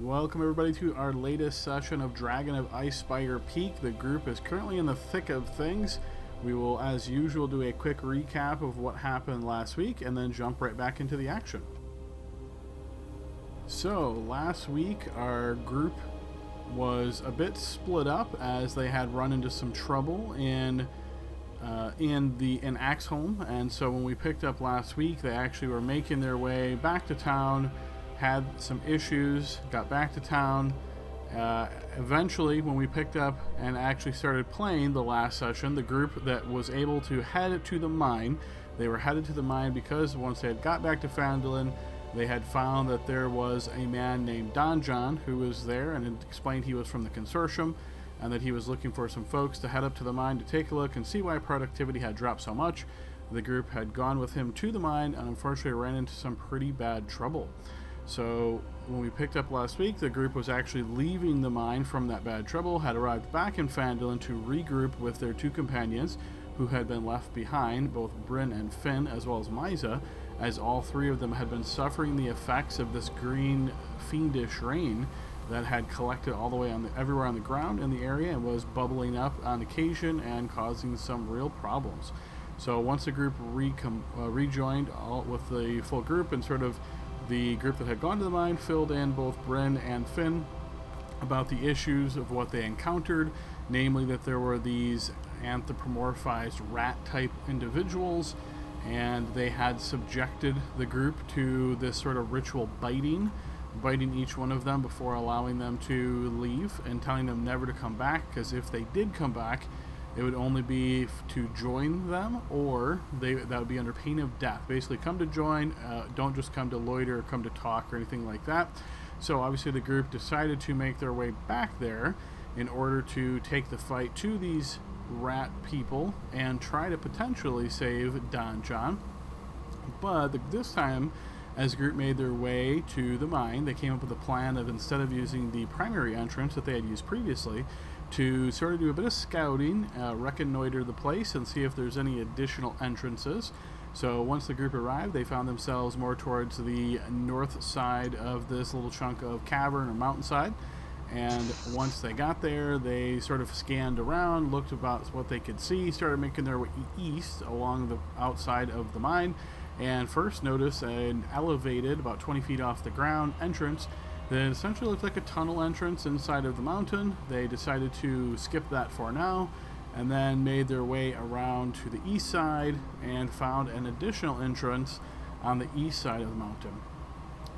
Welcome everybody to our latest session of Dragon of Icespire Peak. The group is currently in the thick of things. We will, as usual, do a quick recap of what happened last week and then jump right back into the action. So, last week our group was a bit split up as they had run into some trouble in Axholm, and so when we picked up last week, they actually were making their way back to town, had some issues, got back to town. Eventually, when we picked up and actually started playing the last session, the group that was able to head to the mine, they were headed to the mine because once they had got back to Phandalin, they had found that there was a man named Donjon who was there and had explained he was from the consortium and that he was looking for some folks to head up to the mine to take a look and see why productivity had dropped so much. The group had gone with him to the mine and unfortunately ran into some pretty bad trouble. So when we picked up last week, the group was actually leaving the mine from that bad trouble, had arrived back in Phandalin to regroup with their two companions who had been left behind, both Bryn and Finn, as well as Myza, as all three of them had been suffering the effects of this green fiendish rain that had collected all the way everywhere on the ground in the area and was bubbling up on occasion and causing some real problems. So once the group rejoined with the full group, and sort of the group that had gone to the mine filled in both Bryn and Finn about the issues of what they encountered, namely that there were these anthropomorphized rat-type individuals, and they had subjected the group to this sort of ritual biting each one of them before allowing them to leave and telling them never to come back, because if they did come back, it would only be to join them, or that would be under pain of death. Basically, come to join, don't just come to loiter or come to talk or anything like that. So obviously the group decided to make their way back there in order to take the fight to these rat people and try to potentially save Donjon. But this time, as the group made their way to the mine, they came up with a plan of, instead of using the primary entrance that they had used previously, to sort of do a bit of scouting, reconnoiter the place, and see if there's any additional entrances. So once the group arrived, they found themselves more towards the north side of this little chunk of cavern or mountainside. And once they got there, they sort of scanned around, looked about what they could see, started making their way east along the outside of the mine, and first noticed an elevated, about 20 feet off the ground, entrance that essentially looked like a tunnel entrance inside of the mountain. They decided to skip that for now, and then made their way around to the east side and found an additional entrance on the east side of the mountain.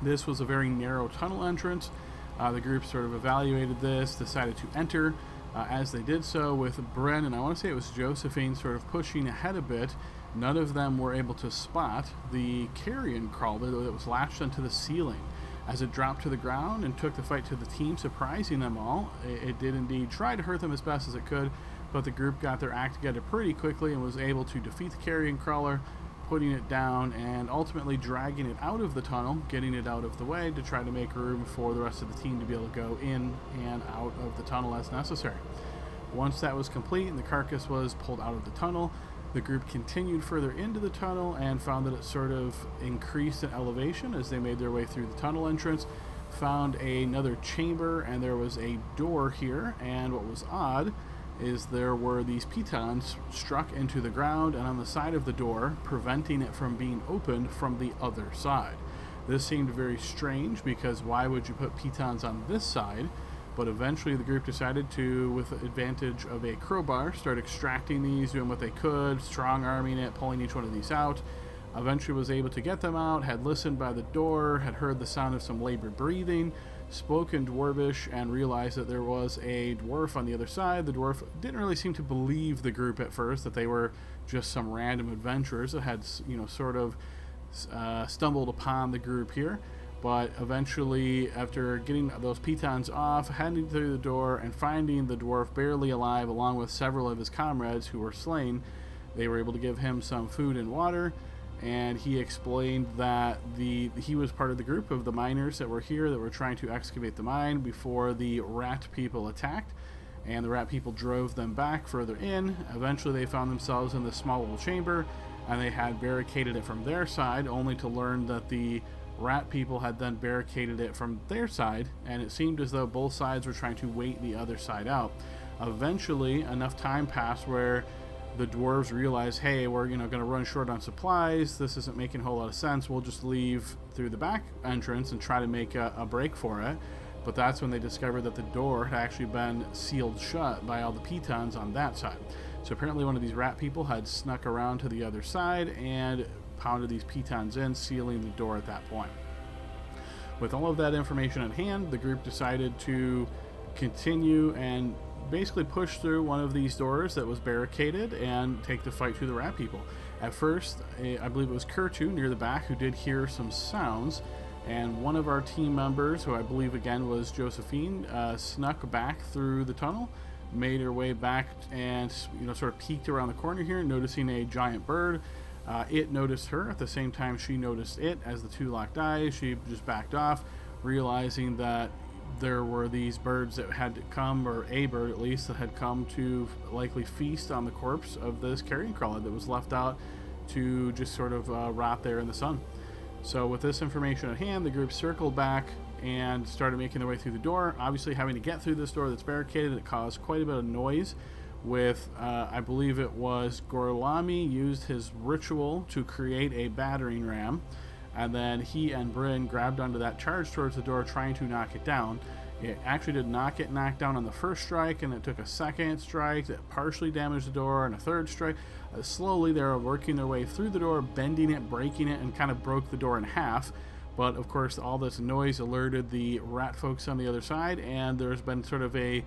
This was a very narrow tunnel entrance. The group sort of evaluated this, decided to enter. As they did so, with Bryn, and I want to say it was Josephine, sort of pushing ahead a bit, none of them were able to spot the carrion crawler that was latched onto the ceiling. As it dropped to the ground and took the fight to the team, surprising them all, it did indeed try to hurt them as best as it could, but the group got their act together pretty quickly and was able to defeat the carrion crawler, putting it down and ultimately dragging it out of the tunnel, getting it out of the way to try to make room for the rest of the team to be able to go in and out of the tunnel as necessary. Once that was complete and the carcass was pulled out of the tunnel, the group continued further into the tunnel and found that it sort of increased in elevation as they made their way through the tunnel entrance, found another chamber, and there was a door here, and what was odd is there were these pitons struck into the ground and on the side of the door, preventing it from being opened from the other side. This seemed very strange, because why would you put pitons on this side? But eventually the group decided to, with the advantage of a crowbar, start extracting these, doing what they could, strong-arming it, pulling each one of these out. Eventually was able to get them out, had listened by the door, had heard the sound of some labored breathing, spoken Dwarvish, and realized that there was a dwarf on the other side. The dwarf didn't really seem to believe the group at first, that they were just some random adventurers that had, sort of stumbled upon the group here. But eventually, after getting those pitons off, heading through the door and finding the dwarf barely alive along with several of his comrades who were slain, they were able to give him some food and water, and he explained that he was part of the group of the miners that were here that were trying to excavate the mine before the rat people attacked, and the rat people drove them back further in. Eventually they found themselves in this small little chamber, and they had barricaded it from their side, only to learn that the rat people had then barricaded it from their side, and it seemed as though both sides were trying to wait the other side out. Eventually, enough time passed where the dwarves realized, hey, we're going to run short on supplies. This isn't making a whole lot of sense. We'll just leave through the back entrance and try to make a break for it. But that's when they discovered that the door had actually been sealed shut by all the pitons on that side. So apparently one of these rat people had snuck around to the other side and pounded these pitons in, sealing the door at that point. With all of that information at hand, the group decided to continue and basically push through one of these doors that was barricaded and take the fight to the rat people. At first, I believe it was Kurtu near the back who did hear some sounds, and one of our team members, who I believe again was Josephine, snuck back through the tunnel, made her way back, and sort of peeked around the corner here, noticing a giant bird. It noticed her at the same time she noticed it. As the two locked eyes, she just backed off, realizing that there were these birds that had come, or a bird at least, that had come to likely feast on the corpse of this carrion crawler that was left out to just sort of rot there in the sun. So with this information at hand, the group circled back and started making their way through the door. Obviously, having to get through this door that's barricaded, it caused quite a bit of noise. With, I believe it was Gorlami used his ritual to create a battering ram, and then he and Bryn grabbed onto that, charge towards the door, trying to knock it down. It actually did not get knocked down on the first strike, and it took a second strike that partially damaged the door, and a third strike. Slowly, they were working their way through the door, bending it, breaking it, and kind of broke the door in half. But, of course, all this noise alerted the rat folks on the other side, and there's been sort of a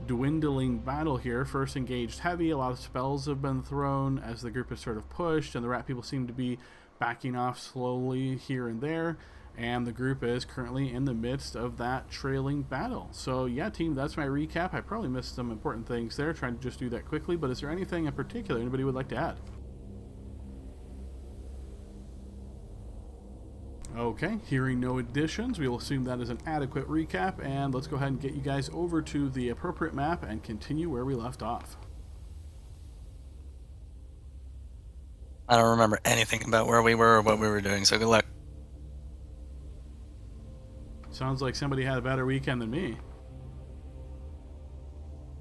dwindling battle here. First engaged heavy, a lot of spells have been thrown as the group has sort of pushed, and the rat people seem to be backing off slowly here and there, and the group is currently in the midst of that trailing battle. So yeah, team, that's my recap. I probably missed some important things there, trying to just do that quickly, but is there anything in particular anybody would like to add? Okay, hearing no additions, we will assume that is an adequate recap, and let's go ahead and get you guys over to the appropriate map and continue where we left off. I don't remember anything about where we were or what we were doing, so good luck. Sounds like somebody had a better weekend than me.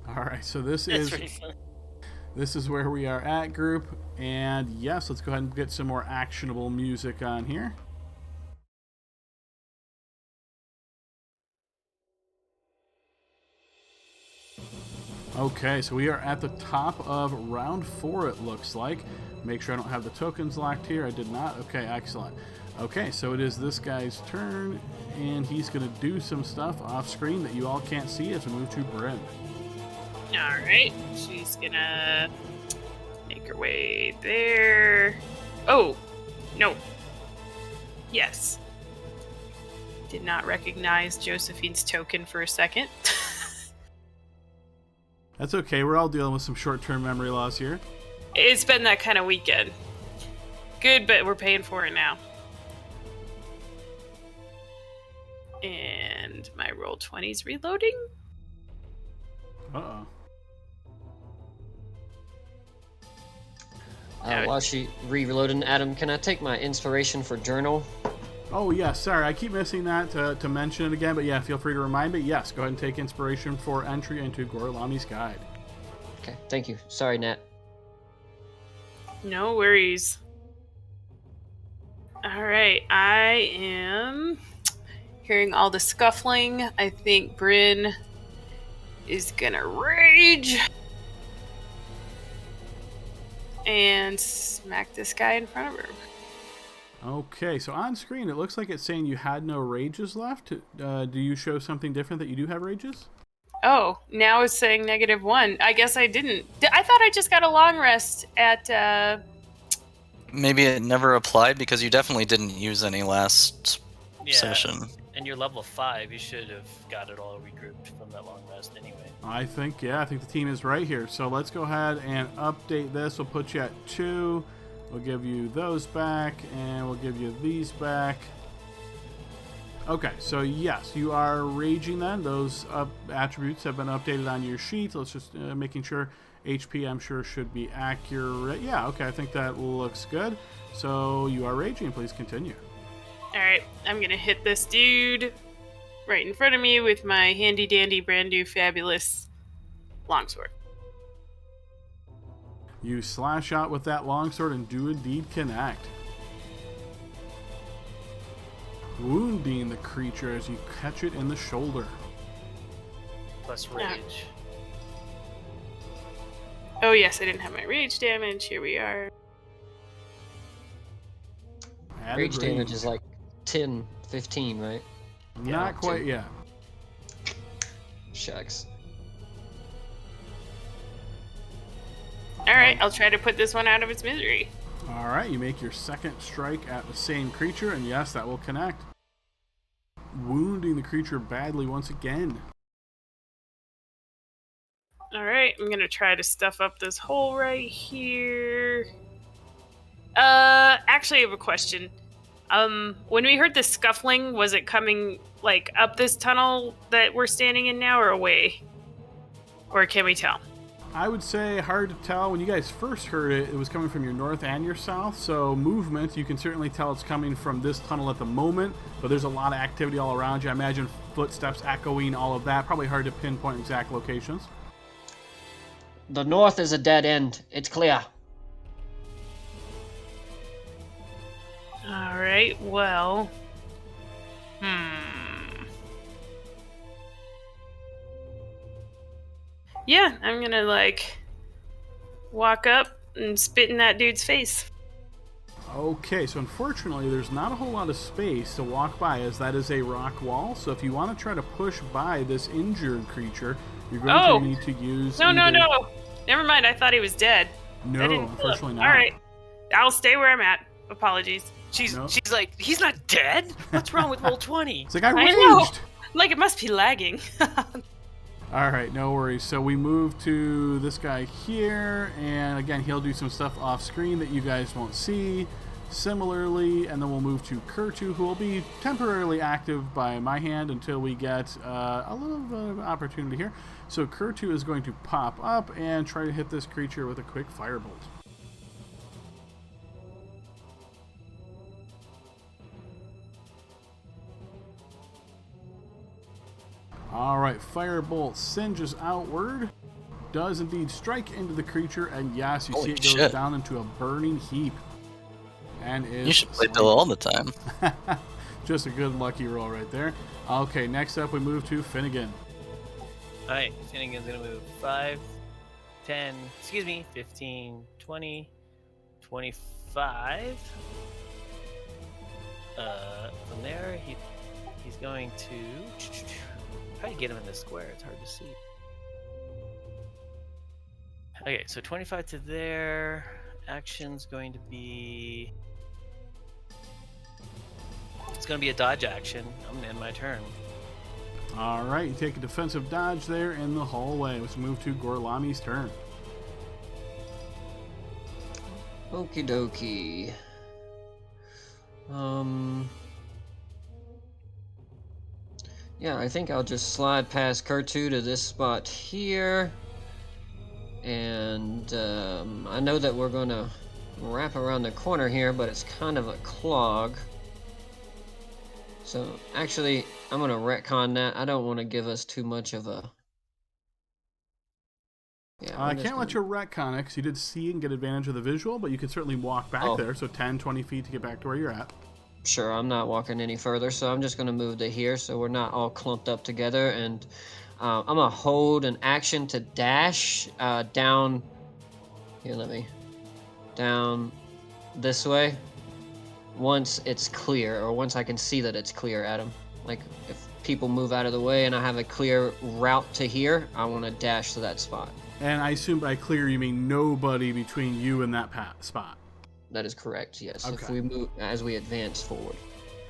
Alright, so this is where we are at, group, and yes, let's go ahead and get some more actionable music on here. Okay, so we are at the top of round 4, it looks like. Make sure I don't have the tokens locked here. I did not. Okay, excellent. Okay, so it is this guy's turn, and he's going to do some stuff off screen that you all can't see as we move to Bryn. Alright, she's going to make her way there. Oh, no. Yes. Did not recognize Josephine's token for a second. That's okay. We're all dealing with some short-term memory loss here. It's been that kind of weekend. Good, but we're paying for it now. And my Roll20's reloading. Uh-oh. While she reloading, Adam, can I take my inspiration for journal? Oh, yeah, sorry. I keep missing that to mention it again, but yeah, feel free to remind me. Yes, go ahead and take inspiration for entry into Gorlami's Guide. Okay, thank you. Sorry, Nat. No worries. Alright, I am hearing all the scuffling. I think Bryn is gonna rage and smack this guy in front of her. Okay, so on screen, it looks like it's saying you had no rages left. Do you show something different that you do have rages? Oh, now it's saying -1. I guess I didn't. I thought I just got a long rest at... Maybe it never applied because you definitely didn't use any last session. And you're level 5, you should have got it all regrouped from that long rest anyway. I think the team is right here. So let's go ahead and update this. We'll put you at 2. We'll give you those back, and we'll give you these back. Okay, so yes, you are raging then. Those attributes have been updated on your sheet. Let's just making sure HP, I'm sure, should be accurate. Yeah, okay, I think that looks good. So you are raging. Please continue. Alright, I'm gonna hit this dude right in front of me with my handy dandy brand new fabulous longsword. You slash out with that longsword and do indeed connect, wounding the creature as you catch it in the shoulder. Plus rage. Oh yes, I didn't have my rage damage. Here we are. Added Rage damage is like 10, 15, right? Not quite yet. Shucks. Alright, I'll try to put this one out of its misery. All right, you make your second strike at the same creature, and yes, that will connect, wounding the creature badly once again. Alright, I'm gonna try to stuff up this hole right here. Actually I have a question. When we heard the scuffling, was it coming, like, up this tunnel that we're standing in now, or away? Or can we tell? I would say hard to tell. When you guys first heard it, it was coming from your north and your south, so movement, you can certainly tell it's coming from this tunnel at the moment, but there's a lot of activity all around you. I imagine footsteps echoing, all of that. Probably hard to pinpoint exact locations. The north is a dead end. It's clear. Alright, well... Yeah, I'm gonna, like, walk up and spit in that dude's face. Okay, so unfortunately, there's not a whole lot of space to walk by, as that is a rock wall, so if you want to try to push by this injured creature, you're going to need to use... No. Never mind, I thought he was dead. No, unfortunately not. Alright, I'll stay where I'm at. Apologies. She's like, he's not dead? What's wrong with roll 20? It's like, I know. raged! Like, it must be lagging. Alright, no worries. So we move to this guy here, and again, he'll do some stuff off screen that you guys won't see. Similarly, and then we'll move to Kurtu, who will be temporarily active by my hand until we get a little bit of opportunity here. So Kurtu is going to pop up and try to hit this creature with a quick firebolt. Alright, firebolt singes outward, does indeed strike into the creature, and yes, you see it goes down into a burning heap. And is You should play Bill all the time. Just a good lucky roll right there. Okay, next up we move to Finnegan. Alright, Finnegan's gonna move 5, 10, 15, 20, 25. From there, he's going to try to get him in the square. It's hard to see. Okay, so 25 to there. Action's going to be... It's going to be a dodge action. I'm going to end my turn. Alright, you take a defensive dodge there in the hallway. Let's move to Gorlami's turn. Okie dokie. Yeah, I think I'll just slide past Kurtu to this spot here. And I know that we're going to wrap around the corner here, but it's kind of a clog. So actually, I'm going to retcon that. I don't want to give us too much of a... Yeah, I can't let you retcon it, because you did see and get advantage of the visual, but you can certainly walk back there, so 10, 20 feet to get back to where you're at. Sure, I'm not walking any further, so I'm just going to move to here so we're not all clumped up together. And I'm going to hold an action to dash down... Here, down this way. Once it's clear, or once I can see that it's clear, Adam. Like, if people move out of the way and I have a clear route to here, I want to dash to that spot. And I assume by clear you mean nobody between you and that spot. That is correct, yes. Okay. If we move as we advance forward.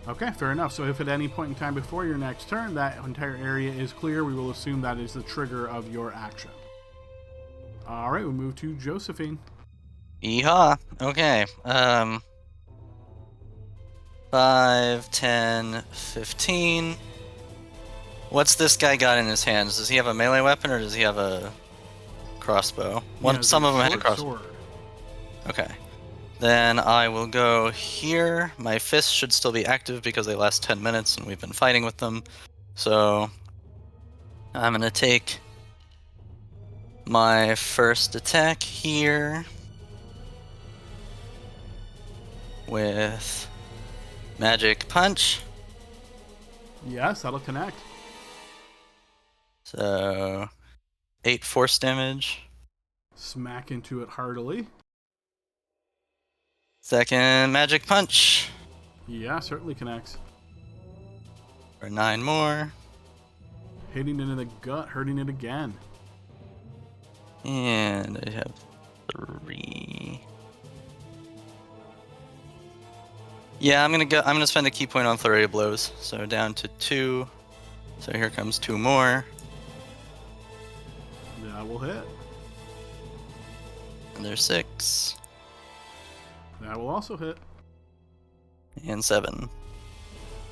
Okay, fair enough. So if at any point in time before your next turn that entire area is clear, we will assume that is the trigger of your action. All right, we move to Josephine. Yeehaw. Okay. 5, 10, 15. What's this guy got in his hands? Does he have a melee weapon or does he have a crossbow? Some of them had a crossbow. Sword. Okay. Then I will go here. My fists should still be active because they last 10 minutes and we've been fighting with them. So I'm going to take my first attack here with Magic Punch. Yes, that'll connect. So 8 force damage. Smack into it heartily. Second Magic Punch Yeah, certainly connects. for 9 more. Hitting it in the gut, hurting it again. And I have 3. Yeah, I'm gonna spend a key point on flurry of blows. So down to 2. So here comes 2 more. That will hit. And there's 6. That will also hit. And 7.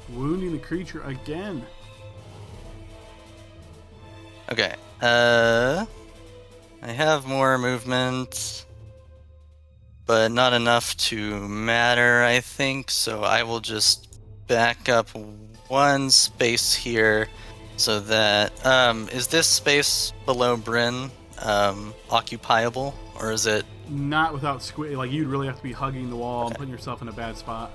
Wounding the creature again. Okay. I have more movement, but not enough to matter, I think. So I will just back up 1 space here, so that is this space below Bryn occupiable, or is it? Not without like you'd really have to be hugging the wall and putting yourself in a bad spot.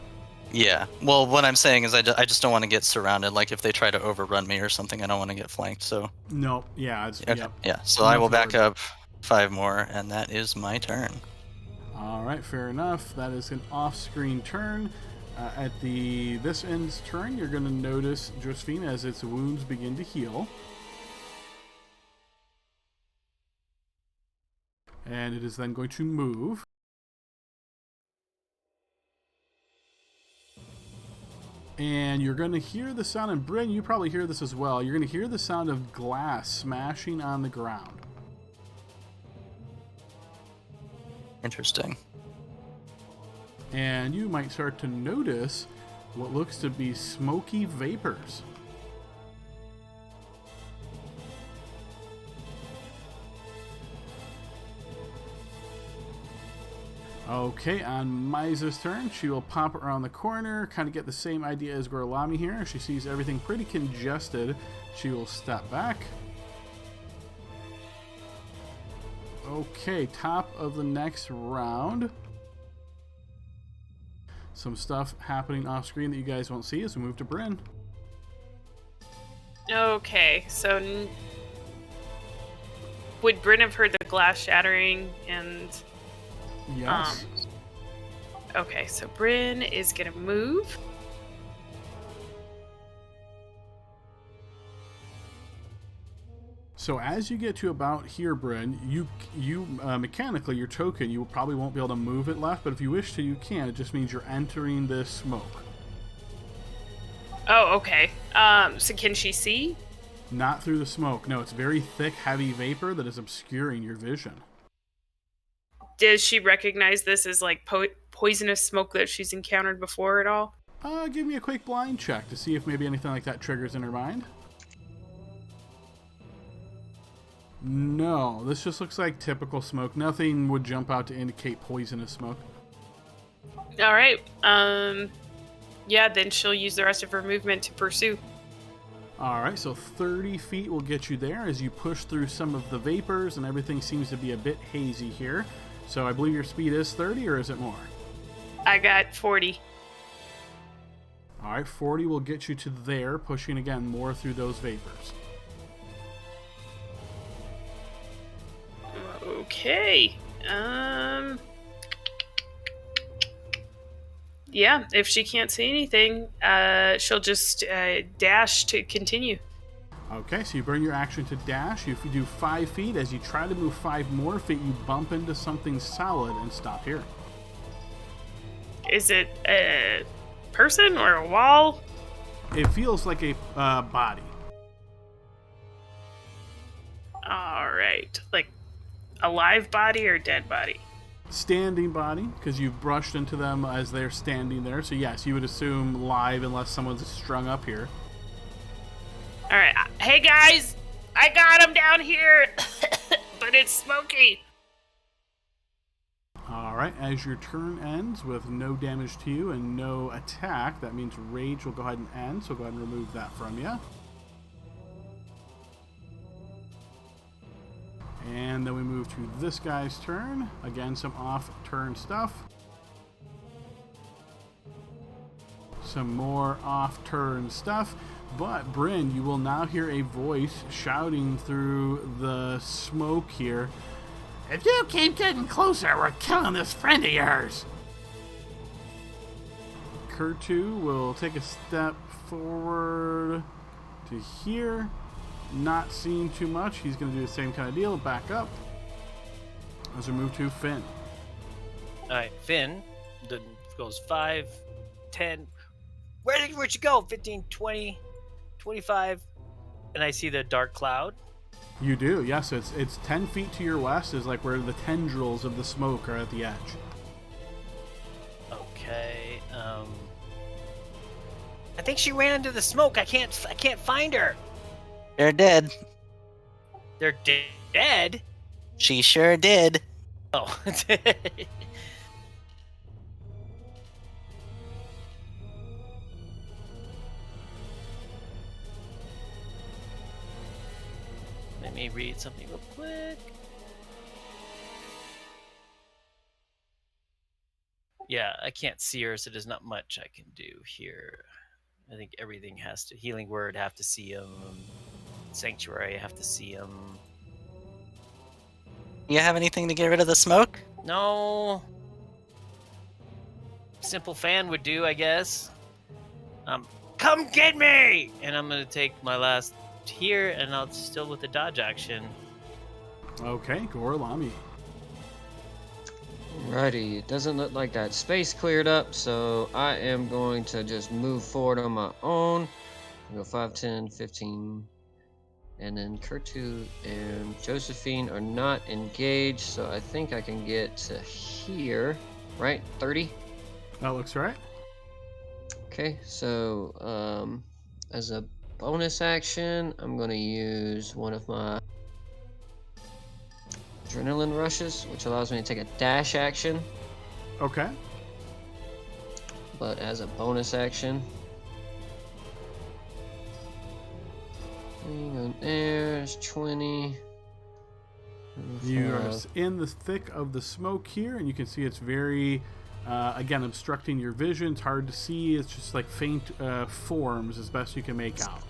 Yeah. Well, what I'm saying is I just don't want to get surrounded. Like if they try to overrun me or something, I don't want to get flanked. So No, yeah, it's okay. yep. Yeah. So I will back forward. up 5 more, and that is my turn. All right, fair enough. That is an off-screen turn. At this end's turn, you're going to notice Josephine as its wounds begin to heal. And it is then going to move. And you're going to hear the sound, and Bryn, you probably hear this as well. You're going to hear the sound of glass smashing on the ground. Interesting. And you might start to notice what looks to be smoky vapors. Okay, on Maiza's turn, she will pop around the corner, kind of get the same idea as Gorlami here. She sees everything pretty congested. She will step back. Okay, top of the next round. Some stuff happening off screen that you guys won't see as we move to Bryn. Okay, so would Bryn have heard the glass shattering and... Yes. Okay, so Bryn is gonna move. So as you get to about here, Bryn, you mechanically, your token, you probably won't be able to move it left, but if you wish to, you can. It just means you're entering this smoke. Oh, okay. So can she see? Not through the smoke. No, it's very thick, heavy vapor that is obscuring your vision. Does she recognize this as like poisonous smoke that she's encountered before at all? Give me a quick blind check to see if maybe anything like that triggers in her mind. No, this just looks like typical smoke. Nothing would jump out to indicate poisonous smoke. All right. Yeah, then she'll use the rest of her movement to pursue. All right, so 30 feet will get you there as you push through some of the vapors, and everything seems to be a bit hazy here. So I believe your speed is 30, or is it more? I got 40. All right, 40 will get you to there, pushing again more through those vapors. Okay. Yeah, if she can't see anything, she'll just dash to continue. Okay, so you burn your action to dash. If you do 5 feet, as you try to move 5 more feet, you bump into something solid and stop here. Is it a person or a wall? It feels like a body. All right. Like a live body or dead body? Standing body, because you've brushed into them as they're standing there. So yes, you would assume live unless someone's strung up here. All right. Hey, guys. I got him down here. But it's smoky. All Alright, as your turn ends with no damage to you and no attack, that means rage will go ahead and end, so go ahead and remove that from you. And then we move to this guy's turn. Again, some off-turn stuff. Some more off-turn stuff. But, Bryn, you will now hear a voice shouting through the smoke here. If you keep getting closer, we're killing this friend of yours. Kurtu will take a step forward to here. Not seeing too much. He's going to do the same kind of deal. Back up. As we move to Finn. Alright, Finn goes 5, 10. Where'd you go? 15, 20, 25. And I see the dark cloud. You do, yes. It's 10 feet to your west is like where the tendrils of the smoke are at the edge. Okay. I think she ran into the smoke. I can't find her. They're dead. They're dead? She sure did. Oh. Let me read something real quick. Yeah, I can't see her, so there's not much I can do here. I think everything has to... Healing Word, have to see him. Sanctuary, have to see him. You have anything to get rid of the smoke? No. Simple fan would do, I guess. Come get me! And I'm gonna take my last here, and I'll still with the dodge action. Okay, Gorlami. Alrighty, it doesn't look like that space cleared up, so I am going to just move forward on my own. I'll go 5, 10, 15. And then Kurtu and Josephine are not engaged, so I think I can get to here, right? 30? That looks right. Okay, so as a bonus action, I'm going to use one of my adrenaline rushes, which allows me to take a dash action. Okay. But as a bonus action, there's 20. You are in the thick of the smoke here, and you can see it's very, again, obstructing your vision. It's hard to see. It's just like faint forms as best you can make out.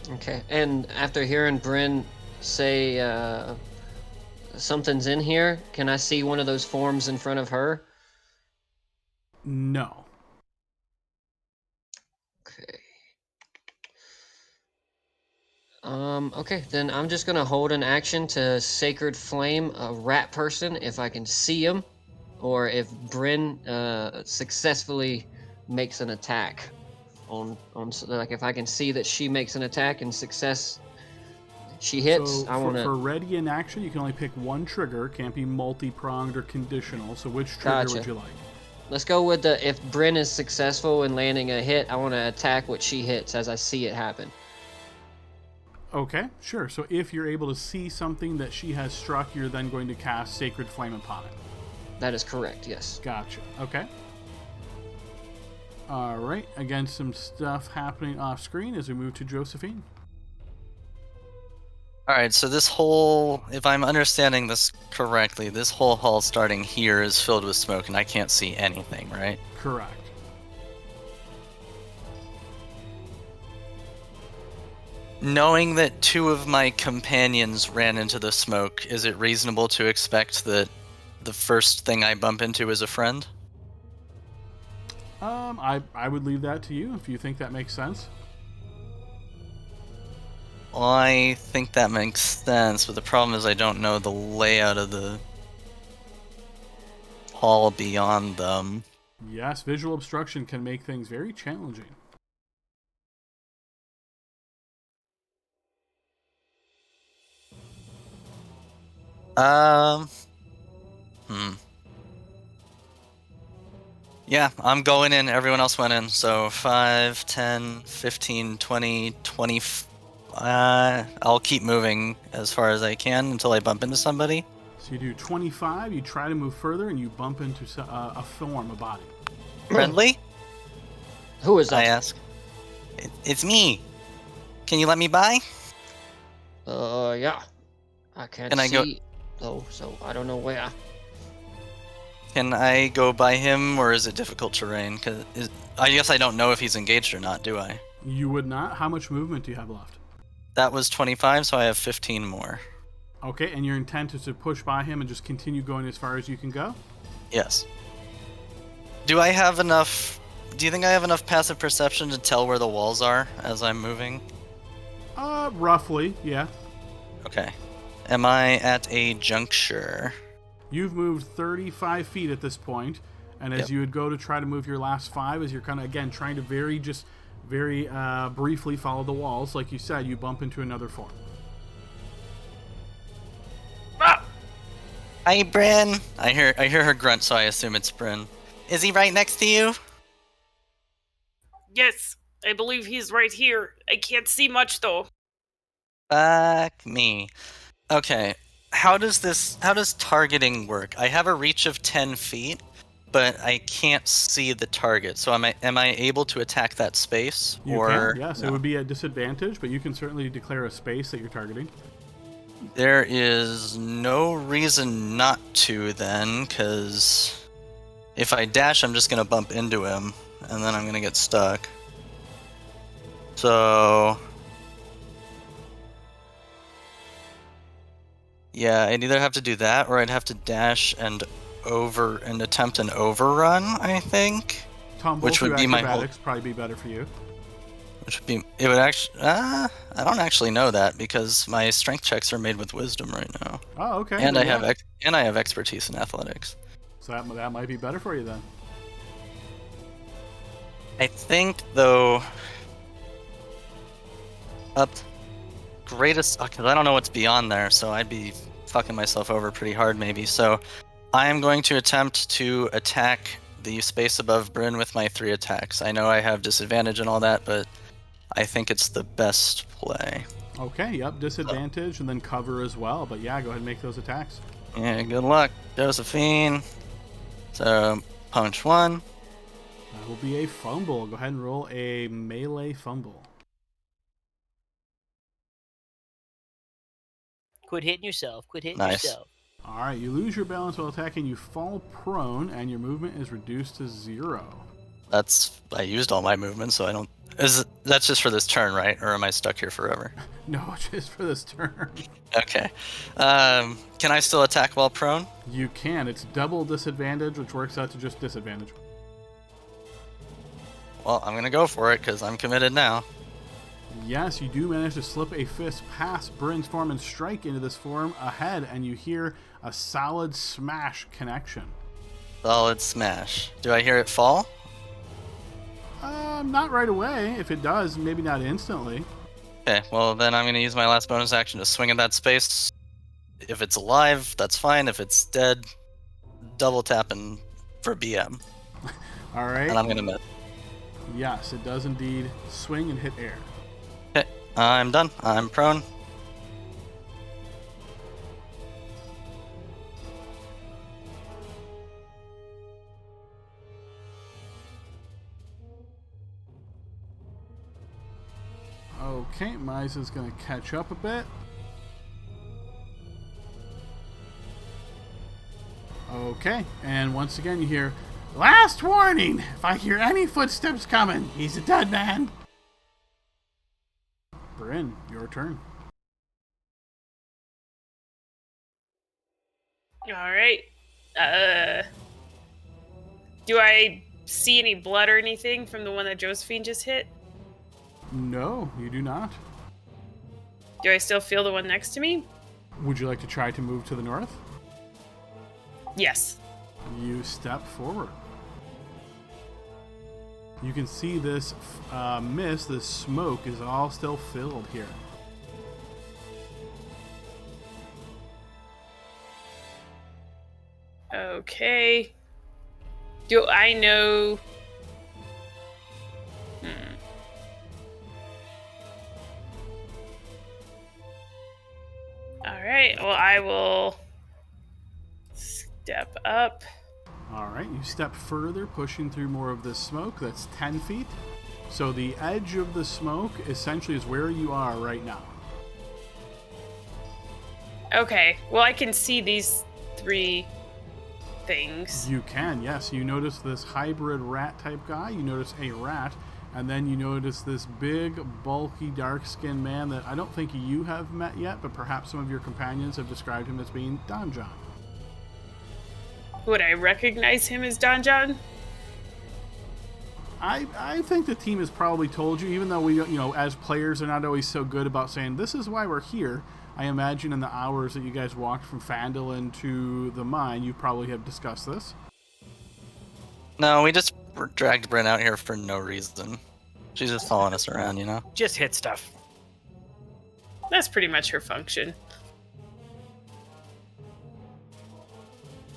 Okay, and after hearing Bryn say something's in here, can I see one of those forms in front of her? No. Okay. Okay, then I'm just gonna hold an action to Sacred Flame a rat person if I can see him, or if Bryn successfully makes an attack on like if I can see that she makes an attack and success she hits. So I want for to. ready in action, you can only pick one trigger. Can't be multi-pronged or conditional. So which trigger Gotcha. would you like? Let's go with the if Bryn is successful in landing a hit, I want to attack what she hits as I see it happen. Okay, sure. So if you're able to see something that she has struck, you're then going to cast Sacred Flame upon it. That is correct, yes. Gotcha. Okay. All right. Again, some stuff happening off screen as we move to Josephine. Alright, so this whole, if I'm understanding this correctly, this whole hall starting here is filled with smoke and I can't see anything, right? Correct. Knowing that 2 of my companions ran into the smoke, is it reasonable to expect that the first thing I bump into is a friend? I would leave that to you if you think that makes sense. I think that makes sense, but the problem is I don't know the layout of the hall beyond them. Yes, visual obstruction can make things very challenging. Yeah, I'm going in. Everyone else went in. So 5, 10, 15, 20, 20. I'll keep moving as far as I can until I bump into somebody. So you do 25, you try to move further, and you bump into a form, a body. Friendly? Who is I that? ask. It's me. Can you let me by? Yeah. I can't Can I go- see, though, so I don't know where. Can I go by him, or is it difficult terrain? I guess I don't know if he's engaged or not, do I? You would not. How much movement do you have left? That was 25, so I have 15 more. Okay, and your intent is to push by him and just continue going as far as you can go? Yes. Do I have enough... Do you think I have enough passive perception to tell where the walls are as I'm moving? Roughly, yeah. Okay. Am I at a juncture? You've moved 35 feet at this point, and as Yep. you would go to try to move your last 5, as you're kind of, again, trying to very briefly follow the walls, like you said, you bump into another form. Ah! Hi, Bryn. I hear her grunt, so I assume it's Bryn. Is he right next to you? Yes, I believe he's right here. I can't see much though. Fuck me. Okay. How does targeting work? I have a reach of 10 feet, but I can't see the target. So am I able to attack that space? You or can, yes. no? It would be a disadvantage, but you can certainly declare a space that you're targeting. There is no reason not to then, because if I dash, I'm just going to bump into him, and then I'm going to get stuck. So... yeah, I'd either have to do that, or I'd have to dash and attempt an overrun, I think. Tumble Which would through be my whole... acrobatics probably be better for you. It would actually... I don't actually know that, because my strength checks are made with wisdom right now. Oh, okay. And then I have expertise in athletics. So that might be better for you then. I think, though... Greatest... because I don't know what's beyond there, so I'd be fucking myself over pretty hard, maybe. So I am going to attempt to attack the space above Bryn with my 3 attacks. I know I have disadvantage and all that, but I think it's the best play. Okay, yep, disadvantage and then cover as well. But yeah, go ahead and make those attacks. Yeah, good luck, Josephine. So, punch 1. That will be a fumble. Go ahead and roll a melee fumble. Quit hitting yourself. Quit hitting Nice. yourself. All right, you lose your balance while attacking. You fall prone, and your movement is reduced to 0. I used all my movement, so I don't... That's just for this turn, right? Or am I stuck here forever? No, just for this turn. Okay. Can I still attack while prone? You can. It's double disadvantage, which works out to just disadvantage. Well, I'm gonna go for it, because I'm committed now. Yes, you do manage to slip a fist past Bryn's form and strike into this form ahead, and you hear a solid smash connection. Solid smash. Do I hear it fall? Not right away. If it does, maybe not instantly. Okay, well then I'm gonna use my last bonus action to swing at that space. If it's alive, that's fine. If it's dead, double tapping for BM. All right. And I'm gonna miss. Yes, it does indeed swing and hit air. Okay, I'm done. I'm prone. Okay, Miza's going to catch up a bit. Okay, and once again you hear, "Last warning! If I hear any footsteps coming, he's a dead man." Bryn, your turn. All right. Do I see any blood or anything from the one that Josephine just hit? No, you do not. Do I still feel the one next to me? Would you like to try to move to the north? Yes. You step forward. You can see this mist, this smoke is all still filled here. Okay. Do I know... All right. Well, I will step up. All right, you step further, pushing through more of this smoke. That's 10 feet. So the edge of the smoke essentially is where you are right now. Okay, well, I can see these 3 things. You can, yes. You notice this hybrid rat type guy. You notice a rat. And then you notice this big, bulky, dark-skinned man that I don't think you have met yet, but perhaps some of your companions have described him as being Don John. Would I recognize him as Don John? I think the team has probably told you, even though we, as players are not always so good about saying, this is why we're here. I imagine in the hours that you guys walked from Phandalin to the mine, you probably have discussed this. No, we just dragged Bryn out here for no reason. She's just following us around, you know? Just hit stuff. That's pretty much her function.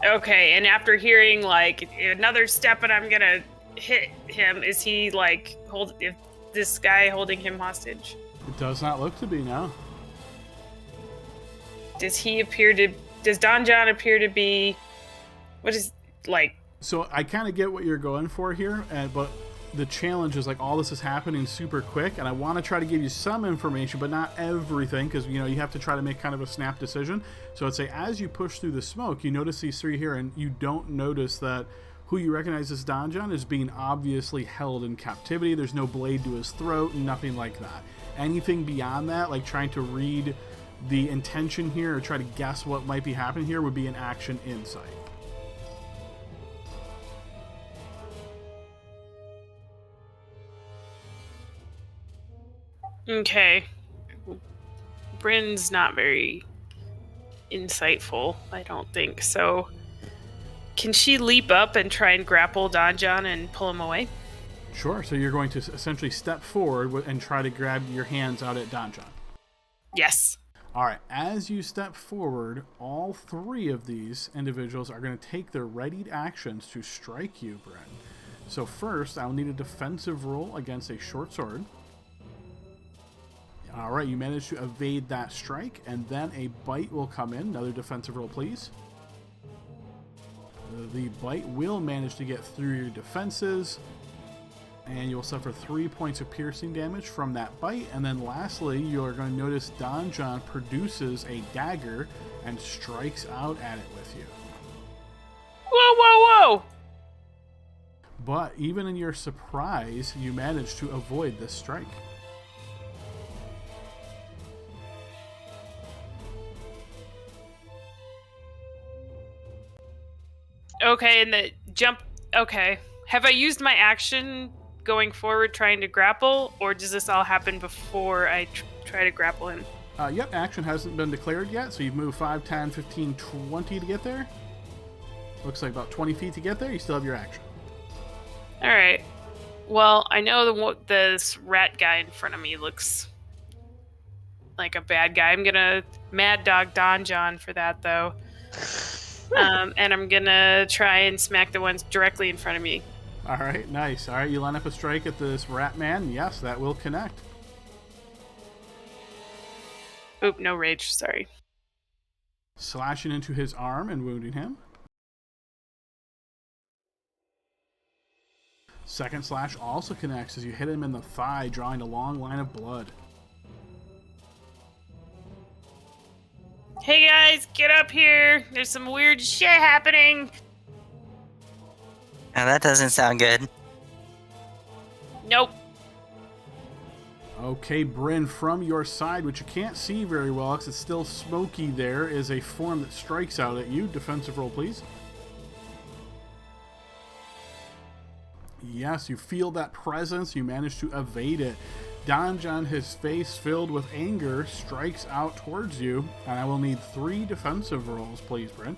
Okay, and after hearing, like, another step and I'm gonna hit him, is he, like, this guy holding him hostage? It does not look to be now. Does Don John appear to be, what is, like... So I kind of get what you're going for here, but the challenge is like all this is happening super quick, and I want to try to give you some information, but not everything, because you have to try to make kind of a snap decision. So I'd say as you push through the smoke, you notice these 3 here, and you don't notice that who you recognize as Don John is being obviously held in captivity. There's no blade to his throat, nothing like that. Anything beyond that, like trying to read the intention here or try to guess what might be happening here, would be an action insight. Okay. Bryn's not very insightful, I don't think. So, can she leap up and try and grapple Don John and pull him away? Sure. So you're going to essentially step forward and try to grab your hands out at Don John. Yes. All right. As you step forward, all 3 of these individuals are going to take their readied actions to strike you, Bryn. So first, I'll need a defensive roll against a short sword. All right, you managed to evade that strike, and then a bite will come in. Another defensive roll, please. The bite will manage to get through your defenses, and you'll suffer 3 points of piercing damage from that bite. And then lastly, you're going to notice Don John produces a dagger and strikes out at it with you. Whoa, whoa, whoa! But even in your surprise, you manage to avoid this strike. Okay, and the jump... Okay. Have I used my action going forward trying to grapple, or does this all happen before I try to grapple him? Yep, action hasn't been declared yet, so you've moved 5, 10, 15, 20 to get there. Looks like about 20 feet to get there. You still have your action. Alright. Well, I know this rat guy in front of me looks like a bad guy. I'm gonna Mad Dog Don John for that, though. And I'm gonna try and smack the ones directly in front of me. All right, nice. All right, you line up a strike at this rat man. Yes, that will connect. Oop, no rage, sorry. Slashing into his arm and wounding him. Second slash also connects as you hit him in the thigh, drawing a long line of blood. Hey guys, get up here! There's some weird shit happening! Now that doesn't sound good. Nope. Okay, Bryn, from your side, which you can't see very well because it's still smoky there, is a form that strikes out at you. Defensive roll, please. Yes, you feel that presence. You manage to evade it. Don John, his face filled with anger, strikes out towards you. And I will need 3 defensive rolls, please, Bryn.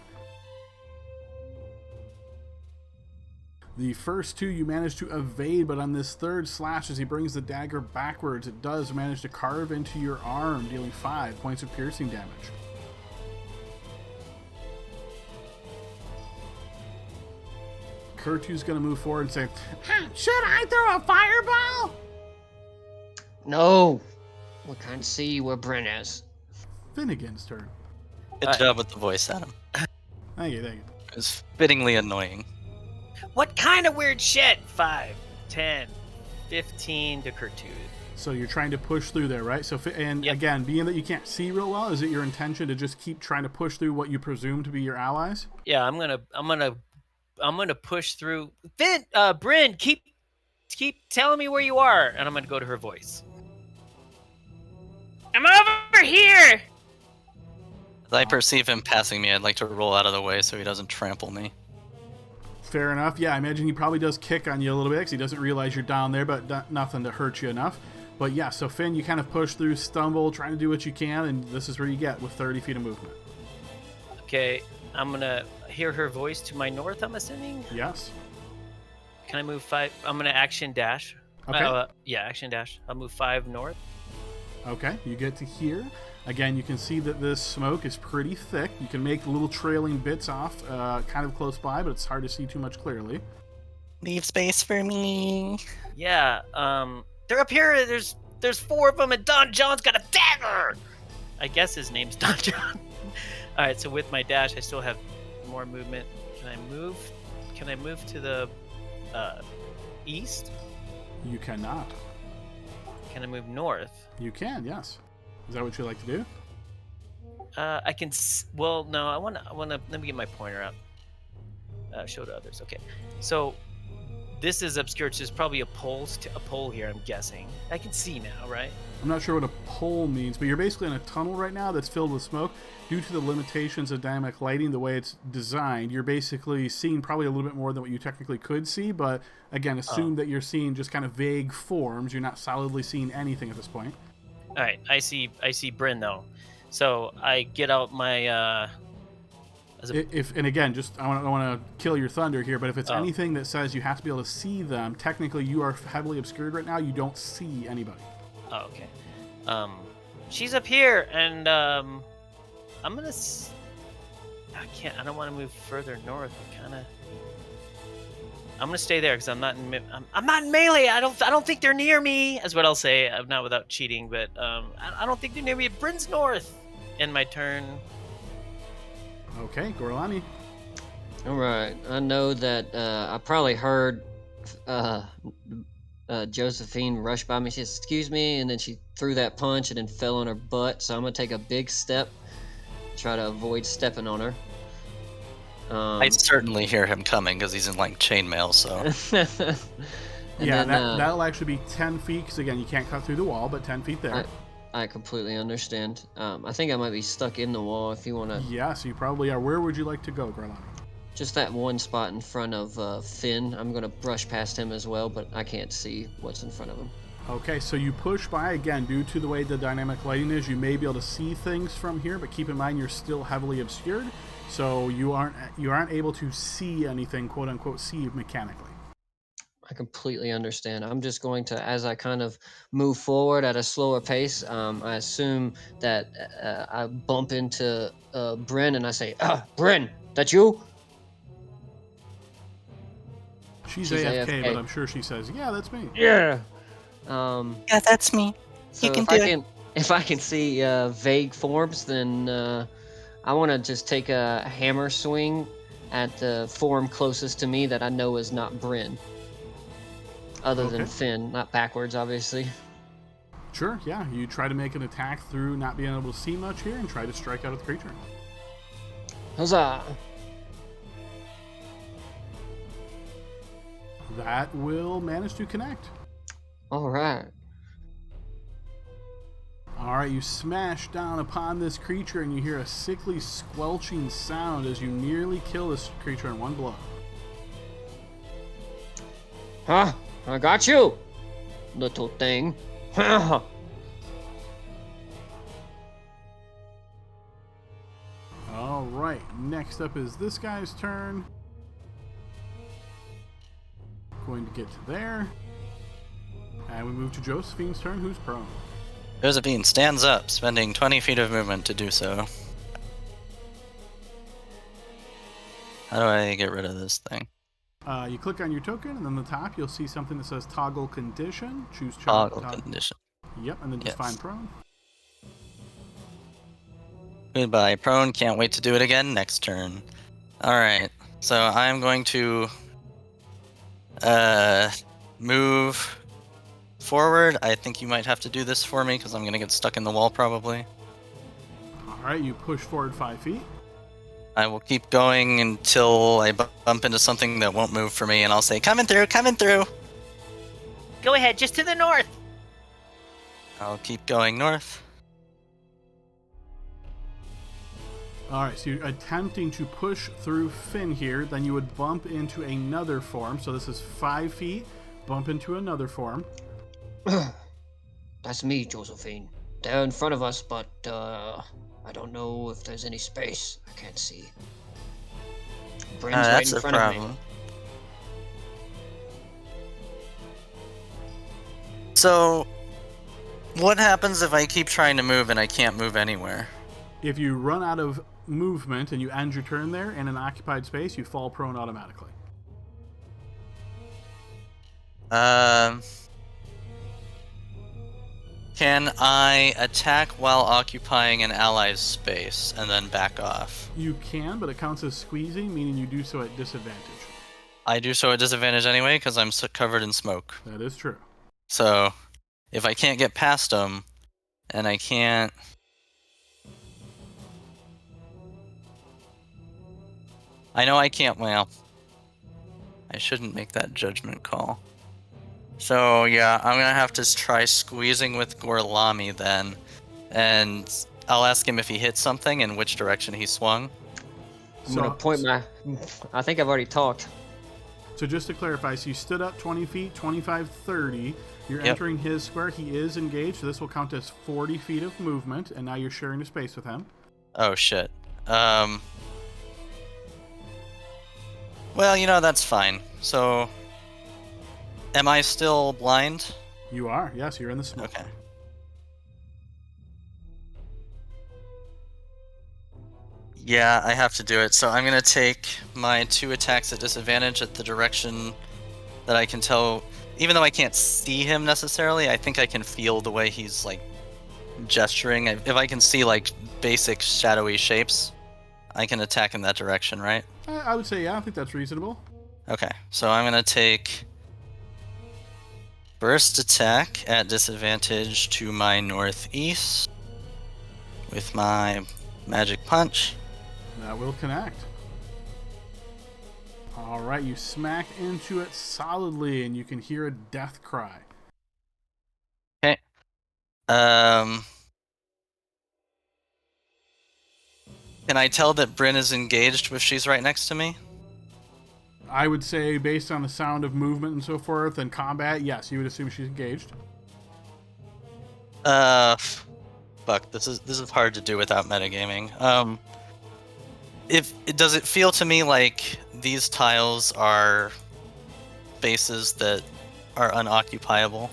The first 2 you manage to evade, but on this third slash, as he brings the dagger backwards, it does manage to carve into your arm, dealing 5 points of piercing damage. Kurtu's going to move forward and say, "Should I throw a fireball?" No! We can't see where Bryn is. Finnegan's turn. Good job with the voice, Adam. Thank you, thank you. is fittingly annoying. What kind of weird shit? 5, 10, 15 to Kurtud. So you're trying to push through there, right? So, and Yep. again, being that you can't see real well, is it your intention to just keep trying to push through what you presume to be your allies? Yeah, I'm gonna push through. Finn, Bryn, keep telling me where you are, and I'm gonna go to her voice. I'm over here. As I perceive him passing me, I'd like to roll out of the way so he doesn't trample me. Fair enough. Yeah, I imagine he probably does kick on you a little bit because he doesn't realize you're down there, but nothing to hurt you enough. But yeah, so Finn, you kind of push through, stumble, trying to do what you can, and this is where you get with 30 feet of movement. Okay, I'm gonna hear her voice to my north, I'm assuming. Yes. Can I move 5? I'm gonna action dash. Okay. Yeah, action dash. I'll move 5 north. Okay, you get to here. Again, you can see that this smoke is pretty thick. You can make little trailing bits off kind of close by, but it's hard to see too much clearly. Leave space for me. Yeah, they're up here. There's 4 of them, and Don John's got a dagger. I guess his name's Don John. All right, so with my dash, I still have more movement. Can I move? Can I move to the east? You cannot. Can I move north? You can, yes. Is that what you like to do? I can. Well, no. I want to. Let me get my pointer out. Show to others. Okay. So this is obscured. So there's probably a pole here. I'm guessing. I can see now, right? I'm not sure what a pole means, but you're basically in a tunnel right now that's filled with smoke. Due to the limitations of dynamic lighting, the way it's designed, you're basically seeing probably a little bit more than what you technically could see, but again, assume that you're seeing just kind of vague forms. You're not solidly seeing anything at this point. All right. I see Bryn though. So I get out my. And again, just I want to kill your thunder here, but if it's anything that says you have to be able to see them, technically you are heavily obscured right now. You don't see anybody. Oh, okay. She's up here, and I'm gonna. I can't. I don't want to move further north. I'm gonna stay there because I'm not in. I'm not in melee. I don't think they're near me. Is what I'll say. I'm not without cheating, but I don't think they're near me. Bryn's north. End my turn. Okay, Gorlami. All right. I know that I probably heard Josephine rush by me. She says, "Excuse me," and then she threw that punch and then fell on her butt. So I'm gonna take a big step, try to avoid stepping on her. I certainly hear him coming because he's in like chainmail. So Yeah, that'll actually be 10 feet. Because again, you can't cut through the wall, but 10 feet there. I completely understand. I think I might be stuck in the wall. If you want to, Yeah, so you probably are. Where would you like to go, Gorlami? just that one spot in front of Finn. I'm gonna brush past him as well, but I can't see what's in front of him. Okay, so you push by again. Due to the way the dynamic lighting is, you may be able to see things from here, but keep in mind you're still heavily obscured, so you aren't able to see anything, quote unquote, see mechanically. I completely understand. I'm just going to, as I kind of move forward at a slower pace, I assume that I bump into Bryn and I say, Bryn, that you? She's She's AFK, AFK. but I'm sure she says, "Yeah, that's me." Yeah. yeah, that's me. So You can if do I it. can, if I can see vague forms, then I want to just take a hammer swing at the form closest to me that I know is not Bryn. Other than Okay. Finn, not backwards, obviously. Sure, yeah. You try to make an attack through not being able to see much here and try to strike out at the creature. Huzzah! That will manage to connect. All right. All right, you smash down upon this creature and you hear a sickly squelching sound as you nearly kill this creature in one blow. Huh? I got you, little thing. All right, next up is this guy's turn. Going to get to there. And we move to Josephine's turn, who's prone. Josephine stands up, spending 20 feet of movement to do so. How do I get rid of this thing? You click on your token, and then on the top you'll see something that says toggle condition. Choose Toggle condition. Yep, and then just Yes. find prone. Goodbye, prone. Can't wait to do it again next turn. Alright. So I'm going to move forward. I think you might have to do this for me because I'm going to get stuck in the wall probably. All right, you push forward 5 feet. I will keep going until I bump into something that won't move for me, and I'll say, coming through, coming through. Go ahead, just to the north. I'll keep going north. All right, so you're attempting to push through Finn here. Then you would bump into another form. So this is 5 feet. Bump into another form. That's me, Josephine. They're in front of us, but I don't know if there's any space. I can't see. Bryn's right That's in a front of me. problem. So, what happens if I keep trying to move and I can't move anywhere? If you run out of movement and you end your turn there in an occupied space, you fall prone automatically. Can I attack while occupying an ally's space and then back off? You can, but it counts as squeezing, meaning you do so at disadvantage. I do so at disadvantage anyway because I'm covered in smoke. That is true. So, if I can't get past them, and I can't... I know I can't, well... I shouldn't make that judgment call. So, yeah, I'm gonna have to try squeezing with Gorlami then. And I'll ask him if he hit something and which direction he swung. I'm gonna point my... I think I've already talked. So just to clarify, so you stood up 20 feet, 25, 30. You're Yep. entering his square. He is engaged, so this will count as 40 feet of movement, and now you're sharing a space with him. Oh, shit. Well, you know, that's fine. So, am I still blind? You are. Yes, you're in the smoke. Okay. Yeah, I have to do it. So I'm going to take my 2 attacks at disadvantage at the direction that I can tell. Even though I can't see him necessarily, I think I can feel the way he's, like, gesturing. If I can see, like, basic shadowy shapes, I can attack in that direction, right? I would say, yeah, I think that's reasonable. Okay, so I'm going to take first attack at disadvantage to my northeast with my magic punch. That will connect. All right, you smack into it solidly, and you can hear a death cry. Okay. Can I tell that Bryn is engaged if she's right next to me? I would say, based on the sound of movement and so forth and combat, yes, you would assume she's engaged. Fuck, this is hard to do without metagaming. Does it feel to me like these tiles are spaces that are unoccupiable?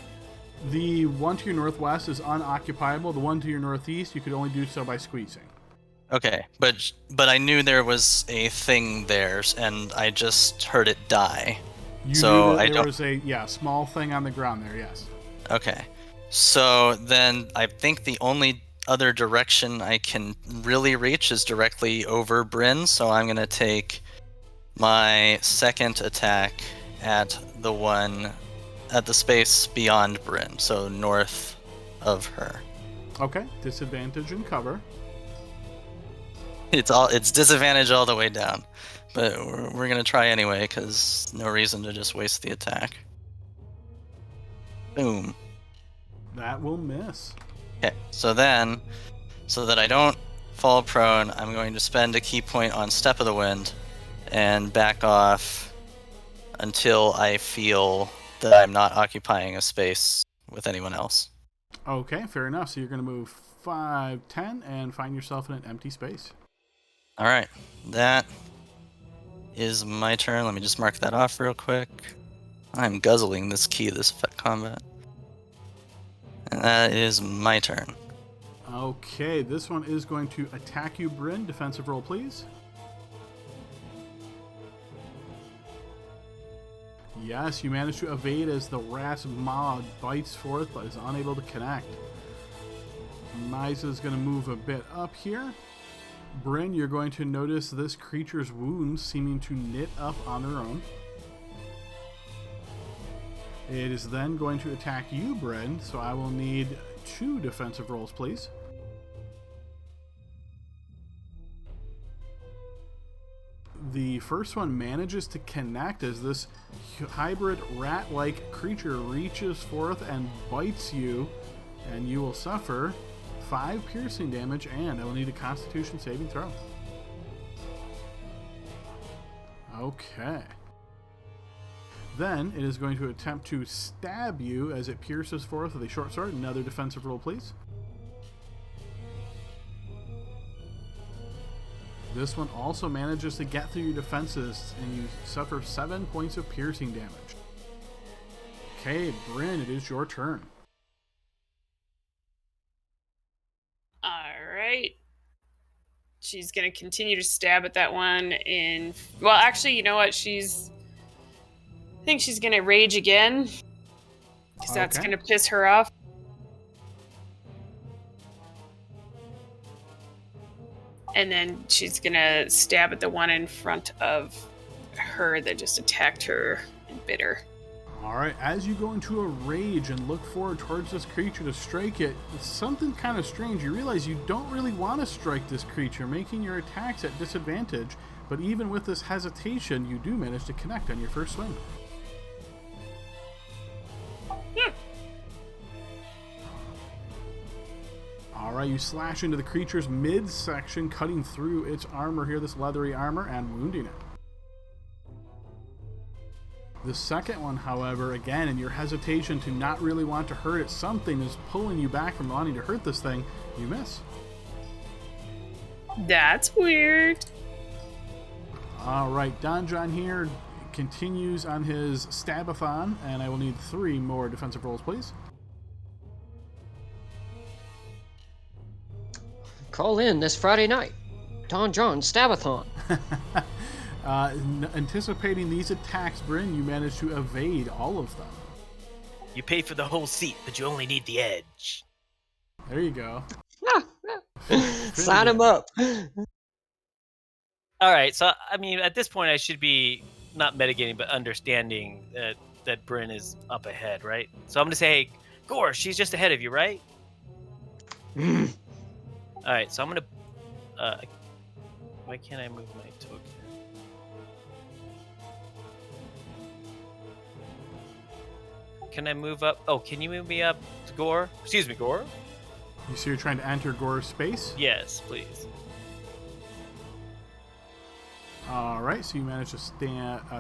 The one to your northwest is unoccupiable. The one to your northeast, you could only do so by squeezing. Okay, but I knew there was a thing there, and I just heard it die. You So knew that I there don't- was a small thing on the ground there, yes. Okay, so then I think the only other direction I can really reach is directly over Bryn, so I'm gonna take my second attack at the space beyond Bryn, so north of her. Okay, disadvantage and cover. It's disadvantage all the way down, but we're gonna try anyway because no reason to just waste the attack. Boom. That will miss. Okay, so then, so that I don't fall prone, I'm going to spend a key point on Step of the Wind and back off until I feel that I'm not occupying a space with anyone else. Okay, fair enough. So you're going to move 5, 10, and find yourself in an empty space. All right, that is my turn. Let me just mark that off real quick. I'm guzzling this key, this effect combat. And that is my turn. Okay, this one is going to attack you, Bryn. Defensive roll, please. Yes, you manage to evade as the rat's maw bites forth, but is unable to connect. Miza is going to move a bit up here. Bryn, you're going to notice this creature's wounds seeming to knit up on their own. It is then going to attack you, Bryn, so I will need 2 defensive rolls, please. The first one manages to connect as this hybrid rat-like creature reaches forth and bites you, and you will suffer 5 piercing damage, and I will need a Constitution saving throw. Okay. Then it is going to attempt to stab you as it pierces forth with a short sword. Another defensive roll, please. This one also manages to get through your defenses, and you suffer 7 points of piercing damage. Okay, Bryn, it is your turn. Alright. She's gonna continue to stab at that one in... Well, actually, you know what? I think she's gonna rage again. Because that's Okay. gonna piss her off. And then she's gonna stab at the one in front of her that just attacked her and bit her. Alright, as you go into a rage and look forward towards this creature to strike it, it's something kind of strange. You realize you don't really want to strike this creature, making your attacks at disadvantage, but even with this hesitation, you do manage to connect on your first swing. Alright, you slash into the creature's midsection, cutting through its armor here, this leathery armor, and wounding it. The second one, however, again, in your hesitation to not really want to hurt it, something is pulling you back from wanting to hurt this thing. You miss. That's weird. Alright, Don John here continues on his stabathon, and I will need 3 more defensive rolls, please. Call in this Friday night. Don John Stabathon. Anticipating these attacks, Bryn, you manage to evade all of them. You pay for the whole seat, but you only need the edge. There you go. Sign him up. All right, so I mean, at this point, I should be not mitigating, but understanding that Bryn is up ahead, right? So I'm gonna say, hey, Gore, she's just ahead of you, right? All right, so I'm gonna. Why can't I move my token? Can I move up? Oh, can you move me up to Gore? Excuse me, Gore? You see you're trying to enter Gore's space? Yes, please. Alright, so you manage to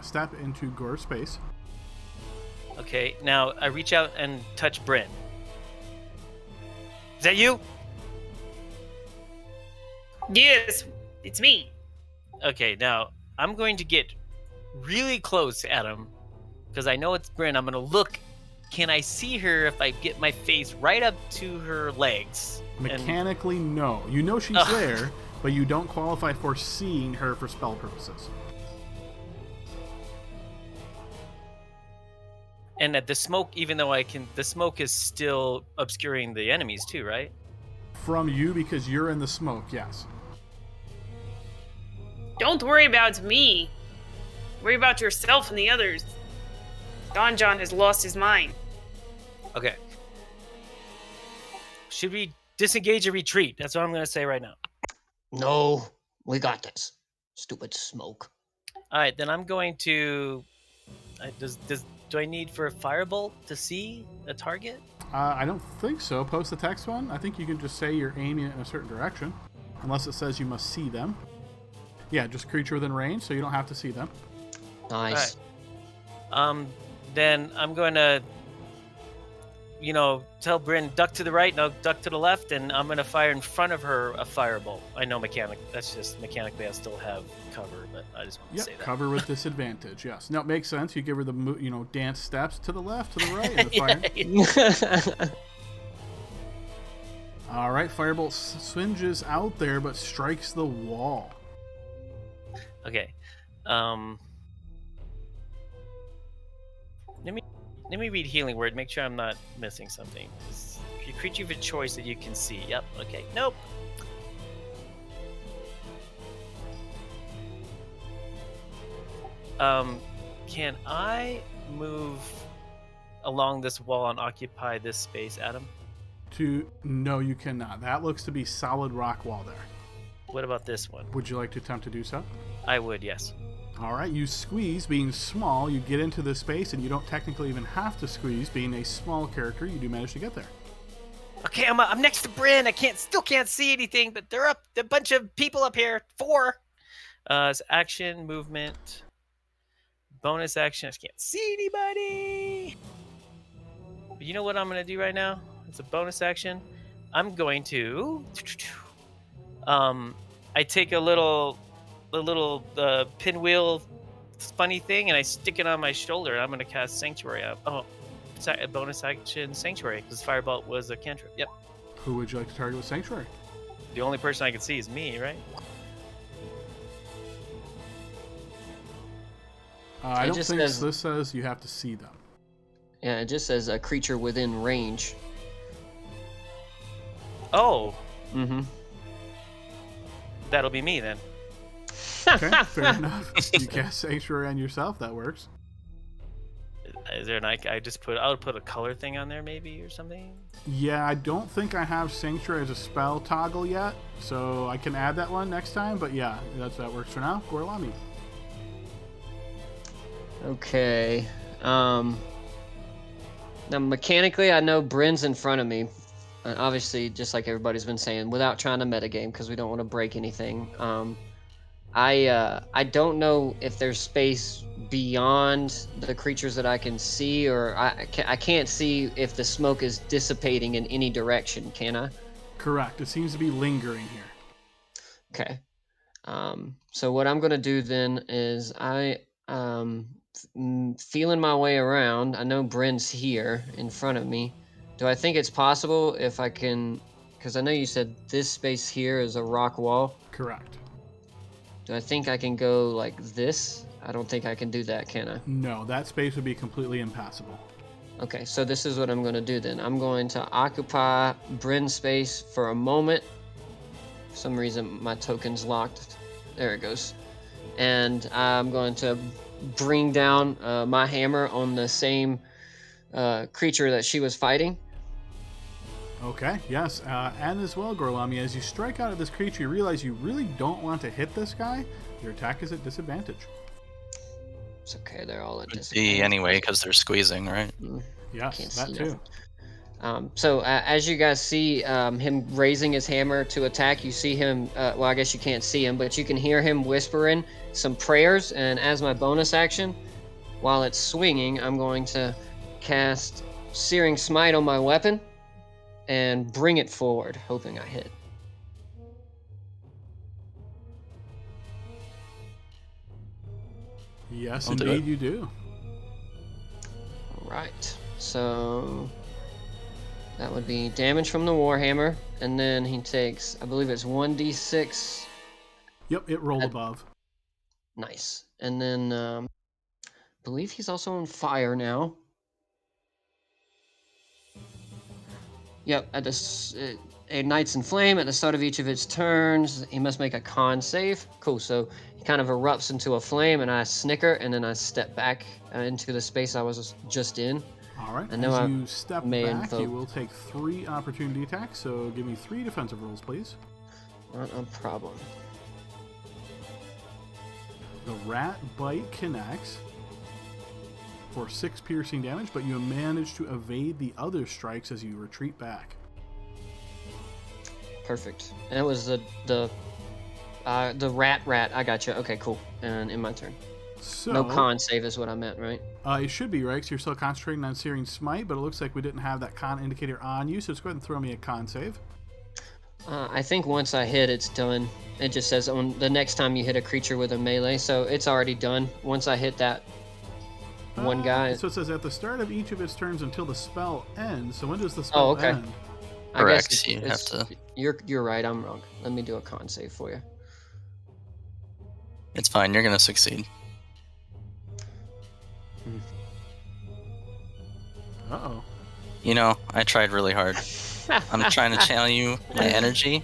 step into Gore's space. Okay, now I reach out and touch Bryn. Is that you? Yes, it's me. Okay, now I'm going to get really close at him because I know it's Bryn. I'm going to look. Can I see her if I get my face right up to her legs? Mechanically, no. You know she's there, but you don't qualify for seeing her for spell purposes. And at the smoke, even though the smoke is still obscuring the enemies too, right? From you, because you're in the smoke, yes. Don't worry about me. Worry about yourself and the others. Don John has lost his mind. Okay. Should we disengage or retreat? That's what I'm going to say right now. No, we got this. Stupid smoke. All right, then I'm going to. Do I need for a firebolt to see a target? I don't think so. Post the text one. I think you can just say you're aiming in a certain direction, unless it says you must see them. Yeah, just creature within range, so you don't have to see them. Nice. All right. Then I'm going to, tell Bryn, duck to the right, no, duck to the left, and I'm going to fire in front of her a firebolt. I know that's just mechanically I still have cover, but I just want to say that. Cover with disadvantage, yes. No, it makes sense. You give her the, dance steps to the left, to the right, and the fire. All right, firebolt swinges out there, but strikes the wall. Okay. Let me read Healing Word, make sure I'm not missing something. Your creature of a choice that you can see. Yep, okay. Nope. Can I move along this wall and occupy this space, Adam? No, you cannot. That looks to be solid rock wall there. What about this one? Would you like to attempt to do so? I would, yes. All right, you squeeze. Being small, you get into this space, and you don't technically even have to squeeze. Being a small character, you do manage to get there. Okay, I'm next to Bryn. I still can't see anything, but they're up. A bunch of people up here. 4. It's action, movement, bonus action. I just can't see anybody. But you know what I'm gonna do right now? It's a bonus action. I'm going to. I take a little pinwheel funny thing and I stick it on my shoulder. I'm gonna cast Sanctuary up. Oh, it's a bonus action Sanctuary because Firebolt was a cantrip. Yep. Who would you like to target with Sanctuary? The only person I can see is me, right? I It don't just think says- this says you have to see them. Yeah, it just says a creature within range. Oh, Mm-hmm. that'll be me then. Okay, fair enough. You cast Sanctuary on yourself. That works. Is there an I would put a color thing on there maybe or something? Yeah, I don't think I have Sanctuary as a spell toggle yet, so I can add that one next time. But yeah, that works for now. Gorlami. Okay. Now mechanically, I know Bryn's in front of me. Obviously, just like everybody's been saying, without trying to metagame because we don't want to break anything. I don't know if there's space beyond the creatures that I can see, or I can't see if the smoke is dissipating in any direction. Can I? Correct. It seems to be lingering here. Okay. So what I'm gonna do then is feeling my way around. I know Bryn's here in front of me. Do I think it's possible if I can? Because I know you said this space here is a rock wall. Correct. Do I think I can go like this? I don't think I can do that, can I? No, that space would be completely impassable. Okay, so this is what I'm going to do then. I'm going to occupy Bryn's space for a moment. For some reason, my token's locked. There it goes. And I'm going to bring down my hammer on the same creature that she was fighting. Okay, yes. And as well, Gorlami, as you strike out at this creature, you realize you really don't want to hit this guy. Your attack is at disadvantage. It's okay, they're all at Would disadvantage. be anyway because they're squeezing, right? Yes, Can't that see too. nothing. So as you guys see him raising his hammer to attack, you see him, well, I guess you can't see him, but you can hear him whispering some prayers. And as my bonus action, while it's swinging, I'm going to cast Searing Smite on my weapon and bring it forward, hoping I hit. Yes, I'll do indeed it. you do. All right, so that would be damage from the Warhammer, and then he takes, I believe it's 1d6. Yep, it rolled above. Nice. And then I believe he's also on fire now. Yep, it ignites in flame at the start of each of its turns. He must make a con save. Cool, so he kind of erupts into a flame, and I snicker, and then I step back into the space I was just in. All right, I know as I you step may back, you invoke- will take 3 opportunity attacks, so give me 3 defensive rolls, please. Not a problem. The rat bite connects for 6 piercing damage, but you manage to evade the other strikes as you retreat back. Perfect. And it was the rat. I got you. Okay, cool. And in my turn. So, No con save is what I meant, right? It should be, right? Because you're still concentrating on Searing Smite, but it looks like we didn't have that con indicator on you, so let's go ahead and throw me a con save. I think once I hit, it's done. It just says on the next time you hit a creature with a melee, so it's already done. Once I hit that one guy. So it says at the start of each of its turns until the spell ends. So when does the spell okay. end? I Correct, guess you have to- You're right. I'm wrong. Let me do a con save for you. It's fine. You're gonna succeed. Uh-oh. You know, I tried really hard. I'm trying to channel you my energy,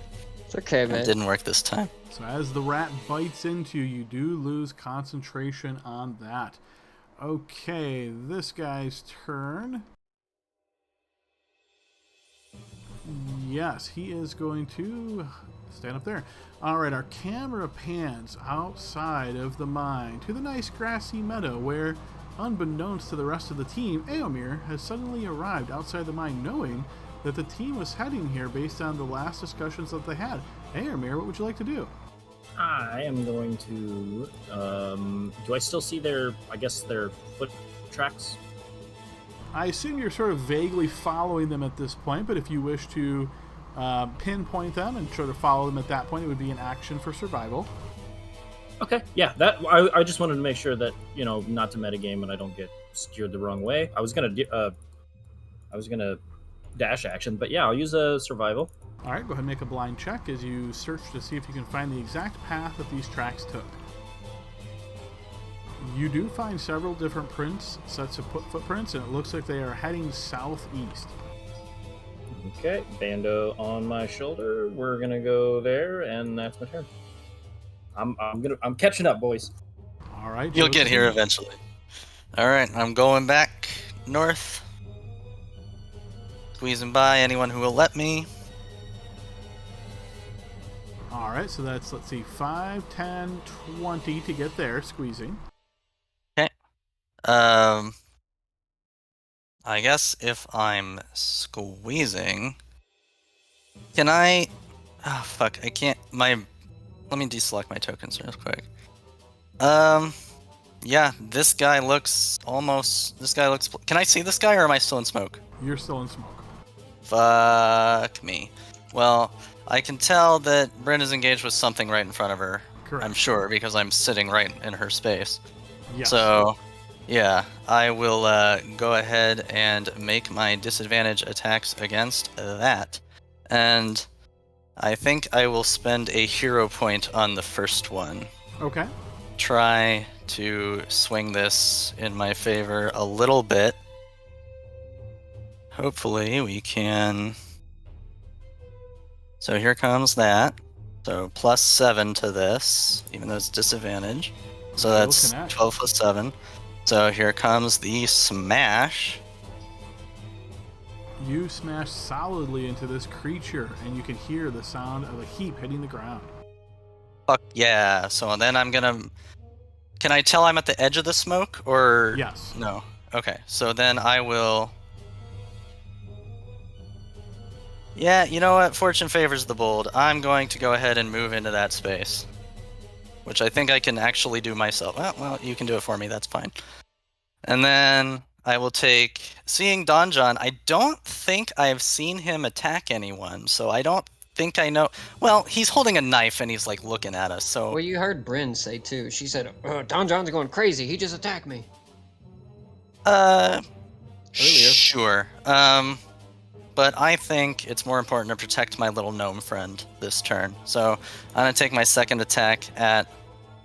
It's okay, It man. didn't work this time. So as the rat bites into you, you do lose concentration on that. Okay, this guy's turn. Yes, he is going to stand up there. All right, our camera pans outside of the mine to the nice grassy meadow where, unbeknownst to the rest of the team, Eomir has suddenly arrived outside the mine knowing that the team was heading here based on the last discussions that they had. Eomir, what would you like to do? I am going to. Do I still see their foot tracks? I assume you're sort of vaguely following them at this point, but if you wish to pinpoint them and sort of follow them at that point, it would be an action for survival. Okay, yeah. That I just wanted to make sure that not to metagame and I don't get steered the wrong way. I was gonna dash action, but yeah, I'll use a survival. All right, go ahead and make a blind check as you search to see if you can find the exact path that these tracks took. You do find several different sets of footprints, and it looks like they are heading southeast. Okay, Bando on my shoulder. We're gonna go there, and that's my turn. I'm catching up, boys. All right, You'll get Joseph. here eventually. All right, I'm going back north. Squeezing by anyone who will let me. All right, so that's, let's see, 5, 10, 20 to get there, squeezing. I guess if I'm squeezing, can I? Oh fuck! I can't. Let me deselect my tokens real quick. Yeah, this guy looks almost. This guy looks. Can I see this guy, or am I still in smoke? You're still in smoke. Fuck me. Well, I can tell that Bryn is engaged with something right in front of her. Correct. I'm sure because I'm sitting right in her space. Yes. So, yeah, I will go ahead and make my disadvantage attacks against that. And I think I will spend a hero point on the first one. Okay. Try to swing this in my favor a little bit. Hopefully we can... So here comes that. So +7 to this, even though it's disadvantage. So Will that's connect. 12 + 7. So here comes the smash. You smash solidly into this creature, and you can hear the sound of a heap hitting the ground. Fuck yeah. So then I'm gonna... Can I tell I'm at the edge of the smoke, or... Yes. No. Okay, so then I will... Yeah, you know what? Fortune favors the bold. I'm going to go ahead and move into that space. Which I think I can actually do myself. Well, you can do it for me, that's fine. And then I will take... Seeing Donjon, I don't think I've seen him attack anyone, so I don't think I know... Well, he's holding a knife and he's like looking at us, so... Well, you heard Bryn say too. She said, Don John's going crazy. He just attacked me. Earlier. Sure. But I think it's more important to protect my little gnome friend this turn. So I'm gonna take my second attack at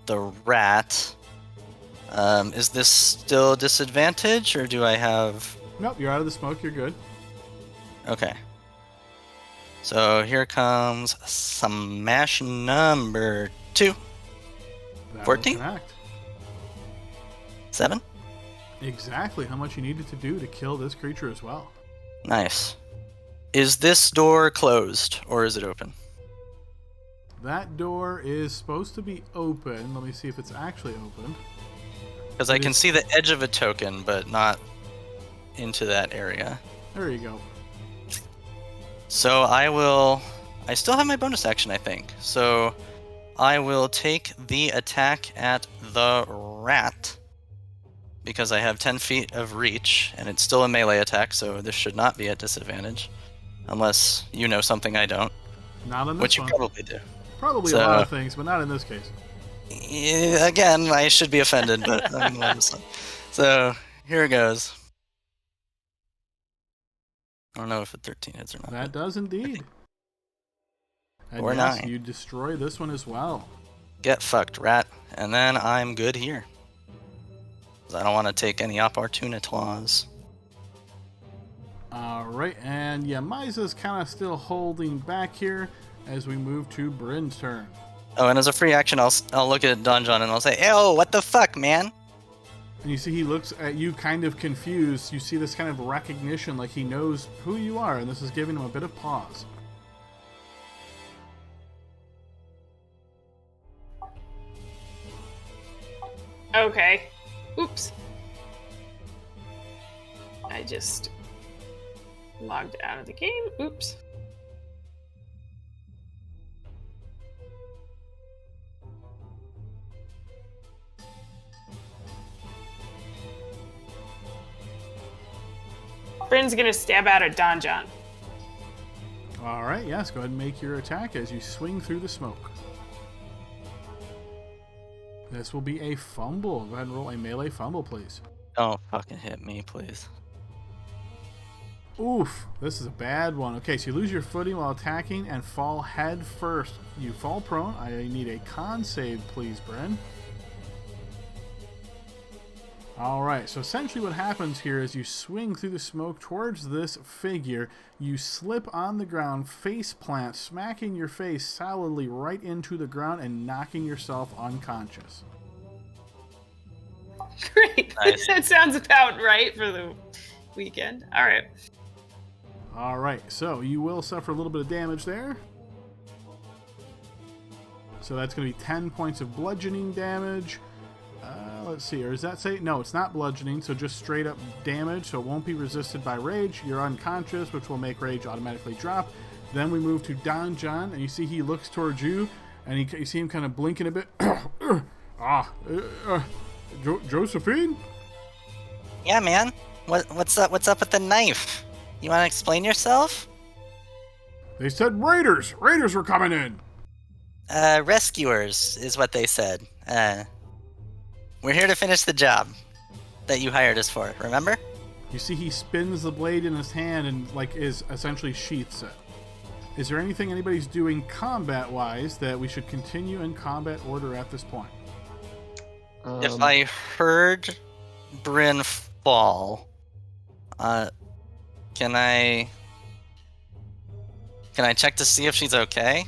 the rat. Is this still disadvantage, or do I have... Nope, you're out of the smoke. You're good. Okay. So here comes smash number 2. That will 14? connect. 7? Exactly how much you needed to do to kill this creature as well. Nice. Is this door closed, or is it open? That door is supposed to be open. Let me see if it's actually open. Because I can see the edge of a token, but not into that area. There you go. So I still have my bonus action, I think. So I will take the attack at the rat, because I have 10 feet of reach, and it's still a melee attack, so this should not be at disadvantage. Unless you know something I don't. Not in this Which one. you probably do. Probably a lot of things, but not in this case. Yeah, again, I should be offended, but I'm gonna let this one. So here it goes. I don't know if a 13 hits or not. That does indeed. And Or yes, 9. you destroy this one as well. Get fucked, rat. And then I'm good here. 'Cause I don't want to take any opportunities. Alright, and yeah, Miza's kind of still holding back here. as we move to Bryn's turn. Oh, and as a free action, I'll look at Don John and I'll say, "Ew, what the fuck, man?" And you see he looks at you kind of confused. You see this kind of recognition, like he knows who you are, and this is giving him a bit of pause. Okay. Oops. I just logged out of the game. Oops. Bryn's gonna stab out at Don John. All right, yes, go ahead and make your attack as you swing through the smoke. This will be a fumble. Go ahead and roll a melee fumble, please. Don't fucking hit me, please. Oof, this is a bad one. Okay, so you lose your footing while attacking and fall head first. You fall prone. I need a con save, please, Bryn. All right, so essentially what happens here is you swing through the smoke towards this figure. You slip on the ground, face plant, smacking your face solidly right into the ground and knocking yourself unconscious. Great. Nice. That sounds about right for the weekend. All right. All right, so you will suffer a little bit of damage there. So that's going to be 10 points of bludgeoning damage. Let's see, or does that say? No, it's not bludgeoning, so just straight up damage, so it won't be resisted by rage. You're unconscious, which will make rage automatically drop. Then we move to Don John, and you see he looks towards you, and you see him kind of blinking a bit. Josephine? Yeah, man. What's up? What's up with the knife? You want to explain yourself? They said raiders! Raiders were coming in! Rescuers is what they said. We're here to finish the job that you hired us for, remember? You see he spins the blade in his hand and is essentially sheaths it. Is there anything anybody's doing combat-wise that we should continue in combat order at this point? If I heard Bryn fall, can I check to see if she's okay?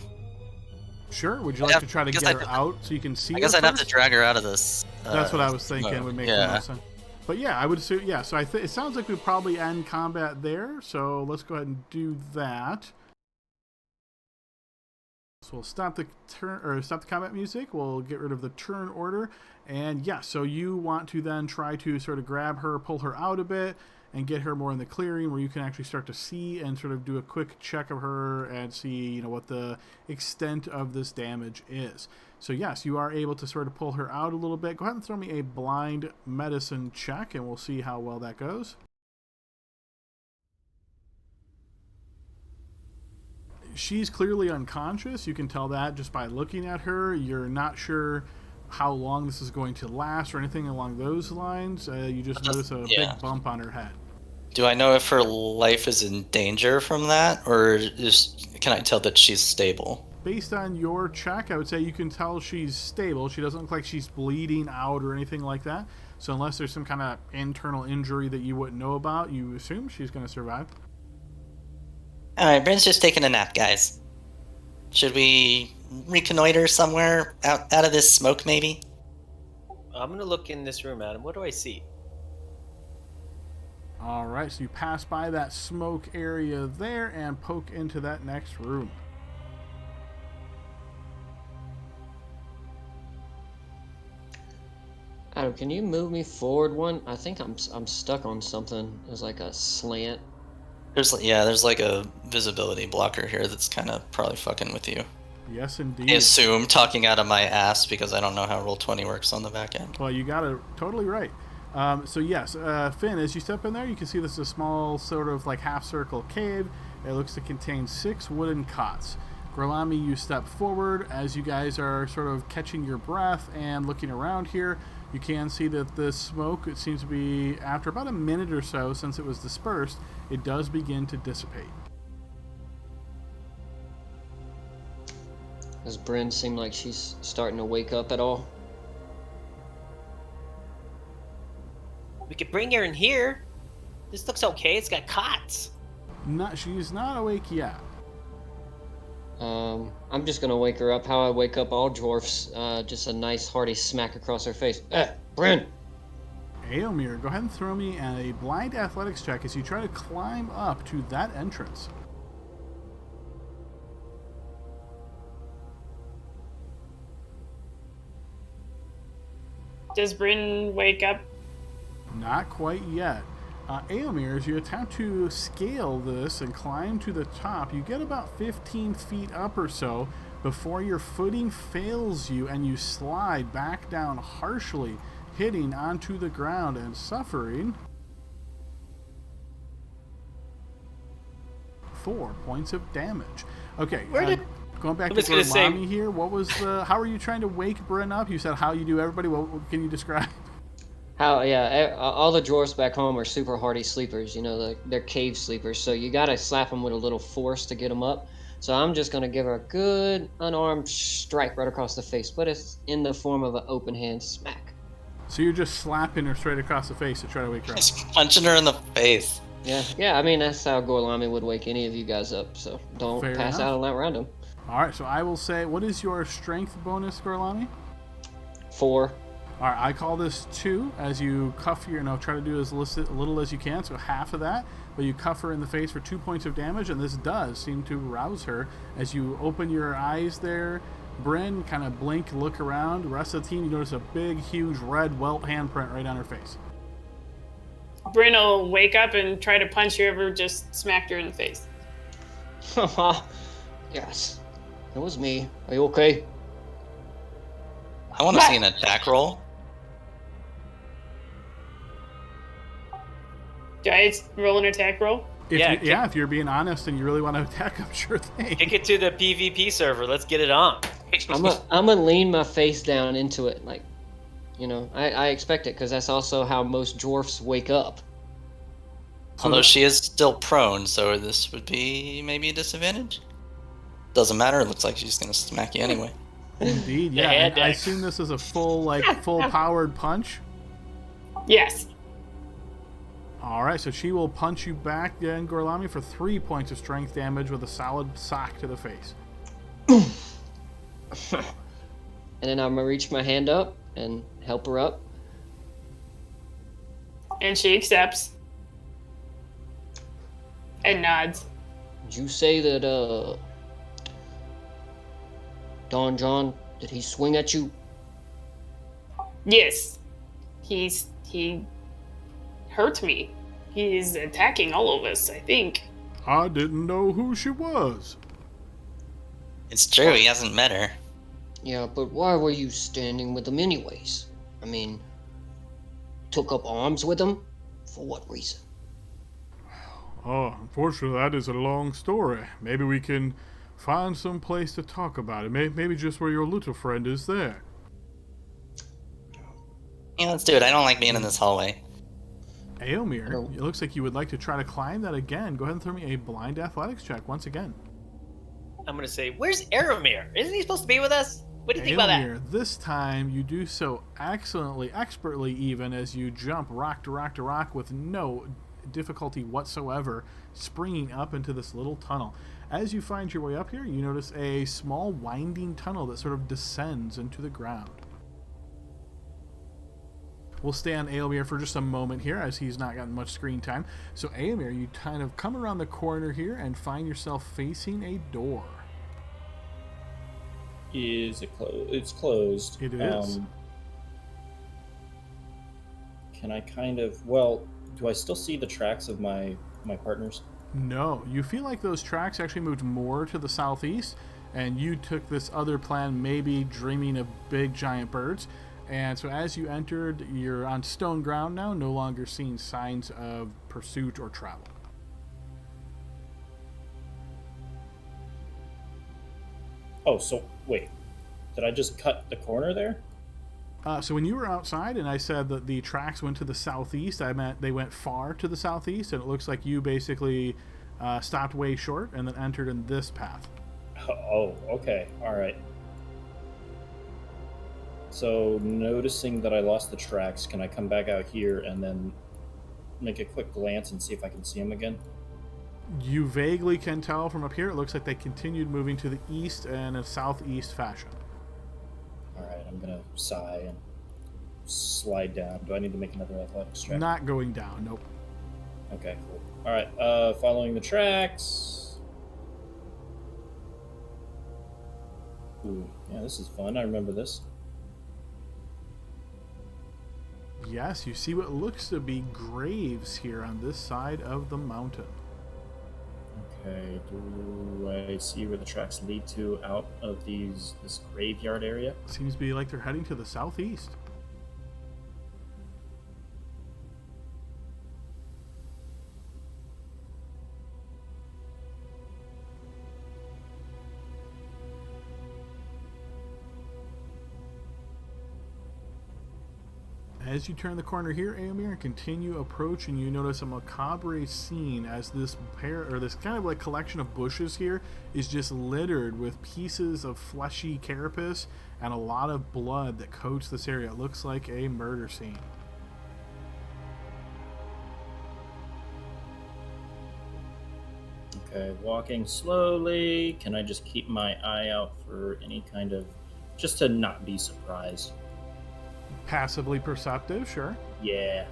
Sure. Would you like to try to get her out so you can see her? I guess I'd have to drag her out of this. That's what I was thinking would make the yeah. most sense. But yeah, I would assume, yeah, so it sounds like we probably end combat there, so let's go ahead and do that. So we'll stop the combat music, we'll get rid of the turn order, and yeah, so you want to then try to sort of grab her, pull her out a bit, and get her more in the clearing where you can actually start to see and sort of do a quick check of her and see, what the extent of this damage is. So yes, you are able to sort of pull her out a little bit. Go ahead and throw me a blind medicine check and we'll see how well that goes. She's clearly unconscious. You can tell that just by looking at her. You're not sure how long this is going to last or anything along those lines. You just notice a big bump on her head. Do I know if her life is in danger from that, or can I tell that she's stable? Based on your check, I would say you can tell she's stable. She doesn't look like she's bleeding out or anything like that. So unless there's some kind of internal injury that you wouldn't know about, you assume she's going to survive. Alright, Bryn's just taking a nap, guys. Should we reconnoiter somewhere out of this smoke, maybe? I'm gonna look in this room, Adam. What do I see? Alright, so you pass by that smoke area there and poke into that next room. Adam, can you move me forward one? I think I'm stuck on something. There's like a slant. There's like a visibility blocker here that's kind of probably fucking with you. Yes, indeed. I assume, talking out of my ass, because I don't know how Roll20 works on the back end. Well, you got it totally right. So yes, Finn, as you step in there, you can see this is a small sort of like half-circle cave. It looks to contain 6 wooden cots. Grolami, you step forward. As you guys are sort of catching your breath and looking around here, you can see that the smoke, it seems to be, after about a minute or so since it was dispersed, it does begin to dissipate. Does Bryn seem like she's starting to wake up at all? We could bring her in here. This looks okay. It's got cots. She's not awake yet. I'm just gonna wake her up. How I wake up all dwarfs. Just a nice hearty smack across her face. Bryn! Aomir, go ahead and throw me a blind athletics check as you try to climb up to that entrance. Does Bryn wake up? Not quite yet. Aomir, as you attempt to scale this and climb to the top, you get about 15 feet up or so before your footing fails you and you slide back down harshly, hitting onto the ground and suffering 4 points of damage. Okay, going back to Gorlami here, what was the? How are you trying to wake Bryn up? You said how you do everybody. What can you describe? All the dwarves back home are super hardy sleepers. You know, they're cave sleepers. So you gotta slap them with a little force to get them up. So I'm just gonna give her a good unarmed strike right across the face, but it's in the form of an open hand smack. So you're just slapping her straight across the face to try to wake her up. Just punching her in the face. Yeah. I mean, that's how Gorlami would wake any of you guys up. So don't pass out on that random. All right. So I will say, what is your strength bonus, Gorlami? 4. All right, I call this 2 as you cuff your, try to do as little as you can, so half of that, but you cuff her in the face for 2 points of damage, and this does seem to rouse her. As you open your eyes there, Bryn, kind of blink, look around. The rest of the team, you notice a big, huge red welt handprint right on her face. Bryn will wake up and try to punch whoever just smacked her in the face. Yes, it was me. Are you okay? I want to see an attack roll. Do I roll an attack roll? If you're being honest and you really want to attack, I'm sure thing. Kick it to the PvP server. Let's get it on. I'm gonna lean my face down into it, like, I expect it because that's also how most dwarfs wake up. Although she is still prone, so this would be maybe a disadvantage. Doesn't matter. It looks like she's gonna smack you anyway. Indeed, yeah. And I assume this is a full powered punch. Yes. All right, so she will punch you back again, Gorlami, for 3 points of strength damage with a solid sock to the face. And then I'm gonna reach my hand up and help her up. And she accepts. And nods. Did you say that, Don John, did he swing at you? Yes. He hurt me. He's attacking all of us, I think. I didn't know who she was. It's true, he hasn't met her. Yeah, but why were you standing with him anyways? I mean, took up arms with him? For what reason? Oh, unfortunately, that is a long story. Maybe we can find some place to talk about it. Maybe just where your little friend is there. Yeah, let's do it. I don't like being in this hallway. Aomir, it looks like you would like to try to climb that again. Go ahead and throw me a blind athletics check once again. I'm gonna say, where's Aramir? Isn't he supposed to be with us? What do you think about that? This time you do so excellently, expertly even, as you jump rock to rock to rock with no difficulty whatsoever, springing up into this little tunnel. As you find your way up here, you notice a small winding tunnel that sort of descends into the ground. We'll stay on Aomir for just a moment here, as he's not gotten much screen time. So Aomir, you kind of come around the corner here and find yourself facing a door. Is it closed? It's closed. It is. Can I do I still see the tracks of my partners? No, you feel like those tracks actually moved more to the southeast, and you took this other plan, maybe dreaming of big giant birds. And so as you entered, you're on stone ground now, no longer seeing signs of pursuit or travel. Oh, so wait. Did I just cut the corner there? So when you were outside and I said that the tracks went to the southeast, I meant they went far to the southeast, and it looks like you basically stopped way short and then entered in this path. Oh, okay. All right. So noticing that I lost the tracks, can I come back out here and then make a quick glance and see if I can see them again? You vaguely can tell from up here, it looks like they continued moving to the east in a southeast fashion. Alright, I'm gonna sigh and slide down. Do I need to make another athletics check? Not going down, nope. Okay, cool. Alright, following the tracks. Ooh, yeah, this is fun. I remember this. Yes, you see what looks to be graves here on this side of the mountain. Okay, do I see where the tracks lead to out of this graveyard area? Seems to be like they're heading to the southeast. As you turn the corner here, Aomir, and continue approaching, you notice a macabre scene as this kind of like collection of bushes here is just littered with pieces of fleshy carapace and a lot of blood that coats this area. It looks like a murder scene. Okay, walking slowly. Can I just keep my eye out for any kind of... just to not be surprised? Passively perceptive, sure. Yeah.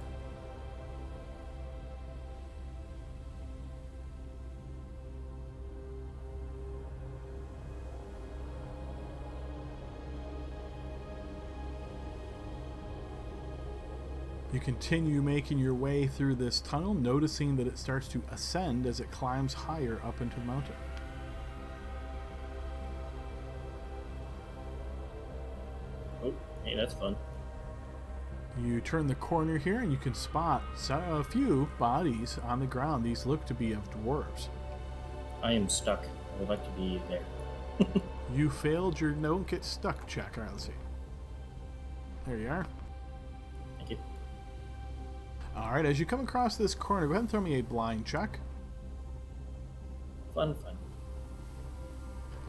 You continue making your way through this tunnel, noticing that it starts to ascend as it climbs higher up into the mountain. Oh, hey, that's fun. You turn the corner here and you can spot a few bodies on the ground. These look to be of dwarves. I am stuck. I would like to be there. You failed your don't get stuck check. All right, let's see. There you are. Thank you. All right, as you come across this corner, go ahead and throw me a blind check. Fun.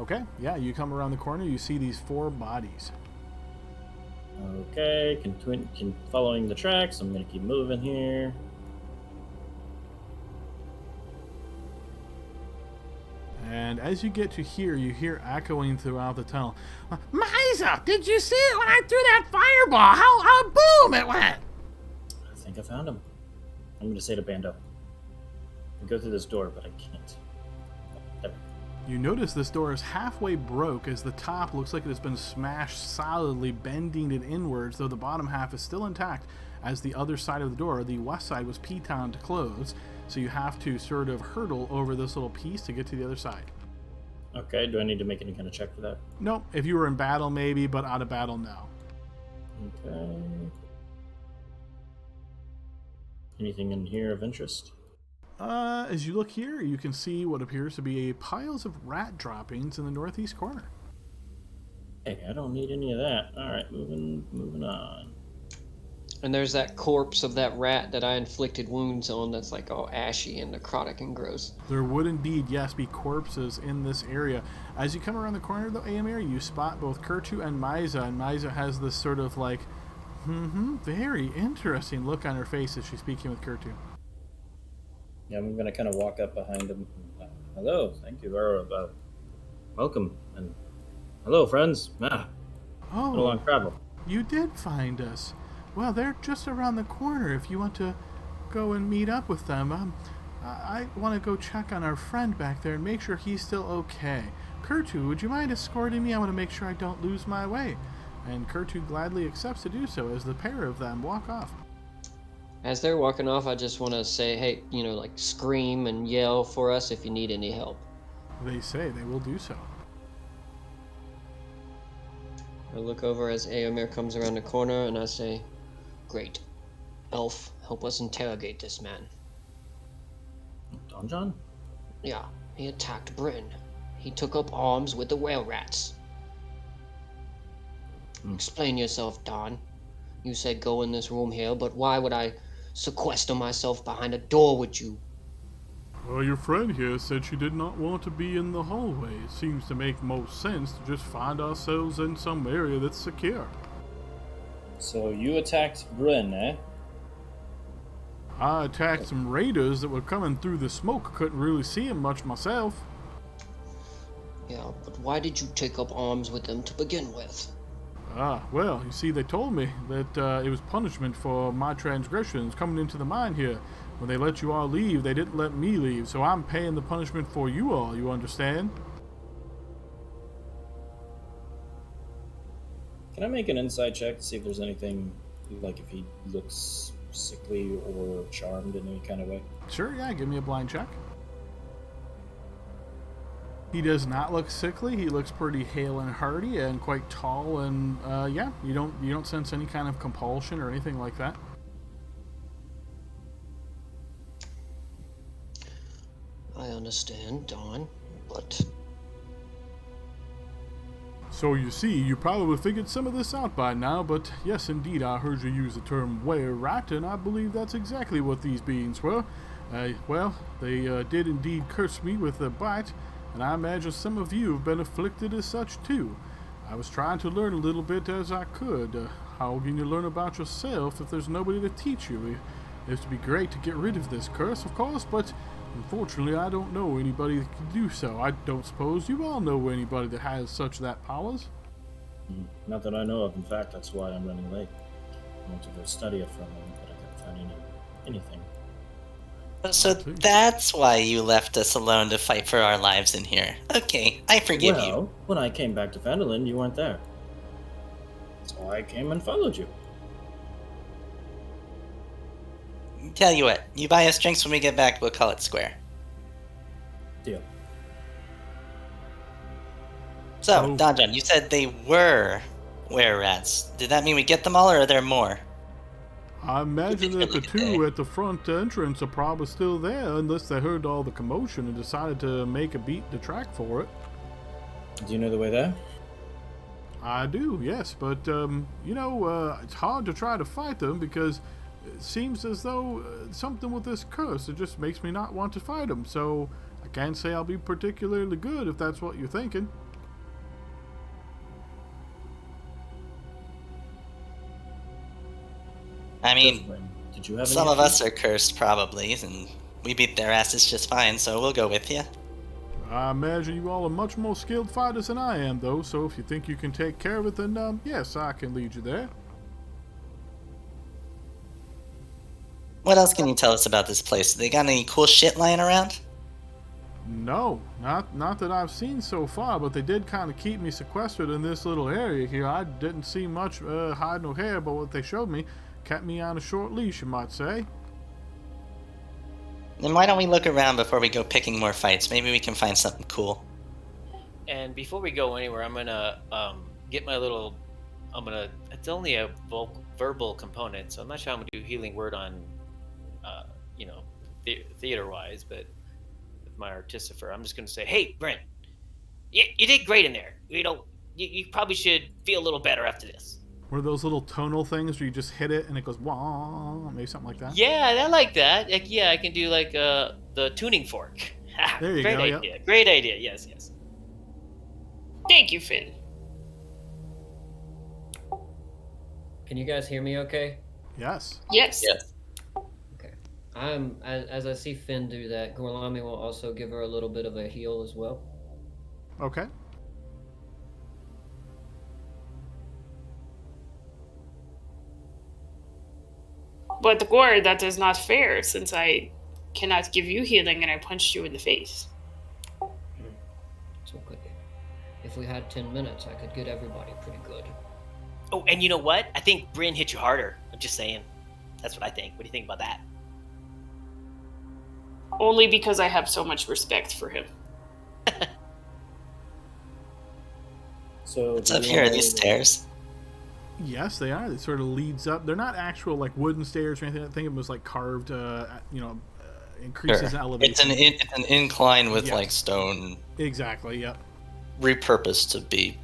Okay, yeah, you come around the corner, you see these 4 bodies. Okay, following the tracks. I'm gonna keep moving here. And as you get to here, you hear echoing throughout the tunnel. Misa, did you see it when I threw that fireball? How boom it went! I think I found him. I'm gonna say to Bando, I can go through this door, but I can't. There. You notice this door is halfway broke as the top looks like it has been smashed solidly, bending it inwards, though the bottom half is still intact, as the other side of the door, the west side, was P-town to close, so you have to sort of hurdle over this little piece to get to the other side. Okay, do I need to make any kind of check for that? Nope, if you were in battle maybe, but out of battle, no. Okay. Anything in here of interest? As you look here, you can see what appears to be piles of rat droppings in the northeast corner. Hey, I don't need any of that. Alright, moving on. And there's that corpse of that rat that I inflicted wounds on that's like all ashy and necrotic and gross. There would indeed, yes, be corpses in this area. As you come around the corner, though, Aomir, you spot both Kurtu and Misa, and Misa has this sort of like, very interesting look on her face as she's speaking with Kurtu. Yeah, I'm gonna kind of walk up behind him. Hello, thank you, or welcome, and hello, friends. Been a long travel. You did find us. Well, they're just around the corner if you want to go and meet up with them. I want to go check on our friend back there and make sure he's still okay. Kurtu, would you mind escorting me? I want to make sure I don't lose my way. And Kurtu gladly accepts to do so as the pair of them walk off. As they're walking off, I just want to say, hey, like scream and yell for us if you need any help. They say they will do so. I look over as Aomir comes around the corner and I say, great. Elf, help us interrogate this man. Don John? Yeah, he attacked Britain. He took up arms with the whale rats. Explain yourself, Don. You said go in this room here, but why would I sequester myself behind a door with you? Well, your friend here said she did not want to be in the hallway. It seems to make most sense to just find ourselves in some area that's secure. So you attacked Bryn, eh? I attacked some raiders that were coming through the smoke. Couldn't really see them much myself. Yeah, but why did you take up arms with them to begin with? Well, you see, they told me that it was punishment for my transgressions coming into the mine here. When they let you all leave, they didn't let me leave, so I'm paying the punishment for you all, you understand? Can I make an insight check to see if there's anything, like if he looks sickly or charmed in any kind of way? Sure, yeah, give me a blind check. He does not look sickly. He looks pretty hale and hearty and quite tall, and yeah, you don't sense any kind of compulsion or anything like that. I understand, Dawn, but So you see, you probably figured some of this out by now, but yes, indeed, I heard you use the term were-rat, and I believe that's exactly what these beings were. Well, they did indeed curse me with a bite, and I imagine some of you have been afflicted as such too. I was trying to learn a little bit as I could. How can you learn about yourself if there's nobody to teach you? It would be great to get rid of this curse, of course, but unfortunately I don't know anybody that can do so. I don't suppose you all know anybody that has such that powers? Not that I know of. In fact, that's why I'm running late. I went to go study it from him, but I couldn't find anything. So that's why you left us alone to fight for our lives in here. Okay, I forgive you. Well, when I came back to Fendelin, you weren't there. So I came and followed you. Tell you what, you buy us drinks when we get back, we'll call it square. Deal. So, Donjon, you said they were were-rats. Did that mean we get them all, or are there more? I imagine that the two at the front entrance are probably still there, unless they heard all the commotion and decided to make a beat the track for it. Do you know the way there? I do, yes, but, it's hard to try to fight them because it seems as though something with this curse, it just makes me not want to fight them, so I can't say I'll be particularly good if that's what you're thinking. I mean, Did you have some any of us are cursed, probably, and we beat their asses just fine, so we'll go with you. I imagine you all are much more skilled fighters than I am, though, so if you think you can take care of it, then, yes, I can lead you there. What else can you tell us about this place? They got any cool shit lying around? No, not that I've seen so far, but they did kind of keep me sequestered in this little area here. I didn't see much hide nor hair, but what they showed me kept me on a short leash, you might say. Then why don't we look around before we go picking more fights? Maybe we can find something cool. And before we go anywhere, I'm gonna get my little. It's only a verbal component, so I'm not sure I'm gonna do healing word on, theater-wise, but with my artificer, I'm just gonna say, "Hey, Brent, you did great in there. You probably should feel a little better after this." Were those little tonal things where you just hit it and it goes wah, maybe something like that? Yeah, I like that. I can do like the tuning fork. There you Great go. idea. Yep. Great idea. Yes. Thank you, Finn. can you guys hear me okay? Yes. Yes. Okay. As I see Finn do that, Gorlami will also give her a little bit of a heal as well. Okay. But Gore, that is not fair, since I cannot give you healing and I punched you in the face. It's okay. If we had 10 minutes, I could get everybody pretty good. Oh, and you know what? I think Bryn hit you harder. I'm just saying. That's what I think. What do you think about that? Only because I have so much respect for him. So What's up here? Are these stairs? Yes, they are. It sort of leads up. They're not actual like wooden stairs or anything. I think it was like carved, increases in elevation. It's an incline with Yeah. like stone Exactly. Yep. repurposed to be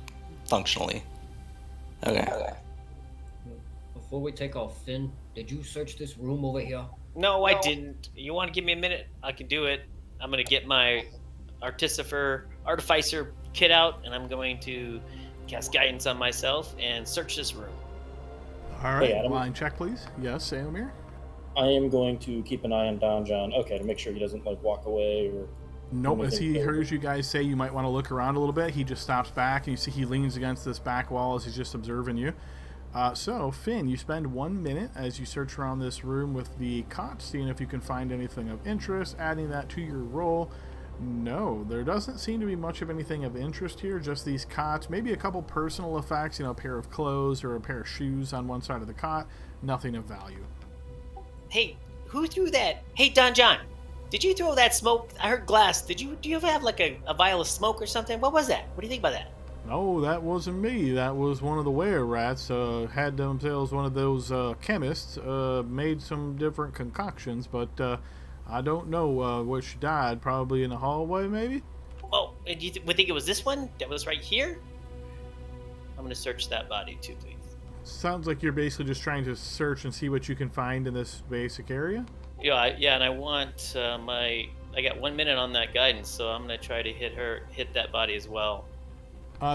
functionally. Okay. Before we take off, Finn, did you search this room over here? No, I didn't. You want to give me a minute? I can do it. I'm going to get my artificer kit out, and I'm going to cast guidance on myself and search this room. All right. Hey, Adam. Blind check, please. Yes, Saomir. I am going to keep an eye on Don John. Okay, to make sure he doesn't like walk away or. Nope, as he hears you guys say you might want to look around a little bit, he just stops back, and you see he leans against this back wall as he's just observing you. So, Finn, you spend 1 minute as you search around this room with the cot, seeing if you can find anything of interest, adding that to your roll. No, there doesn't seem to be much of anything of interest here, just these cots, maybe a couple personal effects, a pair of clothes or a pair of shoes on one side of the cot, nothing of value. Hey, who threw that? Hey, Don John, did you throw that smoke? I heard glass. Do you ever have like a vial of smoke or something? What was that? What do you think about that? No, that wasn't me. That was one of the were-rats. Had themselves one of those chemists, made some different concoctions, but I don't know where she died. Probably in the hallway, maybe? Oh, and you would think it was this one that was right here? I'm going to search that body too, please. Sounds like you're basically just trying to search and see what you can find in this basic area. Yeah, and I want I got 1 minute on that guidance, so I'm going to try to hit that body as well.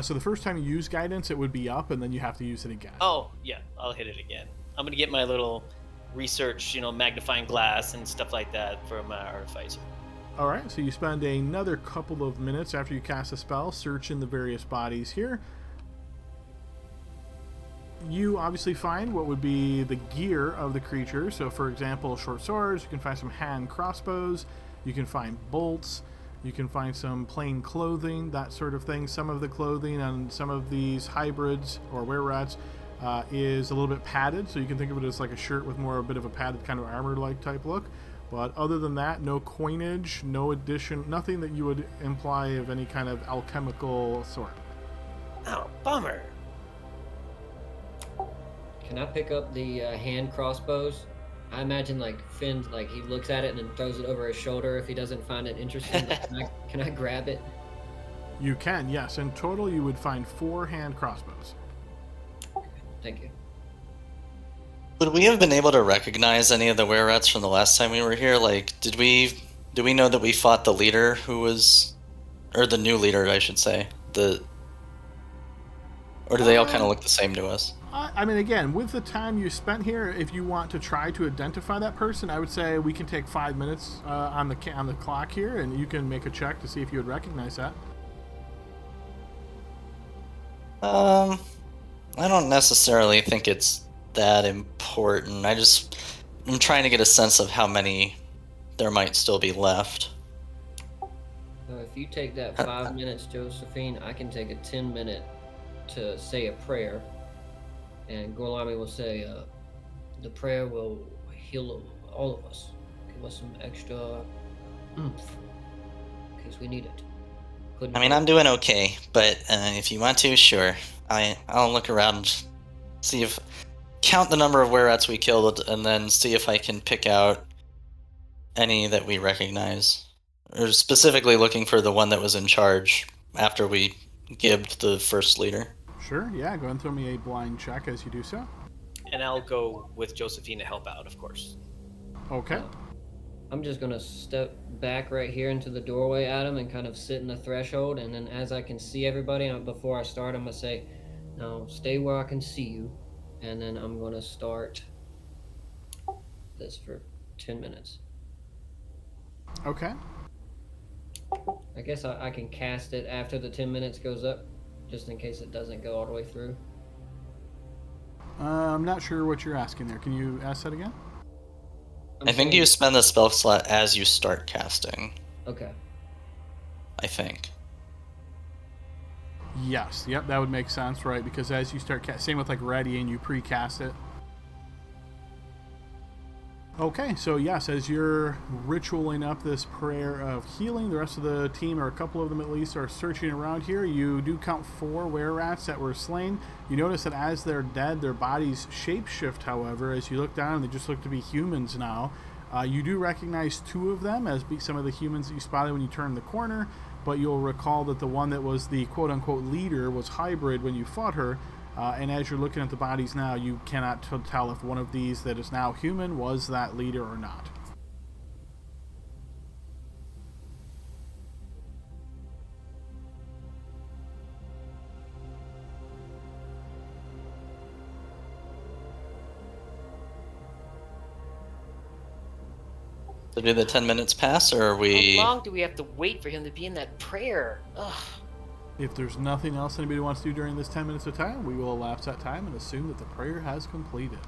So the first time you use guidance, it would be up, and then you have to use it again. Oh, yeah, I'll hit it again. I'm going to get my little research, magnifying glass and stuff like that for my artificer. All right, so you spend another couple of minutes after you cast a spell searching the various bodies here. You obviously find what would be the gear of the creature. So, for example, short swords, you can find some hand crossbows, you can find bolts, you can find some plain clothing, that sort of thing. Some of the clothing on some of these hybrids or were-rats is a little bit padded, so you can think of it as like a shirt with more a bit of a padded kind of armor-like type look. But other than that, no coinage, no addition, nothing that you would imply of any kind of alchemical sort. Oh, bummer. Can I pick up the hand crossbows? I imagine like Finn, like he looks at it and then throws it over his shoulder if he doesn't find it interesting. Can I grab it? You can, yes. In total, you would find 4 hand crossbows. Thank you. Would we have been able to recognize any of the were-rats from the last time we were here? Like, do we know that we fought the leader or the new leader, I should say? Or do they all kind of look the same to us? I mean, again, with the time you spent here, if you want to try to identify that person, I would say we can take 5 minutes on the clock here, and you can make a check to see if you would recognize that. I don't necessarily think it's that important. I'm trying to get a sense of how many there might still be left. If you take that 5 minutes, Josephine, I can take a 10-minute to say a prayer. And Gorlami will say, the prayer will heal all of us. Give us some extra oomph, in case we need it. I'm doing okay, but if you want to, sure. I'll look around, count the number of were-rats we killed, and then see if I can pick out any that we recognize. Or specifically looking for the one that was in charge after we gibbed the first leader. Sure, yeah, go ahead and throw me a blind check as you do so. And I'll go with Josephine to help out, of course. Okay. I'm just going to step back right here into the doorway, Adam, and kind of sit in the threshold. And then as I can see everybody, before I start, I'm going to say, now stay where I can see you. And then I'm going to start this for 10 minutes. Okay. I guess I can cast it after the 10 minutes goes up, just in case it doesn't go all the way through. I'm not sure what you're asking there. Can you ask that again? I think you spend the spell slot as you start casting. Okay. I think. Yes, yep, that would make sense, right? Because as you start same with like ready and you pre-cast it. Okay, so yes, as you're ritualing up this prayer of healing, the rest of the team, or a couple of them at least, are searching around here. You do count 4 were-rats that were slain. You notice that as they're dead, their bodies shapeshift, however. As you look down, they just look to be humans now. You do recognize 2 of them as some of the humans that you spotted when you turned the corner, but you'll recall that the one that was the quote-unquote leader was hybrid when you fought her. And as you're looking at the bodies now, you cannot tell if one of these that is now human was that leader or not. So do the 10 minutes pass, or are we... How long do we have to wait for him to be in that prayer? Ugh. If there's nothing else anybody wants to do during this 10 minutes of time, we will elapse that time and assume that the prayer has completed.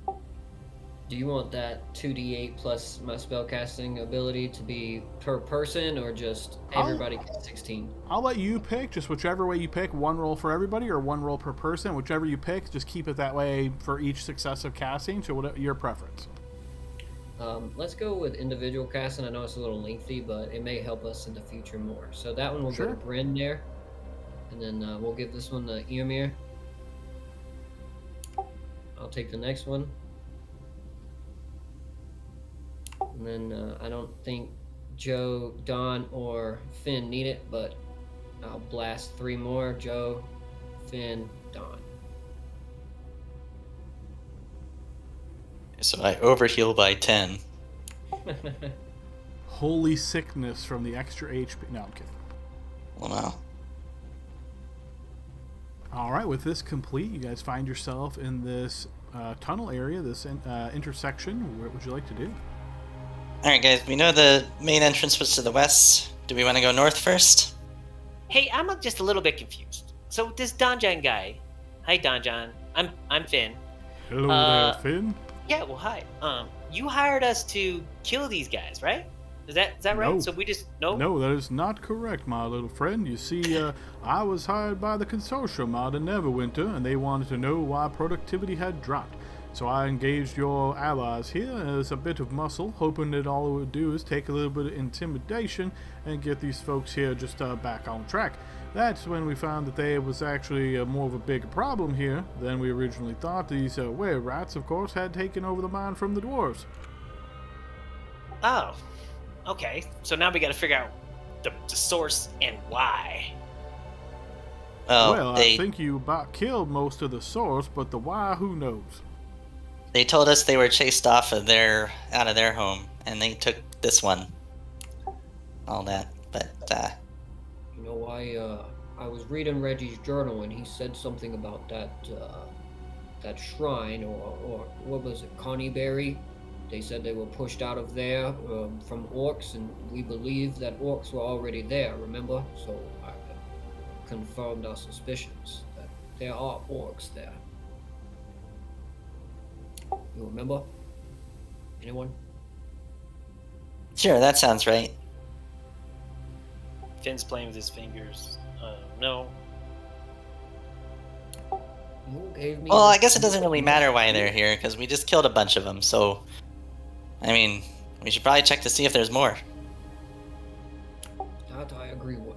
Do you want that 2d8 plus my spellcasting ability to be per person, or just everybody gets 16? I'll let you pick, just whichever way you pick, one roll for everybody or one roll per person. Whichever you pick, just keep it that way for each successive casting, so whatever your preference. Let's go with individual casting. I know it's a little lengthy, but it may help us in the future more. So that one will go to Bryn there. And then we'll give this one the Earmere. I'll take the next one. And then I don't think Joe, Don, or Finn need it, but I'll blast 3 more. Joe, Finn, Don. So I overheal by 10. Holy sickness from the extra HP. No, I'm kidding. Well, no. All right, with this complete, you guys find yourself in this tunnel area, this intersection. What would you like to do? Alright, guys, we know the main entrance was to the west. Do we want to go north first? Hey, I'm just a little bit confused. So this Don John guy, hi Don John, I'm Finn. Hello there, Finn. Yeah, well, hi. You hired us to kill these guys, right? Is that right? No. So we just no. No, that is not correct, my little friend. You see, I was hired by the consortium out in Neverwinter, and they wanted to know why productivity had dropped. So I engaged your allies here as a bit of muscle, hoping that all it would do is take a little bit of intimidation and get these folks here just back on track. That's when we found that there was actually more of a big problem here than we originally thought. These were-rats, of course, had taken over the mine from the dwarves. Oh, okay. So now we got to figure out the source and why. Well, I think you about killed most of the source, but the why, who knows? They told us they were chased off of out of their home, and they took this one. All that, but You know, I was reading Reggie's journal, and he said something about that shrine, or what was it, Connieberry? They said they were pushed out of there from orcs, and we believe that orcs were already there, remember? So I confirmed our suspicions that there are orcs there. You remember? Anyone? sure, that sounds right. Finn's playing with his fingers. No. You gave me. Well, I guess it doesn't really matter why they're here, because we just killed a bunch of them, so... I mean, we should probably check to see if there's more. That I agree with.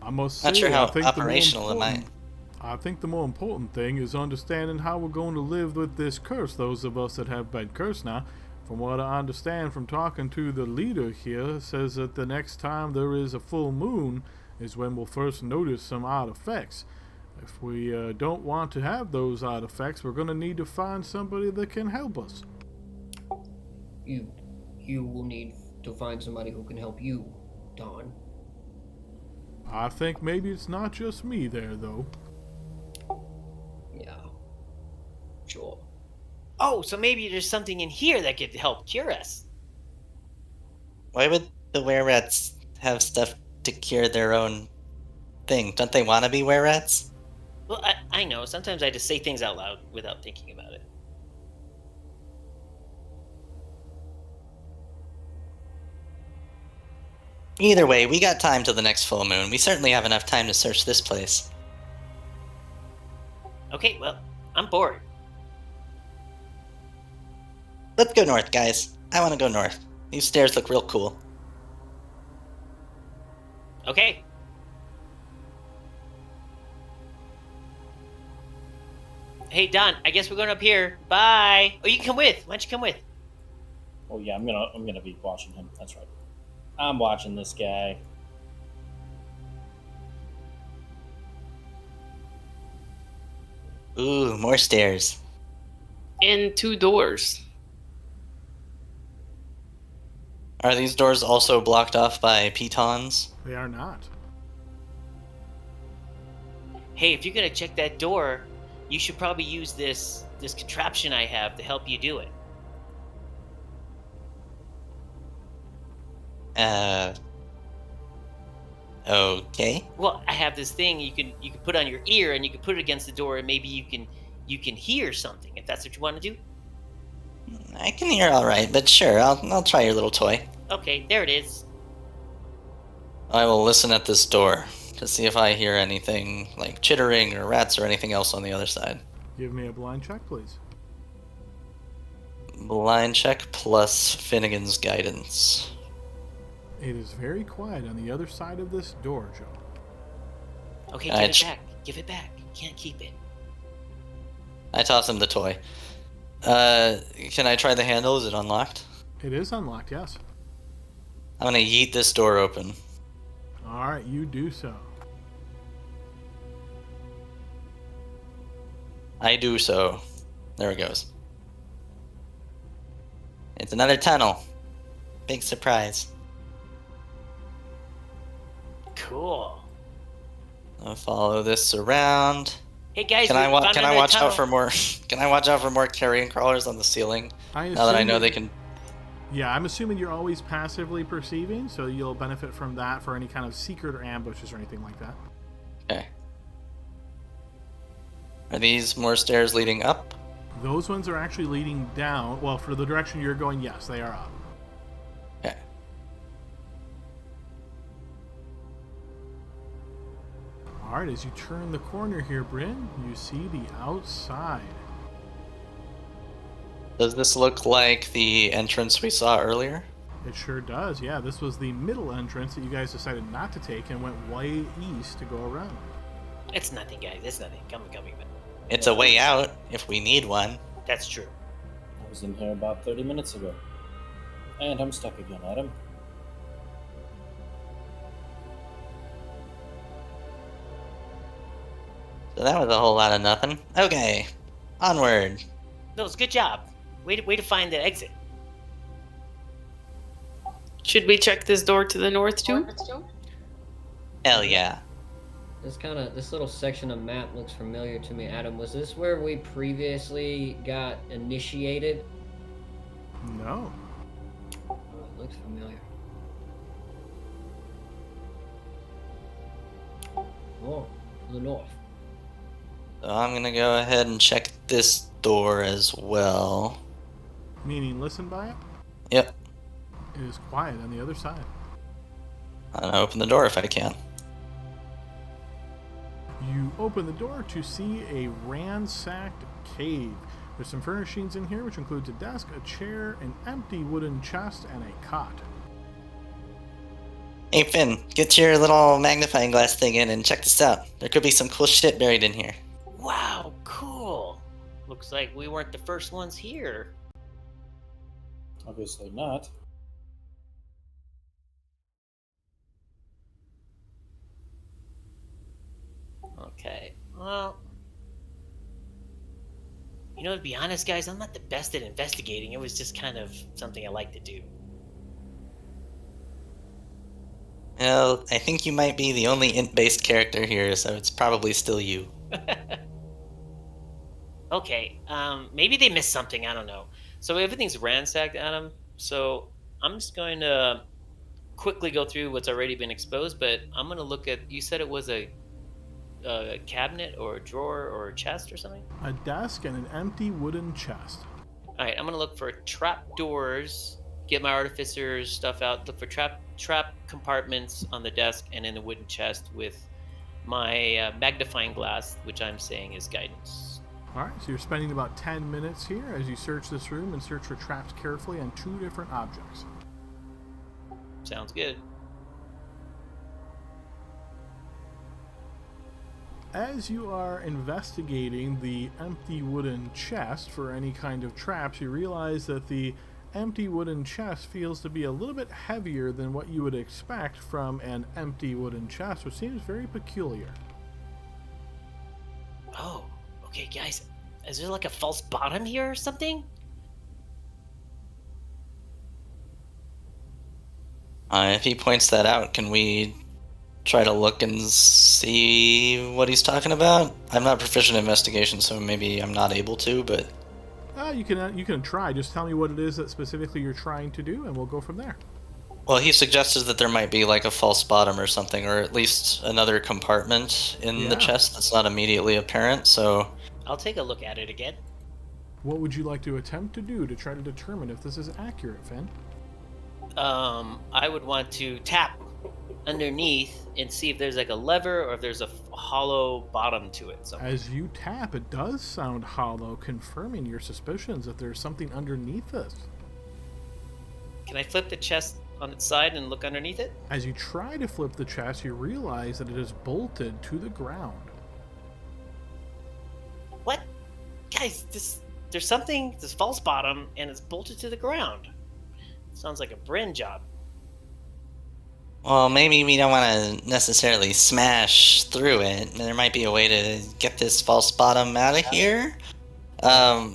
I must say, Not sure how I think operational it might... I think the more important thing is understanding how we're going to live with this curse, those of us that have been cursed now. From what I understand from talking to the leader here, says that the next time there is a full moon is when we'll first notice some odd effects. If we don't want to have those odd effects, we're going to need to find somebody that can help us. You will need to find somebody who can help you, Don. I think maybe it's not just me there, though. Yeah. Sure. Oh, so maybe there's something in here that could help cure us. Why would the were-rats have stuff to cure their own thing? Don't they want to be were-rats? Well, I know. Sometimes I just say things out loud without thinking about it. Either way, we got time till the next full moon. We certainly have enough time to search this place. Okay, well, I'm bored. Let's go north, guys. I want to go north. These stairs look real cool. Okay. Hey, Don, I guess we're going up here. Bye. Oh, you can come with. Why don't you come with? Oh yeah, I'm gonna be watching him. That's right. I'm watching this guy. Ooh, more stairs. And 2 doors. Are these doors also blocked off by pitons? They are not. Hey, if you're going to check that door, you should probably use this contraption I have to help you do it. Okay. Well, I have this thing you can put on your ear, and you can put it against the door, and maybe you can hear something if that's what you want to do. I can hear all right, but sure, I'll try your little toy. Okay, there it is. I will listen at this door to see if I hear anything like chittering or rats or anything else on the other side. Give me a blind check, please. Blind check plus Finnegan's guidance. It is very quiet on the other side of this door, Joe. Okay, give it back. Give it back. You can't keep it. I toss him the toy. Can I try the handle? Is it unlocked? It is unlocked, yes. I'm gonna yeet this door open. All right, you do so. I do so. There it goes. It's another tunnel. Big surprise. Cool. I'll follow this around. Hey guys, Can I we found watch another out tunnel. for more? Can I watch out for more carrion crawlers on the ceiling? I Now that I assume know they can. Yeah, I'm assuming you're always passively perceiving, so you'll benefit from that for any kind of secret or ambushes or anything like that. Okay. Are these more stairs leading up? Those ones are actually leading down. Well, for the direction you're going, yes, they are up. Okay. All right, as you turn the corner here, Bryn, you see the outside. Does this look like the entrance we saw earlier? It sure does, yeah. This was the middle entrance that you guys decided not to take and went way east to go around. It's nothing, guys. It's nothing. Come. It's a way out if we need one. That's true. I was in here about 30 minutes ago. And I'm stuck again, Adam. So that was a whole lot of nothing. Okay, onward. No, it's good job. Way to find the exit. Should we check this door to the north too? Hell yeah. This little section of map looks familiar to me, Adam. Was this where we previously got initiated? No. Oh, it looks familiar. Oh, to the north. So I'm gonna go ahead and check this door as well. Meaning listen by it? Yep. It is quiet on the other side. I'm gonna open the door if I can. You open the door to see a ransacked cave. There's some furnishings in here, which includes a desk, a chair, an empty wooden chest, and a cot. Hey Finn, get your little magnifying glass thing in and check this out. There could be some cool shit buried in here. Wow, cool. Looks like we weren't the first ones here. Obviously not. Okay, well... You know, to be honest, guys, I'm not the best at investigating. It was just kind of something I like to do. Well, I think you might be the only int-based character here, so it's probably still you. Okay, maybe they missed something, I don't know. So everything's ransacked, Adam, so I'm just going to quickly go through what's already been exposed, but I'm going to look at, you said it was a cabinet or a drawer or a chest or something? A desk and an empty wooden chest. Alright, I'm going to look for trap doors, get my artificer's stuff out, look for trap compartments on the desk and in the wooden chest with my magnifying glass, which I'm saying is guidance. Alright, so you're spending about 10 minutes here as you search this room and search for traps carefully on 2 different objects. Sounds good. As you are investigating the empty wooden chest for any kind of traps, you realize that the empty wooden chest feels to be a little bit heavier than what you would expect from an empty wooden chest, which seems very peculiar. Oh, okay, guys. Is there like a false bottom here or something? If he points that out, can we try to look and see what he's talking about? I'm not proficient in investigation, so maybe I'm not able to, but... You can try. Just tell me what it is that specifically you're trying to do, and we'll go from there. Well, he suggested that there might be like a false bottom or something, or at least another compartment in the chest that's not immediately apparent, so... I'll take a look at it again. What would you like to attempt to do to try to determine if this is accurate, Finn? I would want to tap underneath and see if there's like a lever or if there's a hollow bottom to it. Somewhere. As you tap, it does sound hollow, confirming your suspicions that there's something underneath this. Can I flip the chest on its side and look underneath it? As you try to flip the chest, you realize that it is bolted to the ground. What? Guys, there's something, this false bottom, and it's bolted to the ground. Sounds like a Bryn job. Well, maybe we don't want to necessarily smash through it. There might be a way to get this false bottom out of here.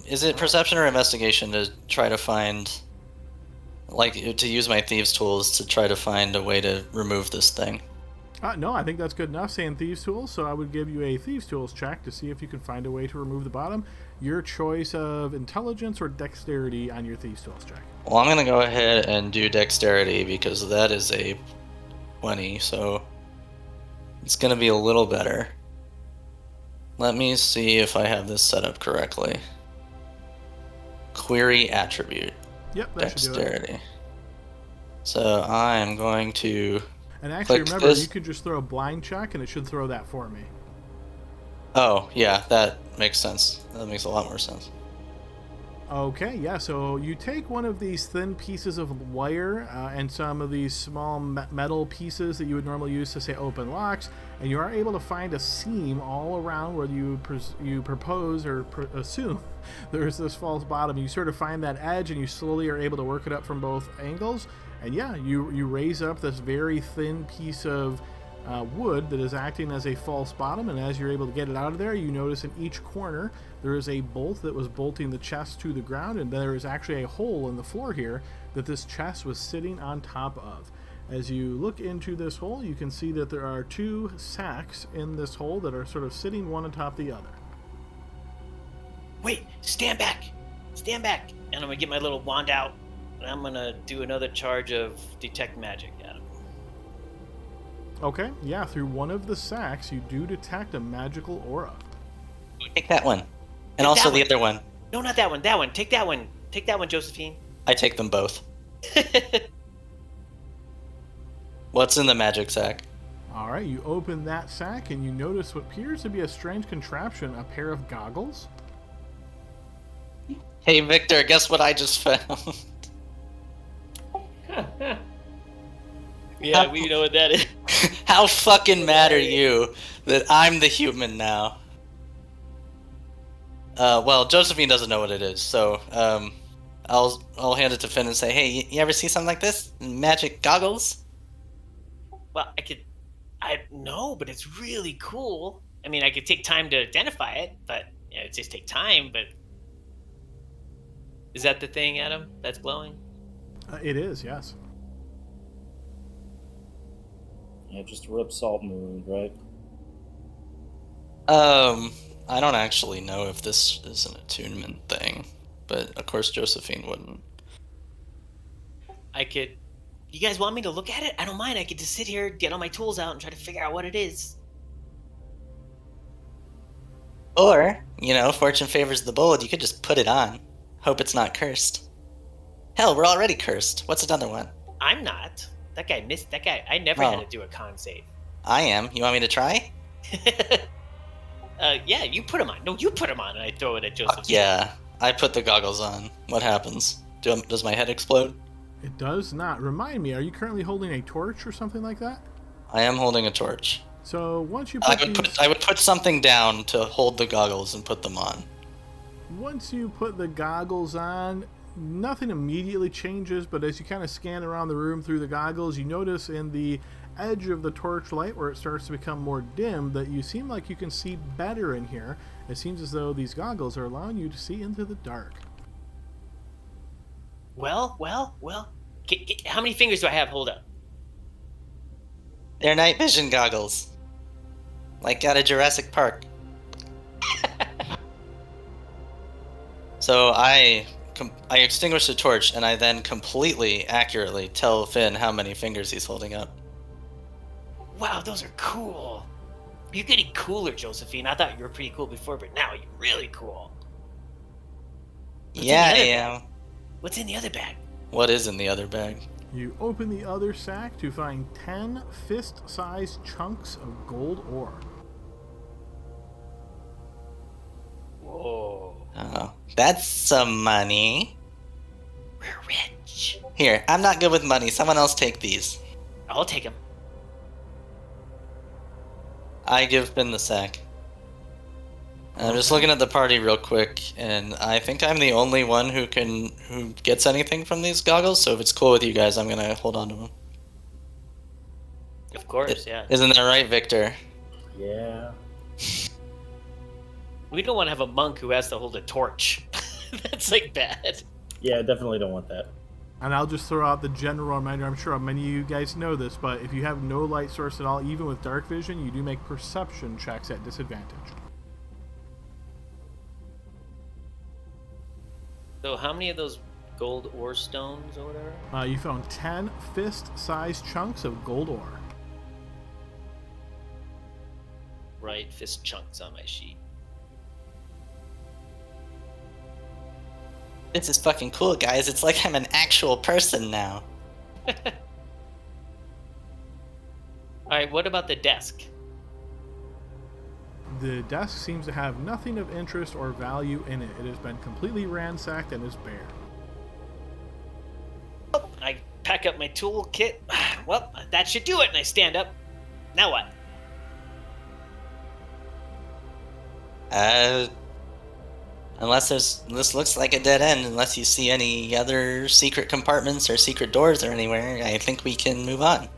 Is it perception or investigation to try to find... Like, to use my thieves' tools to try to find a way to remove this thing? No, I think that's good enough, saying thieves' tools, so I would give you a thieves' tools check to see if you can find a way to remove the bottom. Your choice of intelligence or dexterity on your thieves' tools check. Well, I'm going to go ahead and do dexterity because that is a 20, so it's going to be a little better. Let me see if I have this set up correctly. Query attribute. Yep, that should do it. Dexterity. So I am going to... And actually, click remember, this. you could just throw a blind check, and it should throw that for me. Oh, yeah, that makes sense. That makes a lot more sense. Okay, yeah, so you take one of these thin pieces of wire and some of these small metal pieces that you would normally use to, say, open locks, and you are able to find a seam all around where you propose or assume there's this false bottom. You sort of find that edge, and you slowly are able to work it up from both angles, and yeah, you raise up this very thin piece of wood that is acting as a false bottom, and as you're able to get it out of there, you notice in each corner there is a bolt that was bolting the chest to the ground, and there is actually a hole in the floor here that this chest was sitting on top of. As you look into this hole, you can see that there are two sacks in this hole that are sort of sitting one on top of the other. Wait, stand back! Stand back! And I'm gonna get my little wand out, and I'm gonna do another charge of detect magic at him. Okay, yeah, through one of the sacks, you do detect a magical aura. Take that one. And Take also that the one. other one. No, not that one. That one. Take that one. Take that one, Josephine. I take them both. What's in the magic sack? All right, you open that sack, and you notice what appears to be a strange contraption, a pair of goggles. Hey, Victor, guess what I just found? Yeah, we know what that is. How fucking mad are you that I'm the human now? Well, Josephine doesn't know what it is, so I'll hand it to Finn and say, hey, you ever see something like this? Magic goggles? Well, no, but it's really cool. I mean, I could take time to identify it, but it just take time. But is that the thing, Adam? That's glowing? It is, yes. Yeah, just a rip salt mood, right? I don't actually know if this is an attunement thing, but of course Josephine wouldn't. You guys want me to look at it? I don't mind. I could just sit here, get all my tools out, and try to figure out what it is. Or, fortune favors the bold, you could just put it on. Hope it's not cursed. Hell, we're already cursed. What's another one? I'm not. That guy missed. That guy. I never had to do a con save. I am. You want me to try? Yeah, you put him on. No, you put him on, and I throw it at Joseph. Yeah, I put the goggles on. What happens? Does my head explode? It does not. Remind me, are you currently holding a torch or something like that? I am holding a torch. So once you put I would put something down to hold the goggles and put them on. Once you put the goggles on, nothing immediately changes, but as you kind of scan around the room through the goggles, you notice in the edge of the torch light where it starts to become more dim that you seem like you can see better in here. It seems as though these goggles are allowing you to see into the dark. Well. How many fingers do I have? Hold up. They're night vision goggles. Like out of Jurassic Park. So I I extinguish the torch, and I then completely accurately tell Finn how many fingers he's holding up. Wow, those are cool. You're getting cooler, Josephine. I thought you were pretty cool before, but now you're really cool. What's Yeah, in the I other am. bag? What's in the other bag? What is in the other bag? You open the other sack to find 10 fist-sized chunks of gold ore. Whoa. Oh, that's some money. We're rich. Here, I'm not good with money. Someone else take these. I'll take them. I give Finn the sack. I'm just looking at the party real quick, and I think I'm the only one who gets anything from these goggles. So if it's cool with you guys, I'm gonna hold on to them. Of course, yeah. Isn't that right, Victor? Yeah. We don't want to have a monk who has to hold a torch. That's like bad. Yeah, definitely don't want that. And I'll just throw out the general reminder, I'm sure many of you guys know this, but if you have no light source at all, even with dark vision, you do make perception checks at disadvantage. So how many of those gold ore stones or whatever? You found 10 fist-sized chunks of gold ore. Right, fist chunks on my sheet. This is fucking cool, guys. It's like I'm an actual person now. Alright, what about the desk? The desk seems to have nothing of interest or value in it. It has been completely ransacked and is bare. I pack up my tool kit. Well, that should do it, and I stand up. Now what? Unless this looks like a dead end, unless you see any other secret compartments or secret doors or anywhere, I think we can move on.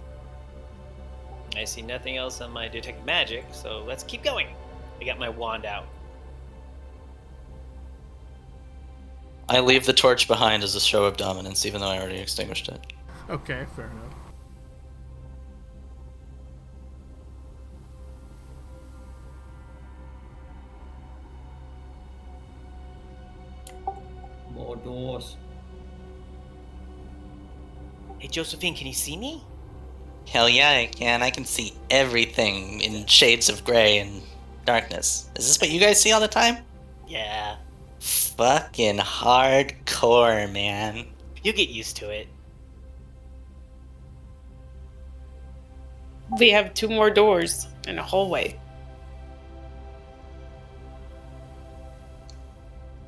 I see nothing else on my detect magic, so let's keep going. I got my wand out. I leave the torch behind as a show of dominance, even though I already extinguished it. Okay, fair enough. More doors. Hey, Josephine, can you see me? Hell yeah, I can. I can see everything in shades of gray and darkness. Is this what you guys see all the time? Yeah. Fucking hardcore, man. You get used to it. We have 2 more doors and a hallway.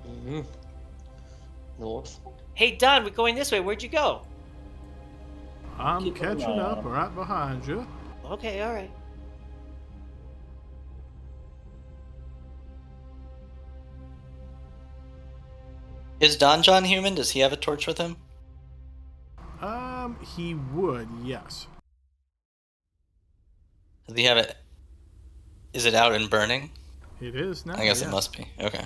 Mm-hmm. North. Hey, Don, we're going this way. Where'd you go? I'm Keep an catching eye up on 'em. right behind you. Okay, alright. Is Don John human? Does he have a torch with him? He would, yes. Does he have it? Is it out and burning? It is now. I guess yes. it must be. Okay.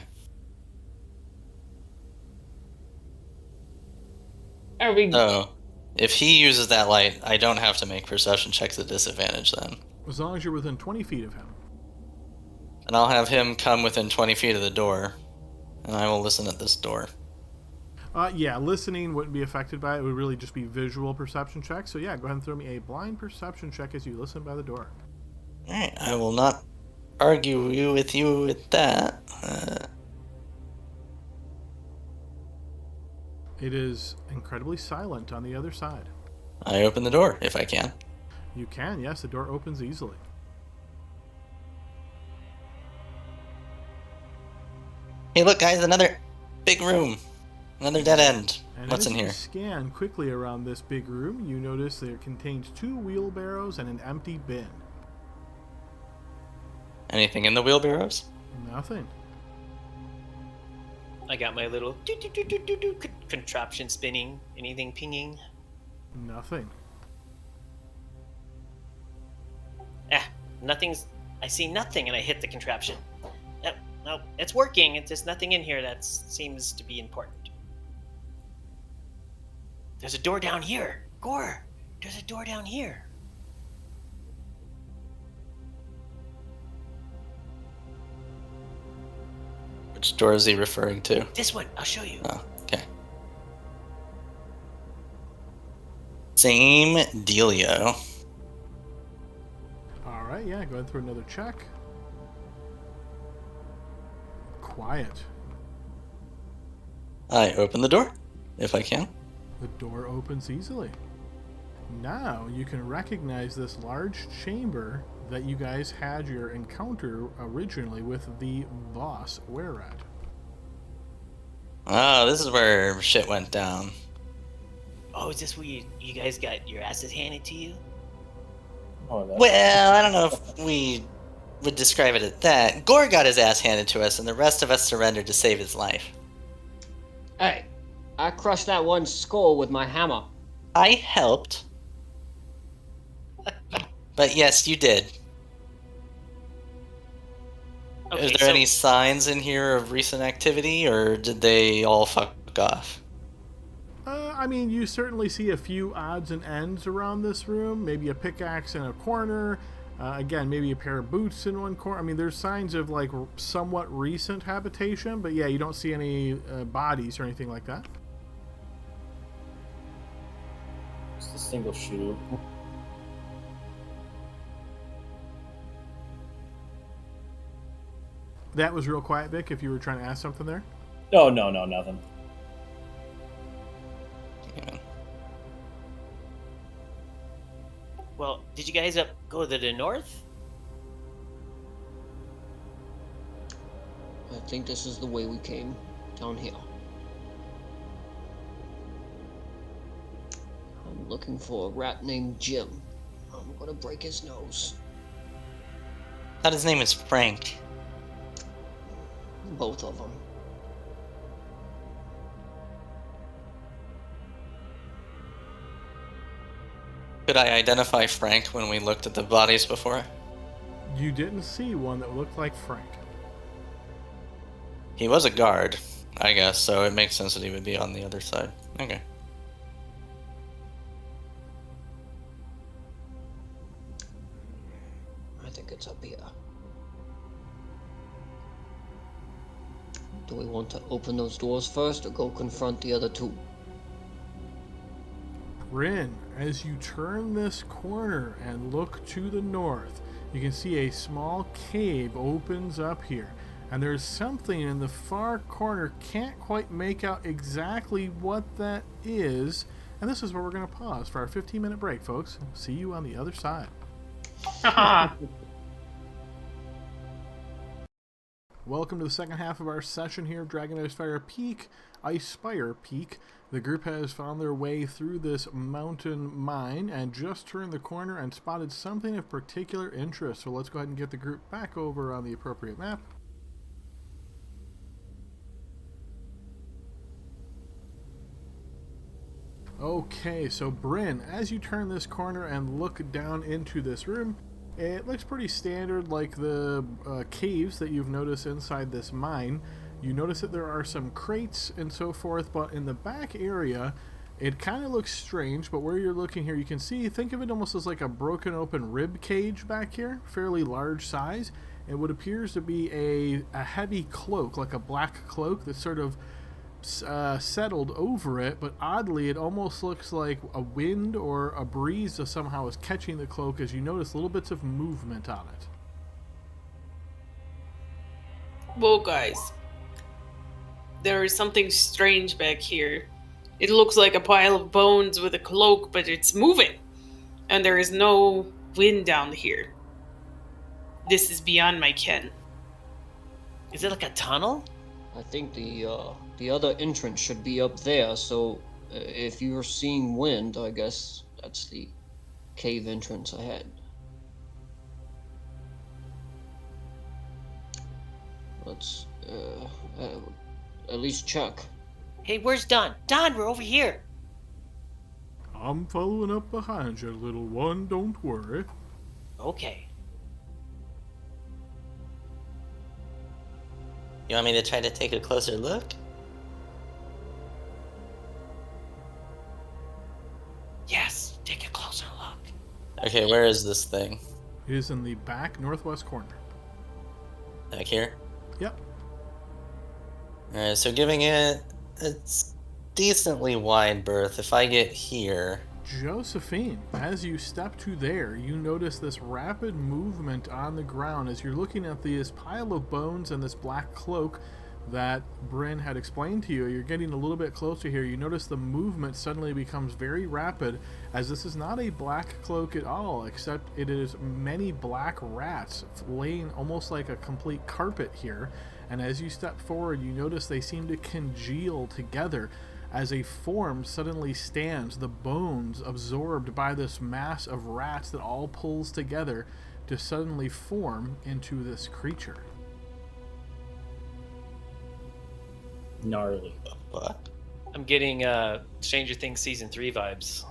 Are we? Oh. If he uses that light, I don't have to make perception checks at disadvantage then. As long as you're within 20 feet of him. And I'll have him come within 20 feet of the door. And I will listen at this door. Yeah, listening wouldn't be affected by it. It would really just be visual perception checks. So yeah, go ahead and throw me a blind perception check as you listen by the door. Alright, I will not argue with you with that. It is incredibly silent on the other side. I open the door, if I can. You can, yes, the door opens easily. Hey look guys, another big room. Another dead end. And What's as in you here? scan quickly around this big room, you notice that it contains 2 wheelbarrows and an empty bin. Anything in the wheelbarrows? Nothing. I got my little contraption spinning. Anything pinging? Nothing. Nothing's... I see nothing and I hit the contraption. No, it's working. It's just nothing in here that seems to be important. There's a door down here. Gore, there's a door down here. Which door is he referring to? This one, I'll show you. Oh, okay. Same dealio. All right, yeah, go ahead and throw another check. Quiet. I open the door, if I can. The door opens easily. Now you can recognize this large chamber that you guys had your encounter originally with the boss Wererat. Oh, this is where shit went down. Oh, is this where you guys got your asses handed to you? Oh, that's Well, I don't know if we would describe it as that. Gore got his ass handed to us, and the rest of us surrendered to save his life. Hey, I crushed that one skull with my hammer. I helped. But yes, you did. Okay, Is there any signs in here of recent activity, or did they all fuck off? I mean, you certainly see a few odds and ends around this room. Maybe a pickaxe in a corner. Again, maybe a pair of boots in one corner. I mean, there's signs of like somewhat recent habitation, but yeah, you don't see any bodies or anything like that. just a single shoe. That was real quiet, Vic, if you were trying to ask something there. No, nothing. Yeah. Well, did you guys go to the north? I think this is the way we came, down here. I'm looking for a rat named Jim. I'm gonna break his nose. Thought his name was Frank. Both of them. Could I identify Frank when we looked at the bodies before? You didn't see one that looked like Frank. He was a guard, I guess, so it makes sense that he would be on the other side. Okay. I think it's up here. Do we want to open those doors first or go confront the other two? Bryn, as you turn this corner and look to the north, you can see a small cave opens up here. And there's something in the far corner, can't quite make out exactly what that is. And this is where we're going to pause for our 15-minute break, folks. See you on the other side. Welcome to the second half of our session here of Dragon of Icespire Peak. The group has found their way through this mountain mine and just turned the corner and spotted something of particular interest. So let's go ahead and get the group back over on the appropriate map. Okay, so Bryn, as you turn this corner and look down into this room, it looks pretty standard like the caves that you've noticed inside this mine. You notice that there are some crates and so forth, but in the back area, it kind of looks strange, but where you're looking here, you can see, think of it almost as like a broken open rib cage back here, fairly large size, and what appears to be a heavy cloak, like a black cloak that's sort of settled over it, but oddly it almost looks like a wind or a breeze that somehow is catching the cloak as you notice little bits of movement on it. Whoa, guys. There is something strange back here. It looks like a pile of bones with a cloak, but it's moving. And there is no wind down here. This is beyond my ken. Is it like a tunnel? I think the other entrance should be up there, so if you're seeing wind, I guess that's the cave entrance ahead. Let's at least check. Hey, where's Don? Don, we're over here. I'm following up behind you, little one, don't worry. Okay. You want me to try to take a closer look? Yes, take a closer look. Okay, where is this thing? It is in the back northwest corner. Back here? Yep. Alright, so giving it a decently wide berth, if I get here, Josephine, as you step to there, you notice this rapid movement on the ground as you're looking at this pile of bones and this black cloak that Bryn had explained to you. You're getting a little bit closer here. You notice the movement suddenly becomes very rapid, as this is not a black cloak at all, except it is many black rats laying almost like a complete carpet here. And as you step forward, you notice they seem to congeal together as a form suddenly stands, the bones absorbed by this mass of rats that all pulls together to suddenly form into this creature. Gnarly. What? I'm getting Stranger Things season 3 vibes.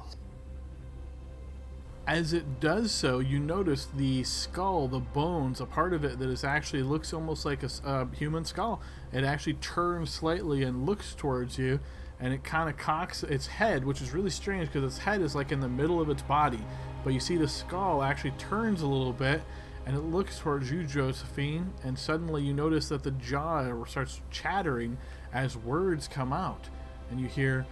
As it does so, you notice the skull, the bones, a part of it that is actually looks almost like a human skull. It actually turns slightly and looks towards you, and it kind of cocks its head, which is really strange because its head is like in the middle of its body. But you see the skull actually turns a little bit, and it looks towards you, Josephine, and suddenly you notice that the jaw starts chattering as words come out. And you hear,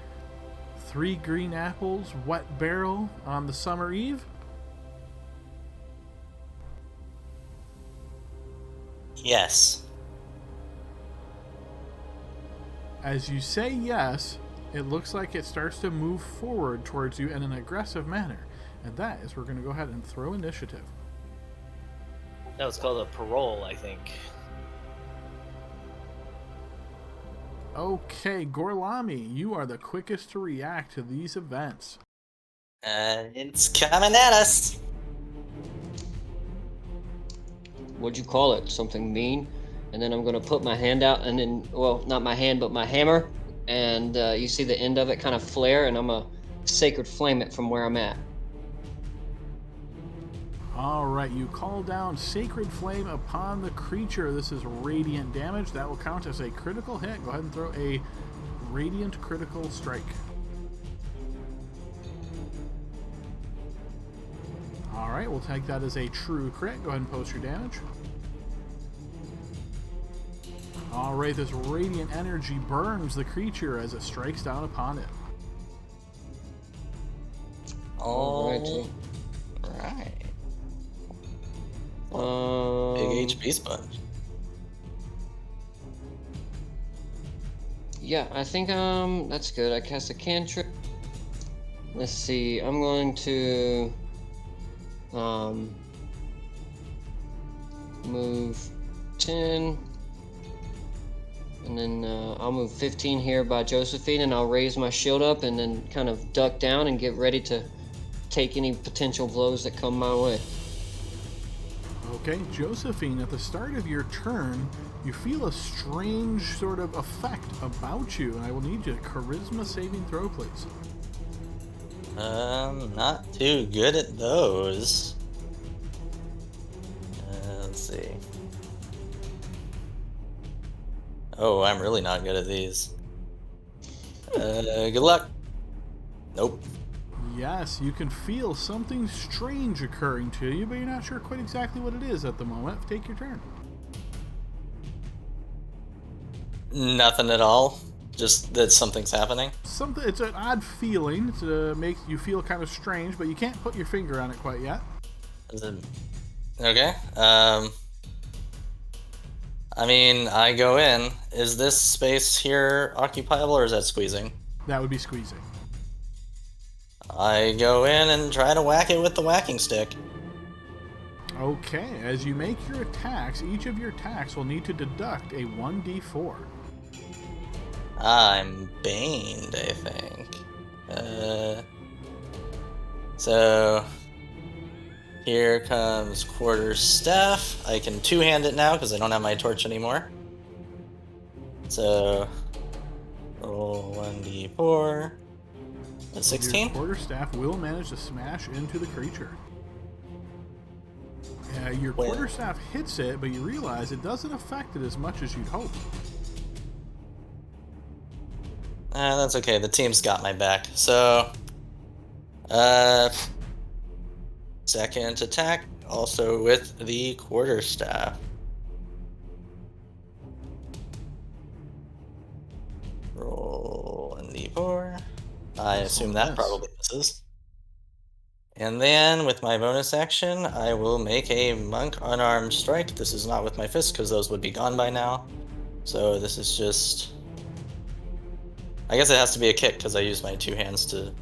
3 green apples, wet barrel on the summer eve? Yes. As you say yes, it looks like it starts to move forward towards you in an aggressive manner. And that is, we're going to go ahead and throw initiative. That was called a parole, I think. Okay, Gorlami, you are the quickest to react to these events. It's coming at us. What'd you call it? Something mean? And then I'm gonna put my hand out, and then, well, not my hand, but my hammer, and you see the end of it kind of flare, and I'm gonna sacred flame it from where I'm at. Alright, you call down Sacred Flame upon the creature. This is radiant damage. That will count as a critical hit. Go ahead and throw a radiant critical strike. Alright, we'll take that as a true crit. Go ahead and post your damage. Alright, this radiant energy burns the creature as it strikes down upon it. Alright. Big HP sponge. Yeah, I think that's good. I cast a cantrip. Let's see. I'm going to move 10, and then I'll move 15 here by Josephine, and I'll raise my shield up and then kind of duck down and get ready to take any potential blows that come my way. Okay, Josephine, at the start of your turn, you feel a strange sort of effect about you, and I will need you to charisma saving throw, please. Not too good at those. Let's see. Oh, I'm really not good at these. Good luck. Nope. Yes, you can feel something strange occurring to you, but you're not sure quite exactly what it is at the moment. Take your turn. Nothing at all. Just that something's happening. It's an odd feeling to make you feel kind of strange, but you can't put your finger on it quite yet. Is it... Okay. I mean, I go in. Is this space here occupiable, or is that squeezing? That would be squeezing. I go in and try to whack it with the whacking stick. Okay, as you make your attacks, each of your attacks will need to deduct a 1d4. I'm baned, I think. So here comes quarterstaff. I can two-hand it now because I don't have my torch anymore. So roll 1d4. A 16? Your quarterstaff will manage to smash into the creature. Your quarterstaff hits it, but you realize it doesn't affect it as much as you'd hope. That's okay. The team's got my back. So, second attack, also with the quarterstaff. Roll 1d4. I assume that probably misses. And then, with my bonus action, I will make a monk unarmed strike. This is not with my fist, because those would be gone by now. So this is just... I guess it has to be a kick, because I use my 2 hands to...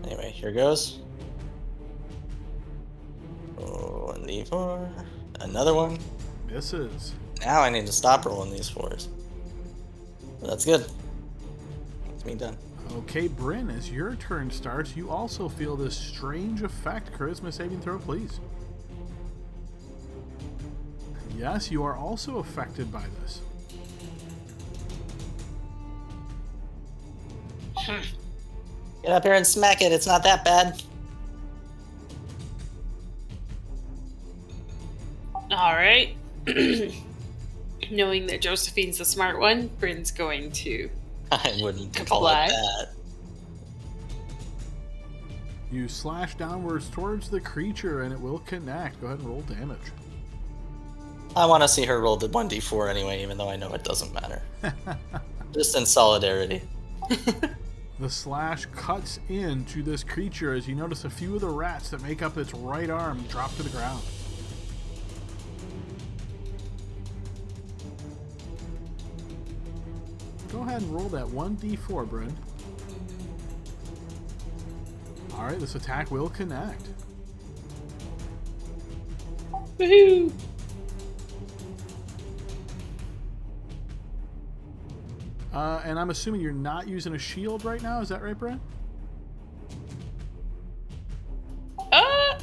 Anyway, here goes. 1d4. Another one. Misses. Now I need to stop rolling these 4s. But that's good. That's me done. Okay, Bryn, as your turn starts, you also feel this strange effect. Charisma saving throw, please. Yes, you are also affected by this. Get up here and smack it. It's not that bad. All right. Knowing that Josephine's the smart one, Bryn's going to I wouldn't call comply. it that. You slash downwards towards the creature and it will connect. Go ahead and roll damage. I want to see her roll the 1d4 anyway, even though I know it doesn't matter. Just in solidarity. The slash cuts into this creature as you notice a few of the rats that make up its right arm drop to the ground. Go ahead and roll that 1d4, Bryn. Alright, this attack will connect. Woohoo! And I'm assuming you're not using a shield right now, is that right, Bryn?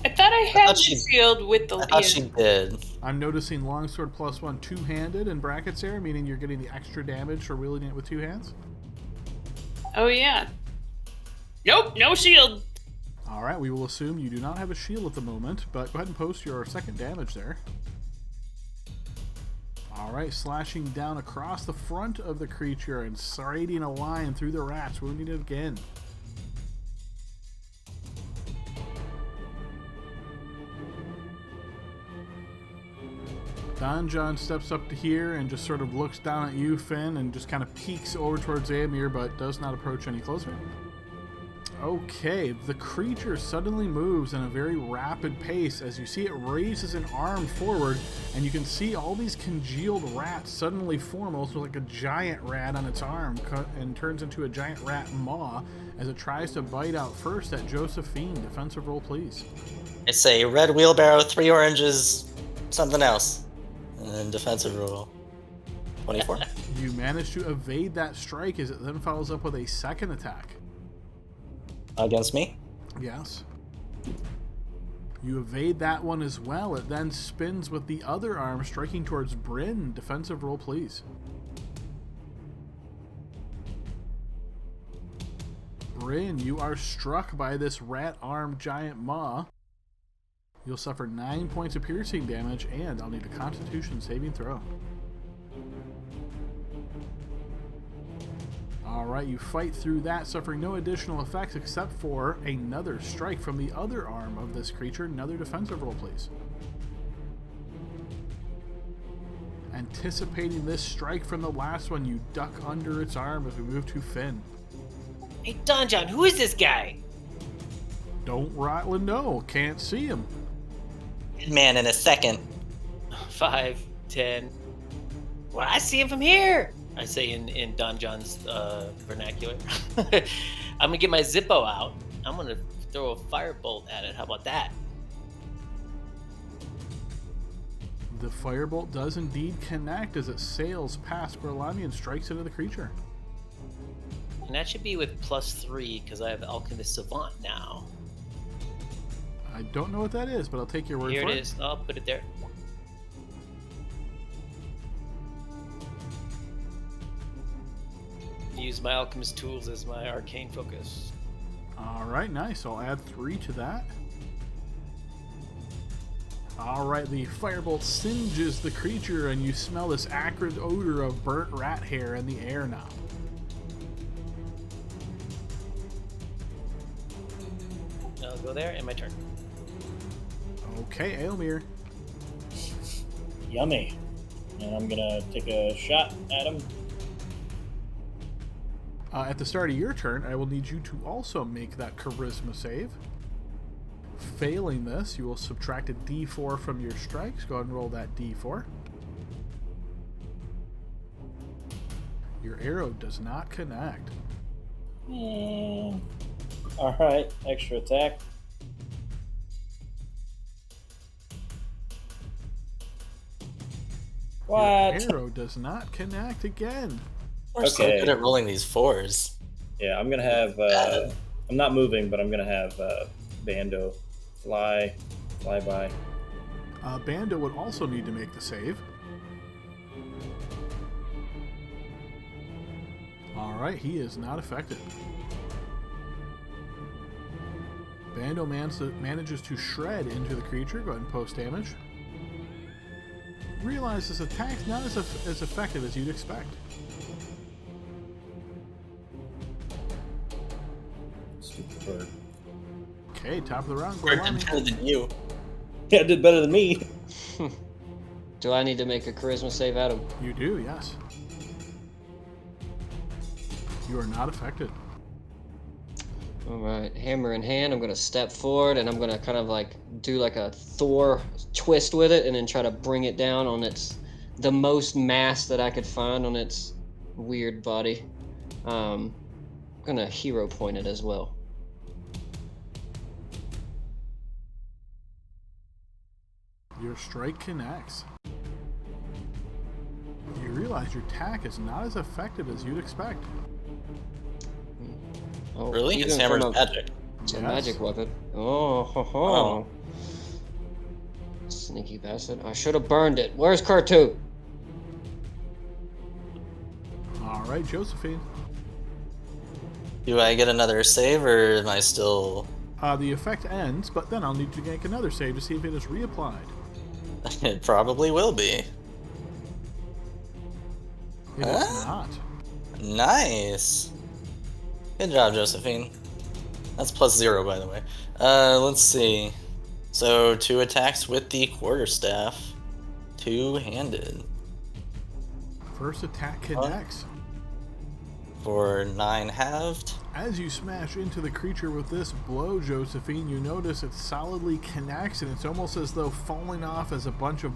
I thought I had the shield with the... I thought she did. I'm noticing longsword +1 two-handed in brackets there, meaning you're getting the extra damage for wielding it with 2 hands. Oh, yeah. Nope, no shield. Alright, we will assume you do not have a shield at the moment, but go ahead and post your second damage there. Alright, slashing down across the front of the creature and serrating a line through the rats, wounding it again. Don John steps up to here and just sort of looks down at you, Finn, and just kind of peeks over towards Amir, but does not approach any closer. Okay, the creature suddenly moves in a very rapid pace as you see it raises an arm forward, and you can see all these congealed rats suddenly form, almost like a giant rat on its arm, and turns into a giant rat maw as it tries to bite out first at Josephine. Defensive roll, please. It's a red wheelbarrow, 3 oranges, something else. And then defensive roll. 24. You manage to evade that strike as it then follows up with a second attack. Against me? Yes. You evade that one as well. It then spins with the other arm, striking towards Bryn. Defensive roll, please. Bryn, you are struck by this rat-armed giant maw. You'll suffer 9 points of piercing damage, and I'll need a Constitution saving throw. Alright, you fight through that, suffering no additional effects except for another strike from the other arm of this creature. Another defensive roll, please. Anticipating this strike from the last one, you duck under its arm as we move to Finn. Hey, Don John, who is this guy? Don't rightly know. Can't see him. Man, in a second. 5, 10. Well, I see him from here. I say in Don John's vernacular. I'm gonna get my Zippo out. I'm gonna throw a firebolt at it. How about that? The firebolt does indeed connect as it sails past Gorlami and strikes into the creature. And that should be with +3 because I have Alchemist Savant now. I don't know what that is, but I'll take your word Here for it. it is. I'll put it there. Use my alchemist tools as my arcane focus. Alright, nice. I'll add 3 to that. Alright, the firebolt singes the creature, and you smell this acrid odor of burnt rat hair in the air now. I'll go there, and my turn. Okay, Aelmir. Yummy. And I'm gonna take a shot at him. At the start of your turn, I will need you to also make that charisma save. Failing this, you will subtract a d4 from your strikes. Go ahead and roll that d4. Your arrow does not connect. Alright, extra attack. What? Your arrow does not connect again. We're so Okay. good at rolling these 4s. Yeah, I'm gonna have. I'm not moving, but I'm gonna have Bando fly by. Bando would also need to make the save. Alright, he is not affected. Bando manages to shred into the creature. Go ahead and post damage. Realize this attack's not as effective as you'd expect. Stupid bird. Okay, top of the round. We're Gorlami. better than you. Yeah, did better than me. Do I need to make a charisma save, Adam? You do, yes. You are not affected. Alright, hammer in hand, I'm gonna step forward and I'm gonna kind of like do like a Thor twist with it and then try to bring it down on the most mass that I could find on its weird body. I'm gonna hero point it as well. Your strike connects. You realize your attack is not as effective as you'd expect. Oh, Really? His even hammer's from magic. It's a Yes. magic weapon. Oh, ho, ho. Oh. Sneaky bastard. I should have burned it. Where's Cartoon? Alright, Josephine. Do I get another save, or am I still... The effect ends, but then I'll need to make another save to see if it is reapplied. It probably will be. It is not. Nice. Good job, Josephine. That's +0, by the way. Let's see. So 2 attacks with the quarterstaff. 2-handed. First attack connects. For 9 halved. As you smash into the creature with this blow, Josephine, you notice it solidly connects, and it's almost as though falling off as a bunch of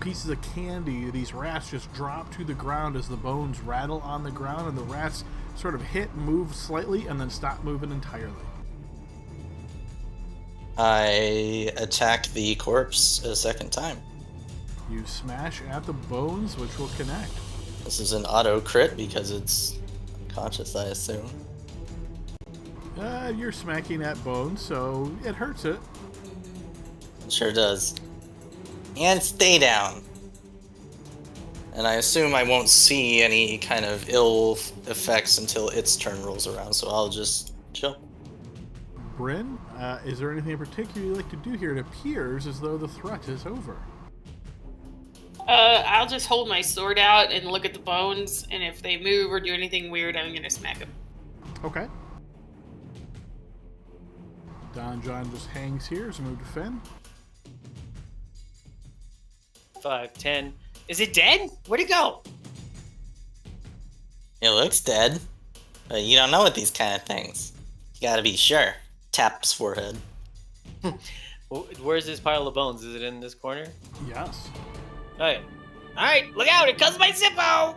pieces of candy. These rats just drop to the ground as the bones rattle on the ground, and the rats sort of hit, move slightly, and then stop moving entirely. I attack the corpse a second time. You smash at the bones, which will connect. This is an auto crit because it's unconscious, I assume. You're smacking at bones, so it hurts it. It sure does. And stay down. And I assume I won't see any kind of ill effects until its turn rolls around, so I'll just chill. Bryn, is there anything in particular you'd like to do here? It appears as though the threat is over. I'll just hold my sword out and look at the bones, and if they move or do anything weird, I'm gonna smack them. Okay. Don John just hangs here, so move to Finn. 5, 10. Is it dead? Where'd it go? It looks dead, but you don't know with these kind of things. You gotta be sure. Taps forehead. Where's this pile of bones? Is it in this corner? Yes. Alright. Alright, look out! It comes my Zippo!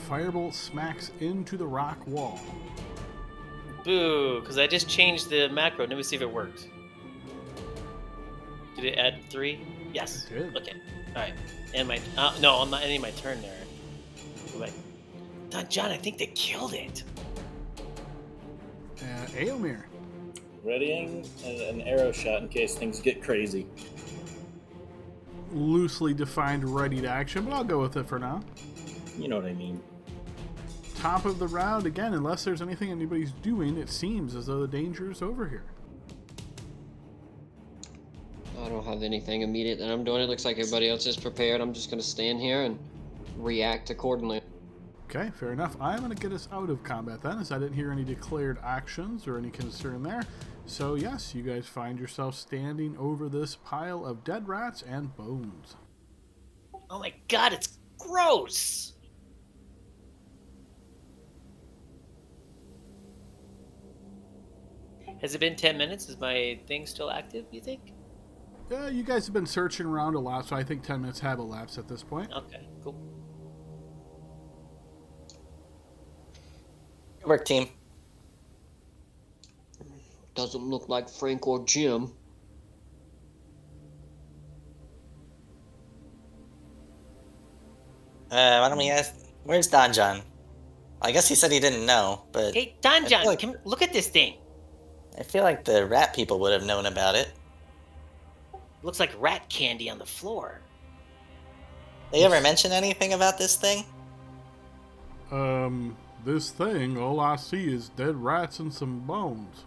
Firebolt smacks into the rock wall. Boo, because I just changed the macro. Let me see if it worked. Did it add 3? Yes. It did. Okay. Alright. And my... no, I'm not ending my turn there. Go back. Don John, I think they killed it. Aomir. Readying an arrow shot in case things get crazy. Loosely defined ready to action, but I'll go with it for now. You know what I mean. Top of the round, again, unless there's anything anybody's doing, it seems as though the danger is over here. I don't have anything immediate that I'm doing. It looks like everybody else is prepared. I'm just going to stand here and react accordingly. Okay, fair enough. I'm going to get us out of combat then, as I didn't hear any declared actions or any concern there. So yes, you guys find yourself standing over this pile of dead rats and bones. Oh my god, it's gross! Has it been 10 minutes? Is my thing still active, you think? You guys have been searching around a lot, so I think 10 minutes have elapsed at this point. Okay, cool. Good work, team. Doesn't look like Frank or Jim. Why don't we ask? Where's Don John? I guess he said he didn't know, but Hey, Don I John, feel like- come look at this thing. I feel like the rat people would have known about it. Looks like rat candy on the floor. They ever mention anything about this thing? This thing, all I see is dead rats and some bones.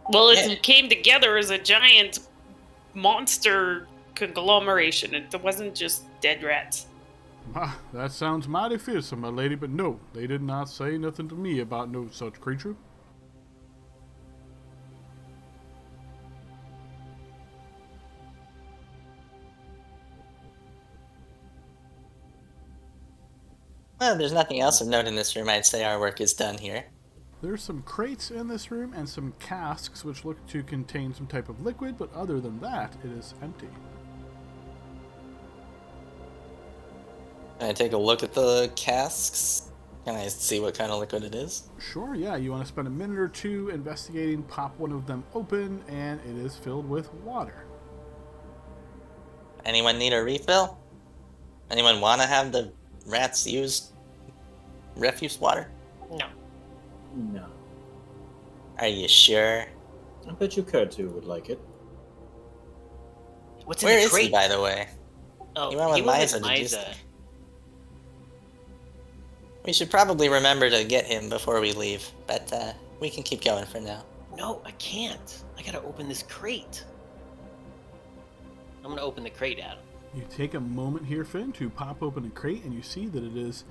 Well, it Yeah. came together as a giant monster conglomeration. It wasn't just dead rats. Ah, that sounds mighty fearsome, my lady, but no, they did not say nothing to me about no such creature. Well, if there's nothing else of note in this room, I'd say our work is done here. There's some crates in this room and some casks which look to contain some type of liquid, but other than that, it is empty. Can I take a look at the casks? Can I see what kind of liquid it is? Sure, yeah, you want to spend a minute or two investigating, pop one of them open, and it is filled with water. Anyone need a refill? Anyone want to have the rats use refuse water? No. No. Are you sure? I bet you Kurtu would like it. What's in Where the is crate? he, by the way? Oh, He went with Liza to do Liza. stuff. We should probably remember to get him before we leave, but we can keep going for now. No, I can't. I gotta open this crate. I'm gonna open the crate, Adam. You take a moment here, Finn, to pop open a crate, and you see that it is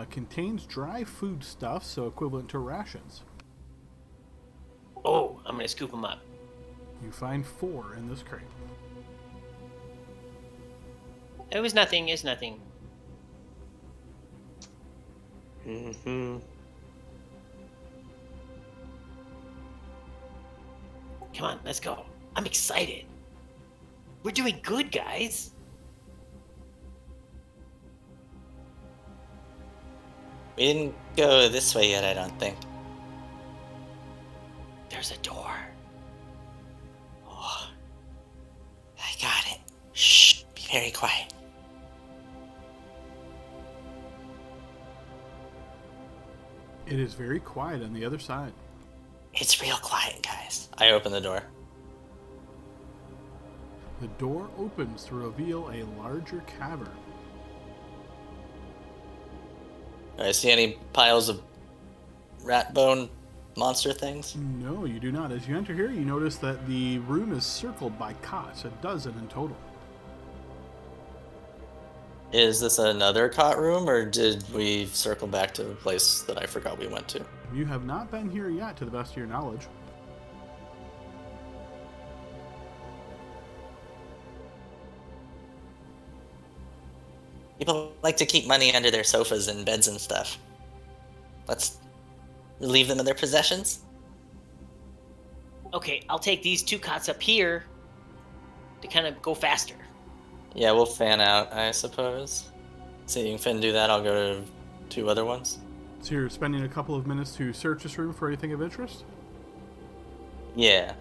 contains dry food stuff, so equivalent to rations. Oh, I'm gonna scoop them up. You find 4 in this crate. It was nothing. It's nothing. Mm-hmm. Come on, let's go. I'm excited. We're doing good, guys. We didn't go this way yet, I don't think. There's a door. Oh, I got it. Shh, be very quiet. It is very quiet on the other side. It's real quiet, guys. I open the door. The door opens to reveal a larger cavern. Do I see any piles of rat bone monster things? No, you do not. As you enter here, you notice that the room is circled by cots, a dozen in total. Is this another cot room, or did we circle back to the place that I forgot we went to? You have not been here yet, to the best of your knowledge. People like to keep money under their sofas and beds and stuff. Let's relieve them of their possessions. Okay, I'll take these 2 cots up here to kind of go faster. Yeah, we'll fan out, I suppose. Seeing Finn do that, I'll go to 2 other ones. So you're spending a couple of minutes to search this room for anything of interest? Yeah.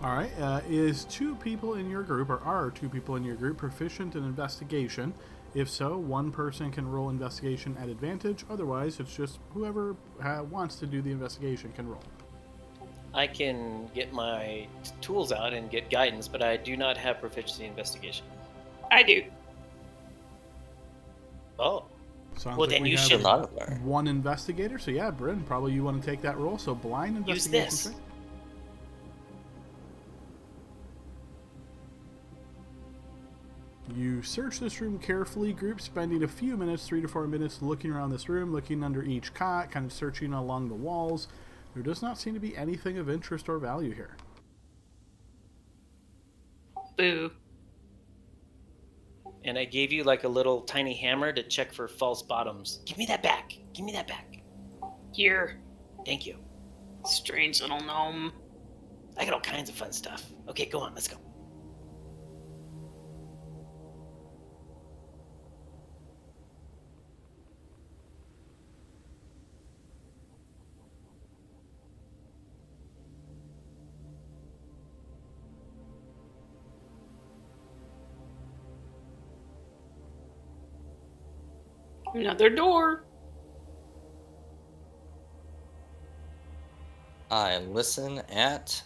All right. Is 2 people in your group, or are 2 people in your group, proficient in investigation? If so, 1 person can roll investigation at advantage. Otherwise, it's just whoever wants to do the investigation can roll. I can get my tools out and get guidance, but I do not have proficiency in investigation. I do. Oh, Sounds Well, like then we you have should- Not there. 1 investigator. So yeah, Bryn, probably you want to take that roll. So blind Use investigation this. check. You search this room carefully, group spending a few minutes, 3 to 4 minutes, looking around this room, looking under each cot, kind of searching along the walls. There does not seem to be anything of interest or value here. Boo. and I gave you like a little tiny hammer to check for false bottoms. Give me that back. Give me that back. Here, Thank you. strange little gnome. I got all kinds of fun stuff. Okay, go on, let's go. Another door. I listen at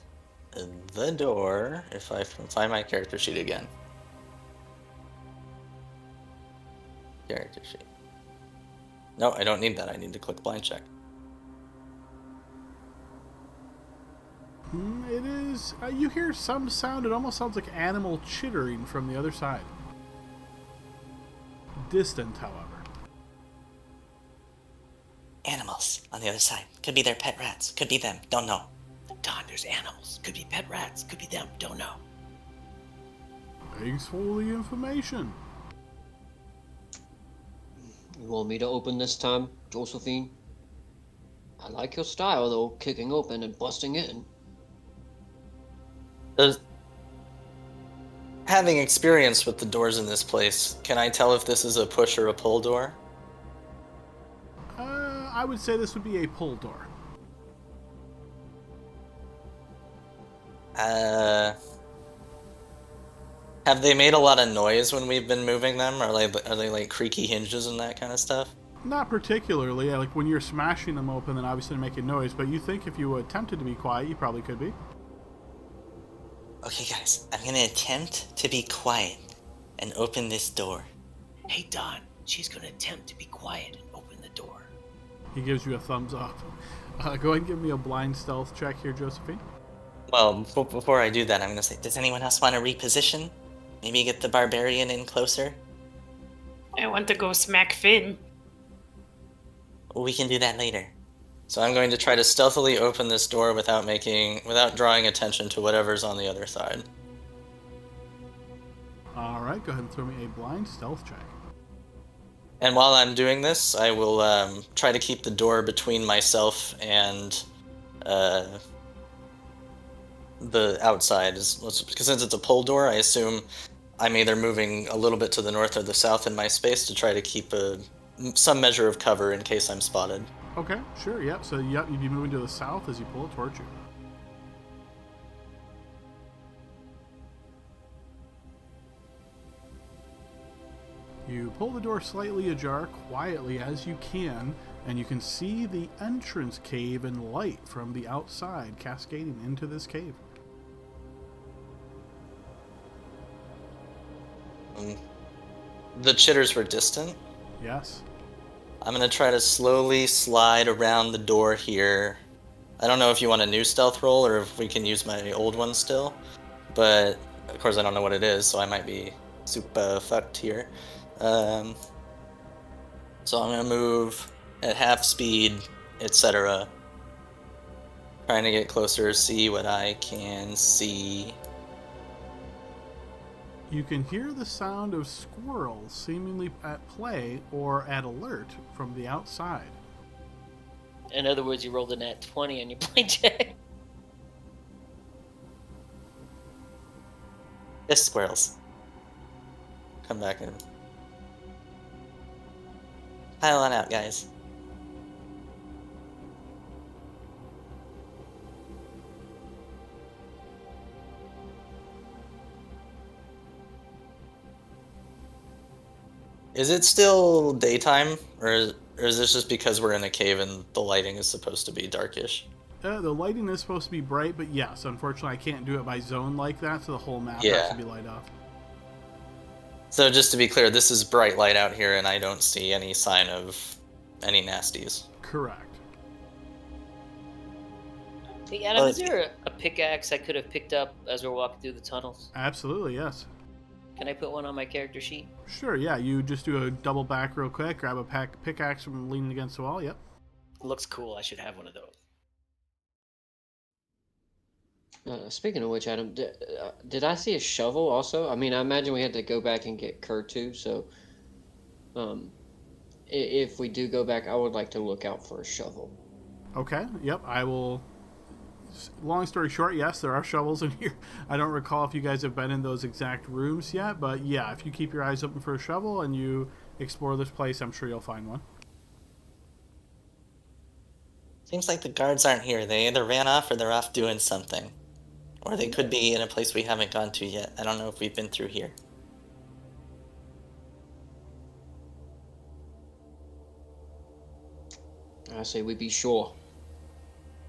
the door if I can find my character sheet again. Character sheet. No, I don't need that. I need to click blind check. It is. You hear some sound. It almost sounds like animal chittering from the other side. Distant, however. Animals on the other side. Could be their pet rats. Could be them. Don't know. Don, there's animals. Could be pet rats. Could be them. Don't know. Thanks for the information. You want me to open this time, Josephine? I like your style, though, kicking open and busting in. Having experience with the doors in this place, can I tell if this is a push or a pull door? I would say this would be a pull door. Have they made a lot of noise when we've been moving them? Are they like creaky hinges and that kind of stuff? Not particularly. Like when you're smashing them open, then obviously making noise. But you think if you attempted to be quiet, you probably could be. Okay, guys, I'm gonna attempt to be quiet and open this door. Hey, Don, she's going to attempt to be quiet and open the door. He gives you a thumbs up. Go ahead and give me a blind stealth check here, Josephine. Well, Before I do that, I'm gonna say, does anyone else want to reposition? Maybe get the barbarian in closer? I want to go smack Finn. We can do that later. so I'm going to try to stealthily open this door without drawing attention to whatever's on the other side. All right, go ahead and throw me a blind stealth check. And while I'm doing this, I will try to keep the door between myself and the outside. Because since it's a pull door, I assume I'm either moving a little bit to the north or the south in my space to try to keep some measure of cover in case I'm spotted. Okay, sure, yep. So, yep, you'd be moving to the south as you pull it towards you. You pull the door slightly ajar, quietly as you can, and you can see the entrance cave and light from the outside cascading into this cave. The chitters were distant. Yes. I'm going to try to slowly slide around the door here. I don't know if you want a new stealth roll or if we can use my old one still, but of course I don't know what it is, so I might be super fucked here. So I'm going to move at half speed, etc. Trying to get closer, see what I can see. You can hear the sound of squirrels seemingly at play or at alert from the outside. In other words, you rolled a nat 20 on your blind check. Yes, squirrels. Come back in. Pile on out, guys. Is it still daytime, or is this just because we're in a cave and the lighting is supposed to be darkish? The lighting is supposed to be bright, but yes, unfortunately I can't do it by zone like that, so the whole map has to be light off. So just to be clear, this is bright light out here, and I don't see any sign of any nasties. Correct. Hey, Adam, is there a pickaxe I could have picked up as we're walking through the tunnels? Absolutely, yes. Can I put one on my character sheet? Sure, yeah, you just do a double back real quick, grab a pickaxe from leaning against the wall, yep. It looks cool. I should have one of those. Speaking of which, Adam, did I see a shovel also? I mean, I imagine we had to go back and get Kerr too, so if we do go back, I would like to look out for a shovel. Okay. Yep. I will. Long story short, yes, there are shovels in here. I don't recall if you guys have been in those exact rooms yet, but yeah, if you keep your eyes open for a shovel and you explore this place, I'm sure you'll find one. Seems like the guards aren't here. They either ran off or they're off doing something. Or they could be in a place we haven't gone to yet. I don't know if we've been through here. I say we be sure.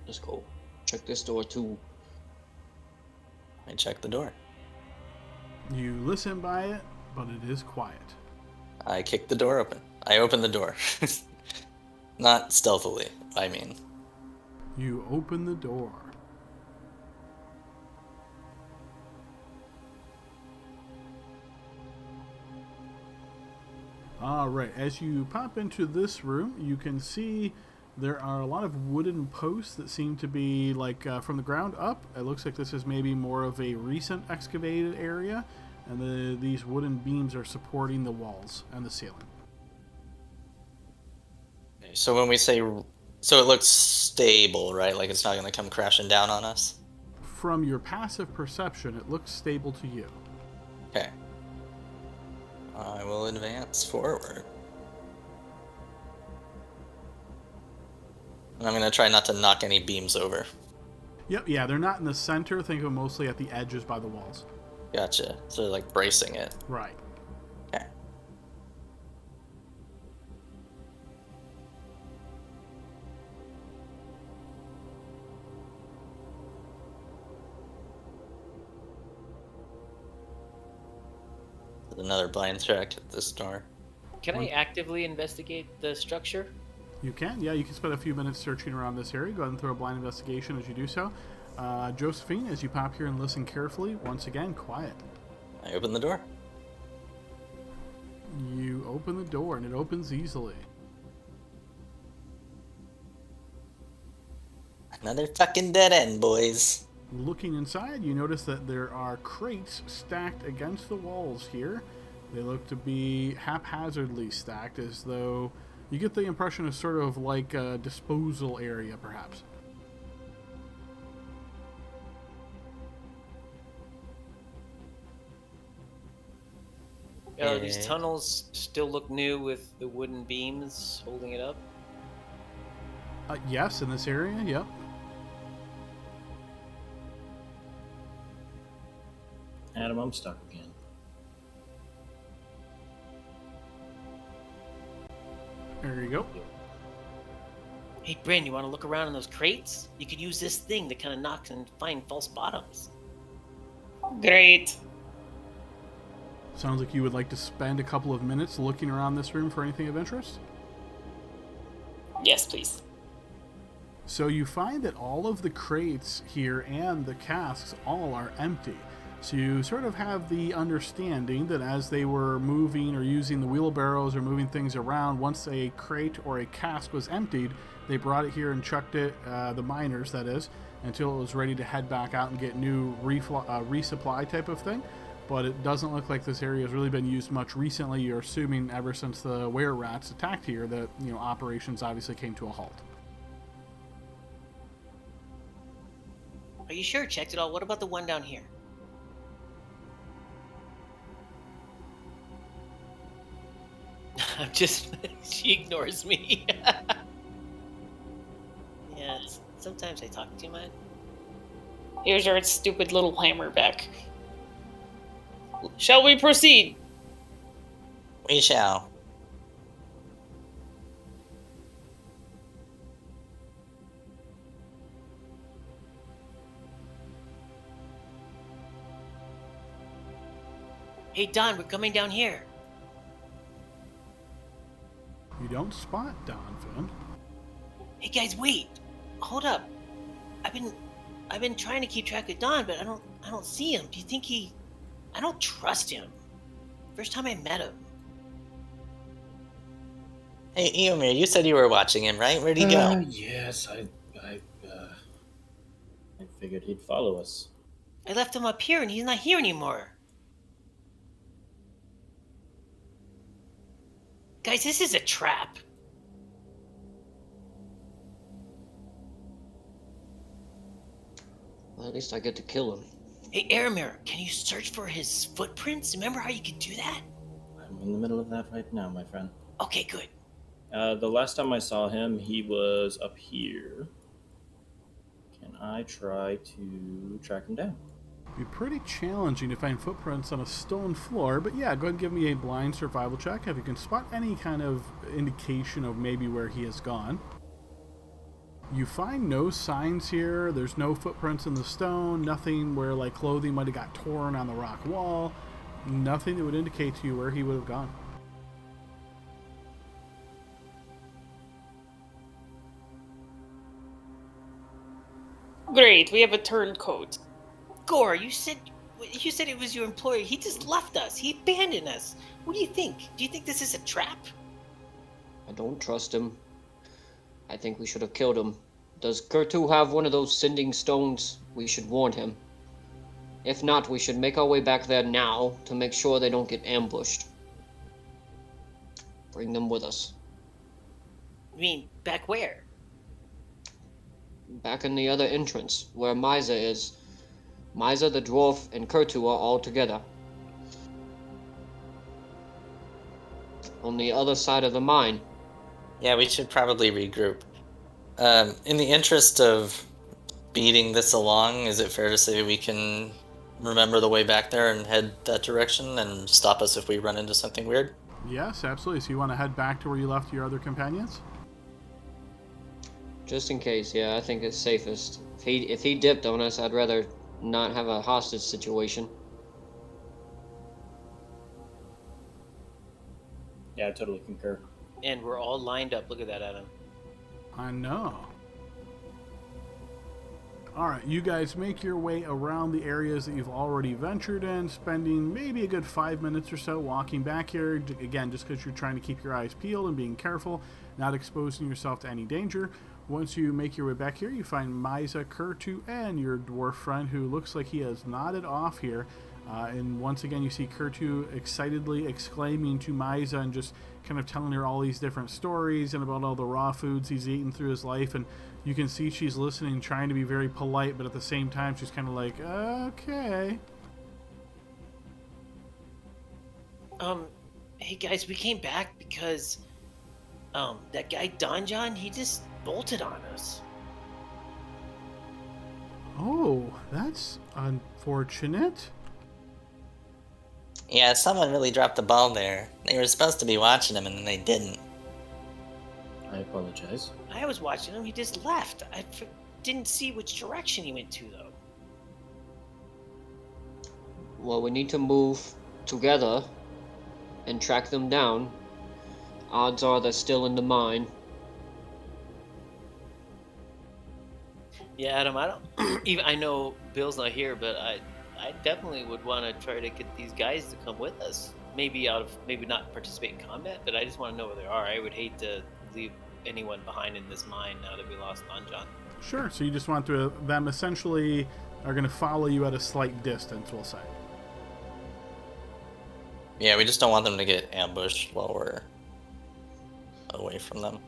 Let's go. Check this door too. I check the door. You listen by it, but it is quiet. I kick the door open. I open the door. Not stealthily, I mean. You open the door. All right, as you pop into this room, you can see there are a lot of wooden posts that seem to be like from the ground up. It looks like this is maybe more of a recent excavated area, and these wooden beams are supporting the walls and the ceiling. So when we say, so it looks stable, right? Like it's not going to come crashing down on us? From your passive perception, it looks stable to you. Okay. I will advance forward. And I'm going to try not to knock any beams over. Yep, yeah, they're not in the center. Think of them mostly at the edges by the walls. Gotcha. So they're like bracing it. Right. Okay. Another blind check at this door. Can I actively investigate the structure? You can, yeah. You can spend a few minutes searching around this area. Go ahead and throw a blind investigation as you do so. Josephine, as you pop here and listen carefully, once again, quiet. I open the door. You open the door, and it opens easily. Another fucking dead end, boys. Looking inside, you notice that there are crates stacked against the walls here. They look to be haphazardly stacked, as though you get the impression of sort of like a disposal area, perhaps. These tunnels still look new with the wooden beams holding it up? Yes, in this area, yep. Adam, I'm stuck again. There you go. Hey, Bryn, you want to look around in those crates? You could use this thing to kind of knock and find false bottoms. Great. Sounds like you would like to spend a couple of minutes looking around this room for anything of interest. Yes, please. So you find that all of the crates here and the casks all are empty. So you sort of have the understanding that as they were moving or using the wheelbarrows or moving things around, once a crate or a cask was emptied, they brought it here and chucked it, the miners that is, until it was ready to head back out and get new resupply type of thing. But it doesn't look like this area has really been used much recently. You're assuming ever since the were-rats attacked here that, operations obviously came to a halt. Are you sure? Checked it all. What about the one down here? I'm just... she ignores me. Yeah, sometimes I talk too much. Here's our stupid little hammer back. Shall we proceed? We shall. Hey, Don, we're coming down here. You don't spot Don, Finn. Hey, guys, wait. Hold up. I've been trying to keep track of Don, but I don't see him. Do you think he... I don't trust him. First time I met him. Hey, Eomir, you said you were watching him, right? Where'd he go? Yes, I figured he'd follow us. I left him up here, and he's not here anymore. Guys, this is a trap. Well, at least I get to kill him. Hey, Aramir, can you search for his footprints? Remember how you could do that? I'm in the middle of that right now, my friend. Okay, good. The last time I saw him, he was up here. Can I try to track him down? Be pretty challenging to find footprints on a stone floor, but yeah, go ahead and give me a blind survival check if you can spot any kind of indication of maybe where he has gone. You find no signs here. There's no footprints in the stone, nothing where like clothing might have got torn on the rock wall, nothing that would indicate to you where he would have gone. Great, we have a turncoat. Gore, you said it was your employer. He just left us. He abandoned us. What do you think? Do you think this is a trap? I don't trust him. I think we should have killed him. Does Kurtu have one of those sending stones? We should warn him. If not, we should make our way back there now to make sure they don't get ambushed. Bring them with us. I mean, back where? Back in the other entrance, where Misa is. Misa, the dwarf, and Kurtu are all together. On the other side of the mine. Yeah, we should probably regroup. In the interest of beating this along, is it fair to say we can remember the way back there and head that direction and stop us if we run into something weird? Yes, absolutely. So you want to head back to where you left your other companions? Just in case, yeah, I think it's safest. If he dipped on us, I'd rather not have a hostage situation. Yeah, I totally concur. And we're all lined up. Look at that, Adam. I know. Alright, you guys make your way around the areas that you've already ventured in, spending maybe a good 5 minutes or so walking back here. Again, just because you're trying to keep your eyes peeled and being careful, not exposing yourself to any danger. Once you make your way back here, you find Misa, Kurtu, and your dwarf friend, who looks like he has nodded off here. And once again, you see Kurtu excitedly exclaiming to Misa and just kind of telling her all these different stories and about all the raw foods he's eaten through his life. And you can see she's listening, trying to be very polite, but at the same time, she's kind of like, okay. Hey guys, we came back because, that guy Donjon, he just bolted on us. Oh, that's unfortunate. Yeah, someone really dropped the ball there. They were supposed to be watching him and they didn't. I apologize. I was watching him. He just left. Didn't see which direction he went to, though. Well, we need to move together and track them down. Odds are they're still in the mine. Yeah, Adam, I don't even. I know Bill's not here, but I definitely would want to try to get these guys to come with us. Maybe not participate in combat, but I just want to know where they are. I would hate to leave anyone behind in this mine now that we lost Donjon. Sure, so you just want them essentially are going to follow you at a slight distance, we'll say. Yeah, we just don't want them to get ambushed while we're away from them.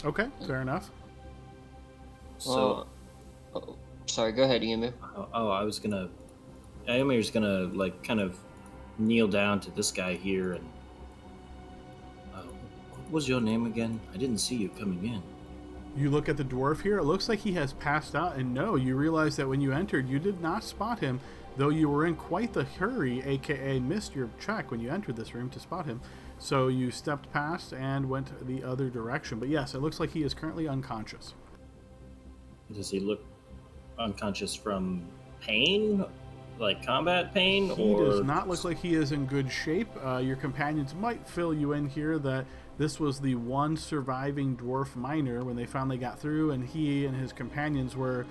Okay, fair enough. So, sorry, go ahead, Emir. Eomir's gonna, like, kind of kneel down to this guy here and... what was your name again? I didn't see you coming in. You look at the dwarf here, it looks like he has passed out, and no, you realize that when you entered, you did not spot him, though you were in quite the hurry, aka missed your check when you entered this room to spot him. So you stepped past and went the other direction. But yes, it looks like he is currently unconscious. Does he look unconscious from pain? Like combat pain? He does not look like he is in good shape. Your companions might fill you in here that this was the one surviving dwarf miner when they finally got through, and he and his companions were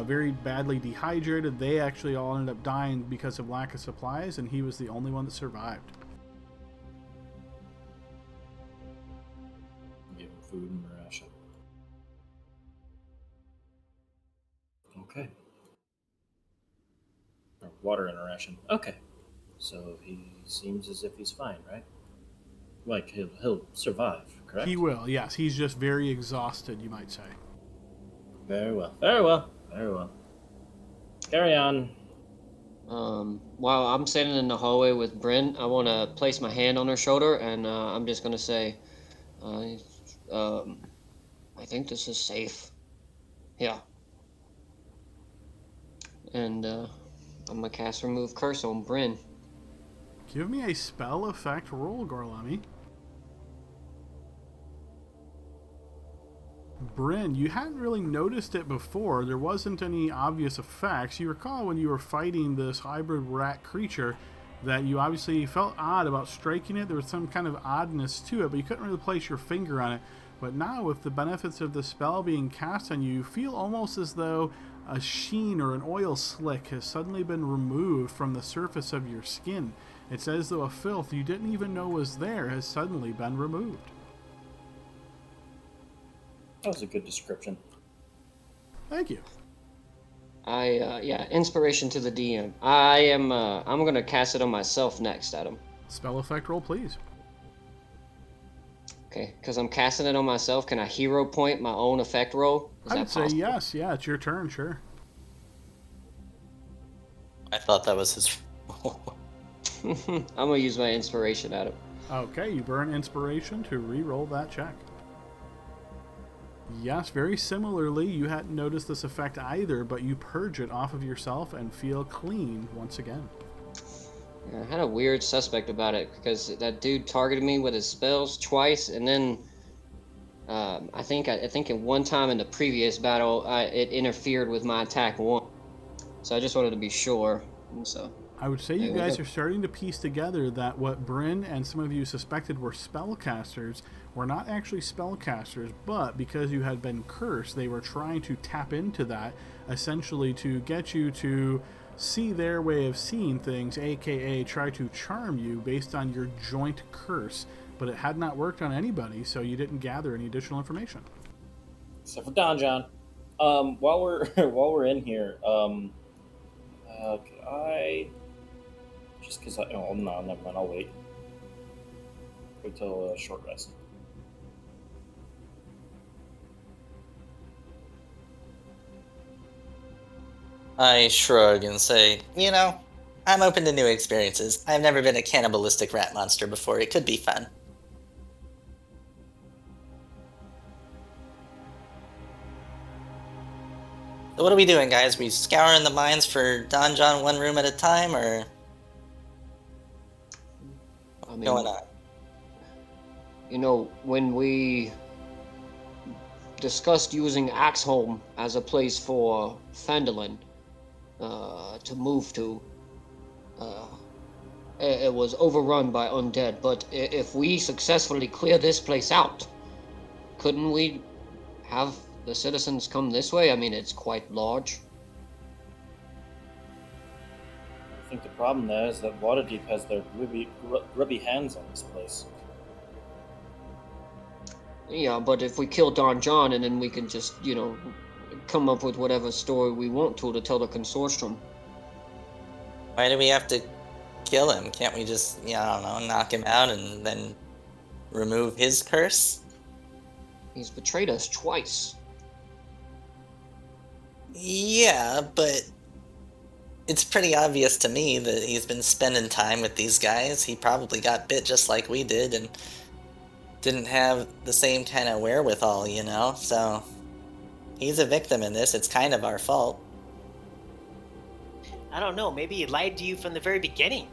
very badly dehydrated. They actually all ended up dying because of lack of supplies, and he was the only one that survived. Give him food and ration. Okay. Or water and a ration. Okay. So he seems as if he's fine, right? Like he'll survive, correct? He will, yes. He's just very exhausted, you might say. Very well. Very well. Very well. Carry on. While I'm standing in the hallway with Bryn, I want to place my hand on her shoulder, and I'm just gonna say, I think this is safe. Yeah. And I'm gonna cast Remove Curse on Bryn. Give me a spell effect roll, Gorlami. Bryn, you hadn't really noticed it before. There wasn't any obvious effects. You recall when you were fighting this hybrid rat creature that you obviously felt odd about striking it. There was some kind of oddness to it, but you couldn't really place your finger on it. But now, with the benefits of the spell being cast on you, you feel almost as though a sheen or an oil slick has suddenly been removed from the surface of your skin. It's as though a filth you didn't even know was there has suddenly been removed. That was a good description. Thank you. Inspiration to the DM. I'm gonna cast it on myself next, Adam. Spell effect roll, please. Okay, because I'm casting it on myself, can I hero point my own effect roll? Is I that would say possible? yes. Yeah, it's your turn, sure. I thought that was his. I'm gonna use my inspiration, Adam. Okay, you burn inspiration to re-roll that check. Yes, very similarly, you hadn't noticed this effect either, but you purge it off of yourself and feel clean once again. I had a weird suspect about it because that dude targeted me with his spells twice, and then I think at one time in the previous battle, it interfered with my attack once. So I just wanted to be sure. And so I would say you guys are starting to piece together that what Bryn and some of you suspected were spellcasters were not actually spellcasters, but because you had been cursed, they were trying to tap into that, essentially to get you to see their way of seeing things, aka try to charm you based on your joint curse. But it had not worked on anybody, so you didn't gather any additional information. Except for Don John. While we're in here, could I just because no, never mind. I'll wait. Wait till short rest. I shrug and say, I'm open to new experiences. I've never been a cannibalistic rat monster before. It could be fun. So what are we doing, guys? We scouring the mines for Don John one room at a time, or what's going on? When we discussed using Axholm as a place for Phandalin to move to, it was overrun by undead. But if we successfully clear this place out, couldn't we have the citizens come this way? I mean, it's quite large. I think the problem there is that Waterdeep has their grubby hands on this place. Yeah, but if we kill Don John, and then we can just, come up with whatever story we want to tell the consortium. Why do we have to kill him? Can't we just, I don't know, knock him out and then remove his curse? He's betrayed us twice. Yeah, but it's pretty obvious to me that he's been spending time with these guys. He probably got bit just like we did and didn't have the same kind of wherewithal, So he's a victim in this. It's kind of our fault. I don't know. Maybe he lied to you from the very beginning.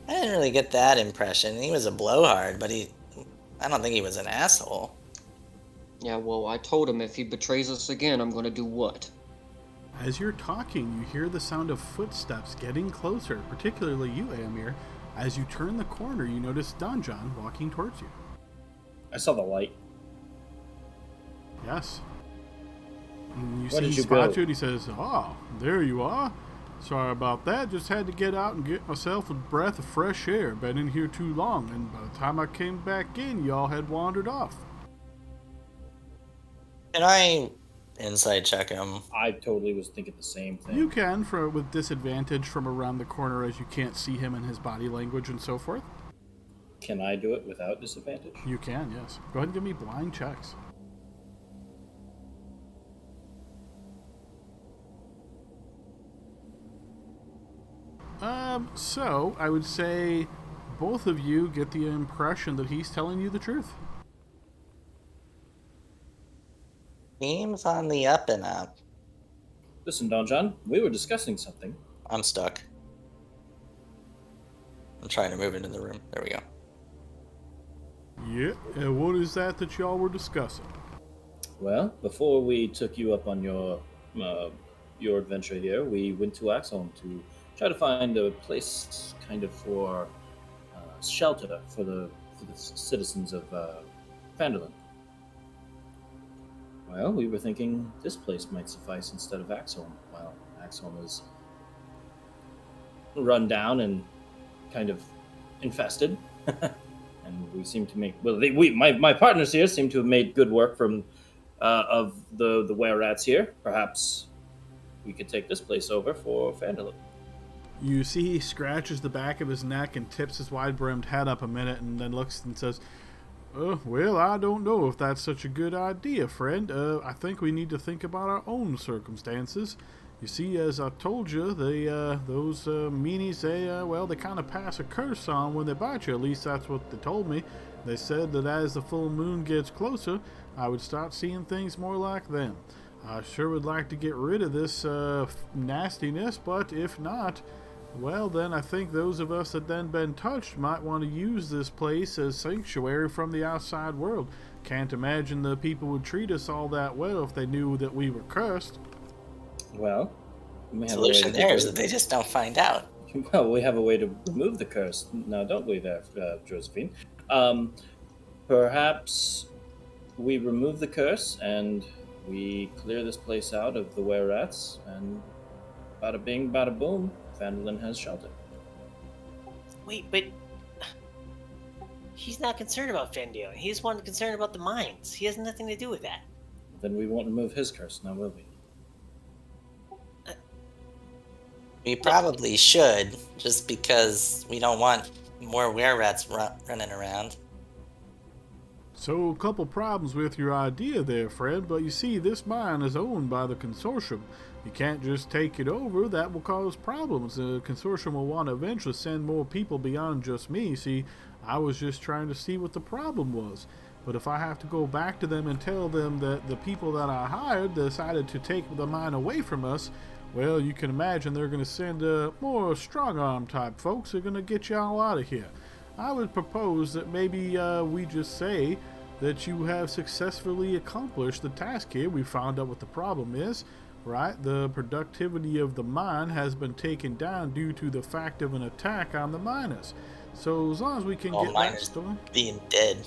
I didn't really get that impression. He was a blowhard, but I don't think he was an asshole. Yeah, well, I told him if he betrays us again, I'm going to do what? As you're talking, you hear the sound of footsteps getting closer, particularly you, Aemir. As you turn the corner, you notice Don John walking towards you. I saw the light. Yes. And you Where see did he you spots go? you and he says, "Oh, there you are. Sorry about that. Just had to get out and get myself a breath of fresh air. Been in here too long, and by the time I came back in, y'all had wandered off." Can I insight check him? I totally was thinking the same thing. You can, with disadvantage from around the corner, as you can't see him and his body language and so forth. Can I do it without disadvantage? You can, yes. Go ahead and give me blind checks. So I would say both of you get the impression that he's telling you the truth. Seems on the up and up. Listen, Don John, we were discussing something. I'm stuck. I'm trying to move into the room. There we go. Yeah, and what is that y'all were discussing? Well, before we took you up on your adventure here, we went to Axholm to try to find a place kind of for shelter for the citizens of Phandalin. Well, we were thinking this place might suffice instead of Axholm. Well, Axholm is run down and kind of infested, and we seem to make my partners here seem to have made good work from of the were-rats here. Perhaps we could take this place over for Phandalin. You see he scratches the back of his neck and tips his wide-brimmed head up a minute and then looks and says, well, I don't know if that's such a good idea, friend. I think we need to think about our own circumstances. You see, as I told you, those meanies, they kind of pass a curse on when they bite you. At least that's what they told me. They said that as the full moon gets closer, I would start seeing things more like them. I sure would like to get rid of this nastiness, but if not, well, then I think those of us that then been touched might want to use this place as sanctuary from the outside world. Can't imagine the people would treat us all that well if they knew that we were cursed. Well, we The have a way solution to there is that they just don't find out. Well, we have a way to remove the curse now, don't we, there, Josephine? Perhaps we remove the curse and we clear this place out of the were-rats, and bada bing, bada boom, Phandalin has shelter. Wait, but he's not concerned about Fendale. He's one concerned about the mines. He has nothing to do with that. Then we won't remove his curse, now will we? We probably should, just because we don't want more were-rats running around. So, a couple problems with your idea there, friend, but you see, this mine is owned by the consortium. You can't just take it over, that will cause problems. The consortium will want to eventually send more people beyond just me. See, I was just trying to see what the problem was. But if I have to go back to them and tell them that the people that I hired decided to take the mine away from us, well, you can imagine they're going to send more strong-arm type folks. They're going to get y'all out of here. I would propose that maybe we just say that you have successfully accomplished the task here. We found out what the problem is, right? The productivity of the mine has been taken down due to the fact of an attack on the miners. So as long as we can All get that miners story, being dead.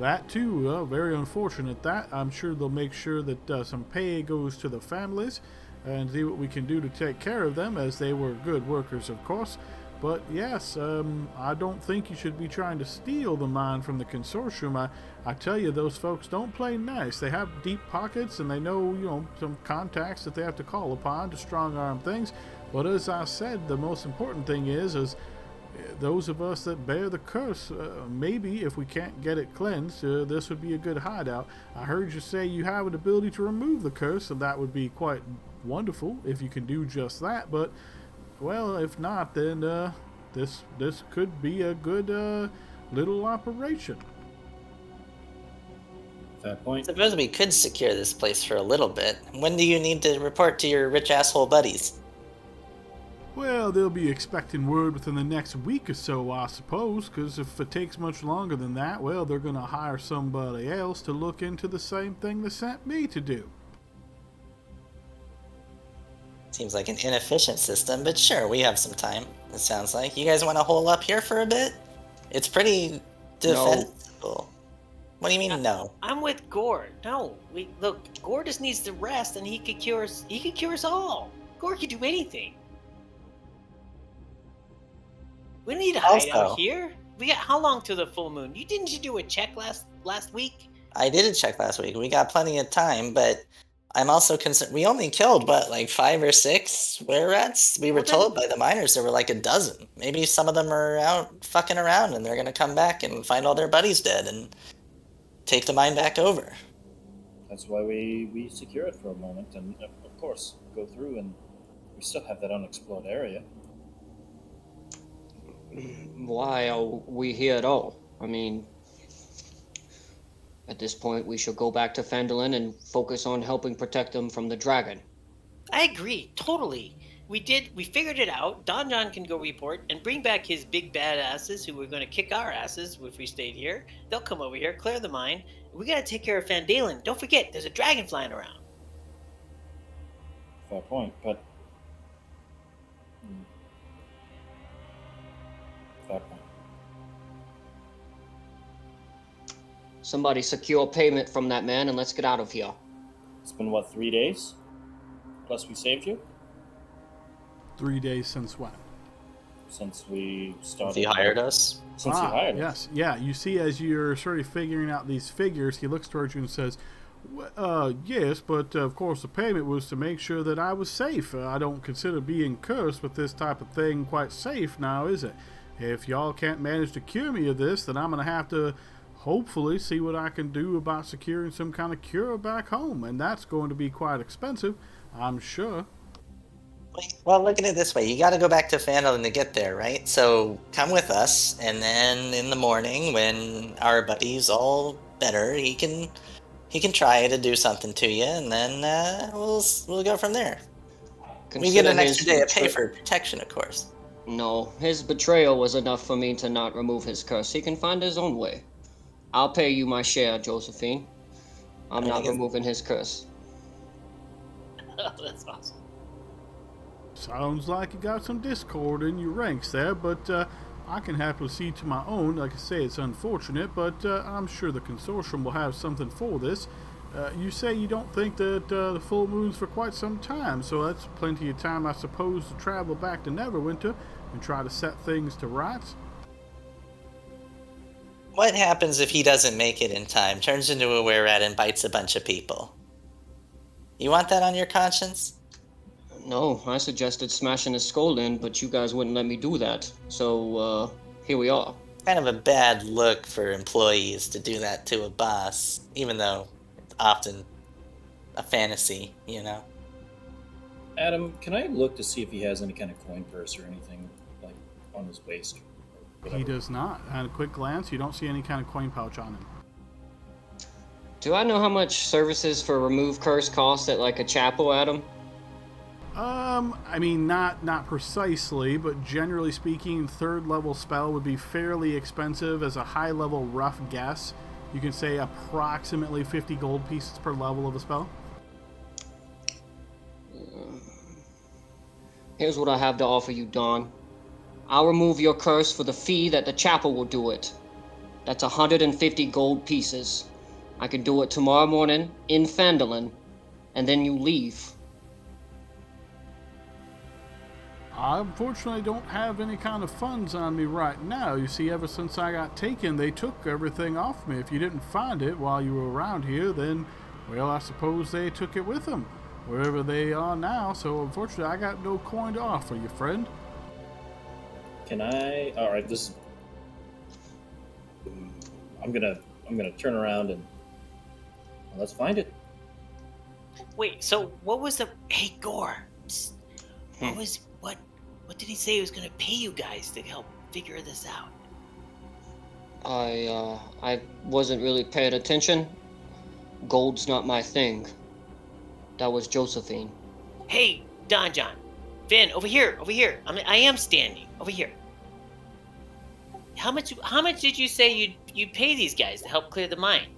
that too, very unfortunate. That I'm sure they'll make sure that some pay goes to the families and see what we can do to take care of them, as they were good workers, of course. But yes, I don't think you should be trying to steal the mine from the consortium. I tell you, those folks don't play nice. They have deep pockets, and they know, some contacts that they have to call upon to strong-arm things. But as I said, the most important thing is those of us that bear the curse, maybe if we can't get it cleansed, this would be a good hideout. I heard you say you have an ability to remove the curse, and that would be quite wonderful if you can do just that. But well, if not, then this could be a good little operation. Fair point. Suppose we could secure this place for a little bit. When do you need to report to your rich asshole buddies? Well, they'll be expecting word within the next week or so, I suppose, because if it takes much longer than that, well, they're going to hire somebody else to look into the same thing they sent me to do. Seems like an inefficient system, but sure, we have some time, it sounds like. You guys want to hole up here for a bit? It's pretty defensible. What do you mean, no? I'm with Gore. No, look. Gore just needs to rest, and he could cure us. He could cure us all. Gore could do anything. We don't need to hide out here. We got how long to the full moon? Didn't you do a check last week? I did a check last week. We got plenty of time, but I'm also concerned. We only killed, 5 or 6 were-rats? We were told by the miners there were like a dozen. Maybe some of them are out fucking around, and they're going to come back and find all their buddies dead and take the mine back over. That's why we secure it for a moment, and of course go through, and we still have that unexplored area. Why are we here at all? I mean, at this point, we should go back to Phandalin and focus on helping protect them from the dragon. I agree, totally. We figured it out. Don John can go report and bring back his big bad asses who were going to kick our asses if we stayed here. They'll come over here, clear the mine. We got to take care of Phandalin. Don't forget, there's a dragon flying around. Fair point, but. Fair point. Somebody secure payment from that man and let's get out of here. It's been, what, 3 days? Plus we saved you? 3 days since when? Since we started. He hired us. Since he hired us. Yes, yeah. You see, as you're sort of figuring out these figures, he looks towards you and says, yes, but of course the payment was to make sure that I was safe. I don't consider being cursed with this type of thing quite safe now, is it? If y'all can't manage to cure me of this, then I'm going to have to hopefully see what I can do about securing some kind of cure back home, and that's going to be quite expensive, I'm sure. Well, look at it this way. You got to go back to Phandalin to get there, right? So come with us, and then in the morning, when our buddy's all better, he can try to do something to you, and then we'll go from there. We get an extra day of pay for protection, of course. No, his betrayal was enough for me to not remove his curse. He can find his own way. I'll pay you my share, Josephine. I'm not removing his curse. Oh, that's awesome. Sounds like you got some discord in your ranks there, but I can happily see to my own. Like I say, it's unfortunate, but I'm sure the consortium will have something for this. You say you don't think that the full moon's for quite some time, so that's plenty of time, I suppose, to travel back to Neverwinter and try to set things to rights. What happens if he doesn't make it in time, turns into a were-rat and bites a bunch of people? You want that on your conscience? No, I suggested smashing his skull in, but you guys wouldn't let me do that. So, here we are. Kind of a bad look for employees to do that to a boss, even though it's often a fantasy, you know? Adam, can I look to see if he has any kind of coin purse or anything, like, on his waist? He does not. At a quick glance, you don't see any kind of coin pouch on him. Do I know how much services for remove curse cost at, like, a chapel, Adam? I mean, not precisely, but generally speaking, third level spell would be fairly expensive. As a high level rough guess, you can say approximately 50 gold pieces per level of a spell. Here's what I have to offer you, Dawn. I'll remove your curse for the fee that the chapel will do it. That's 150 gold pieces. I can do it tomorrow morning in Phandalin, and then you leave. I unfortunately don't have any kind of funds on me right now. You see, ever since I got taken, they took everything off me. If you didn't find it while you were around here, then, well, I suppose they took it with them, wherever they are now. So unfortunately, I got no coin to offer you, friend. Can I? All right, I'm gonna turn around and let's find it. Wait, so what was the... Hey, Gore. Psst. What did he say he was going to pay you guys to help figure this out? I wasn't really paying attention. Gold's not my thing. That was Josephine. Hey, Don John. Finn, over here. I am standing. Over here. How much did you say you'd pay these guys to help clear the mine?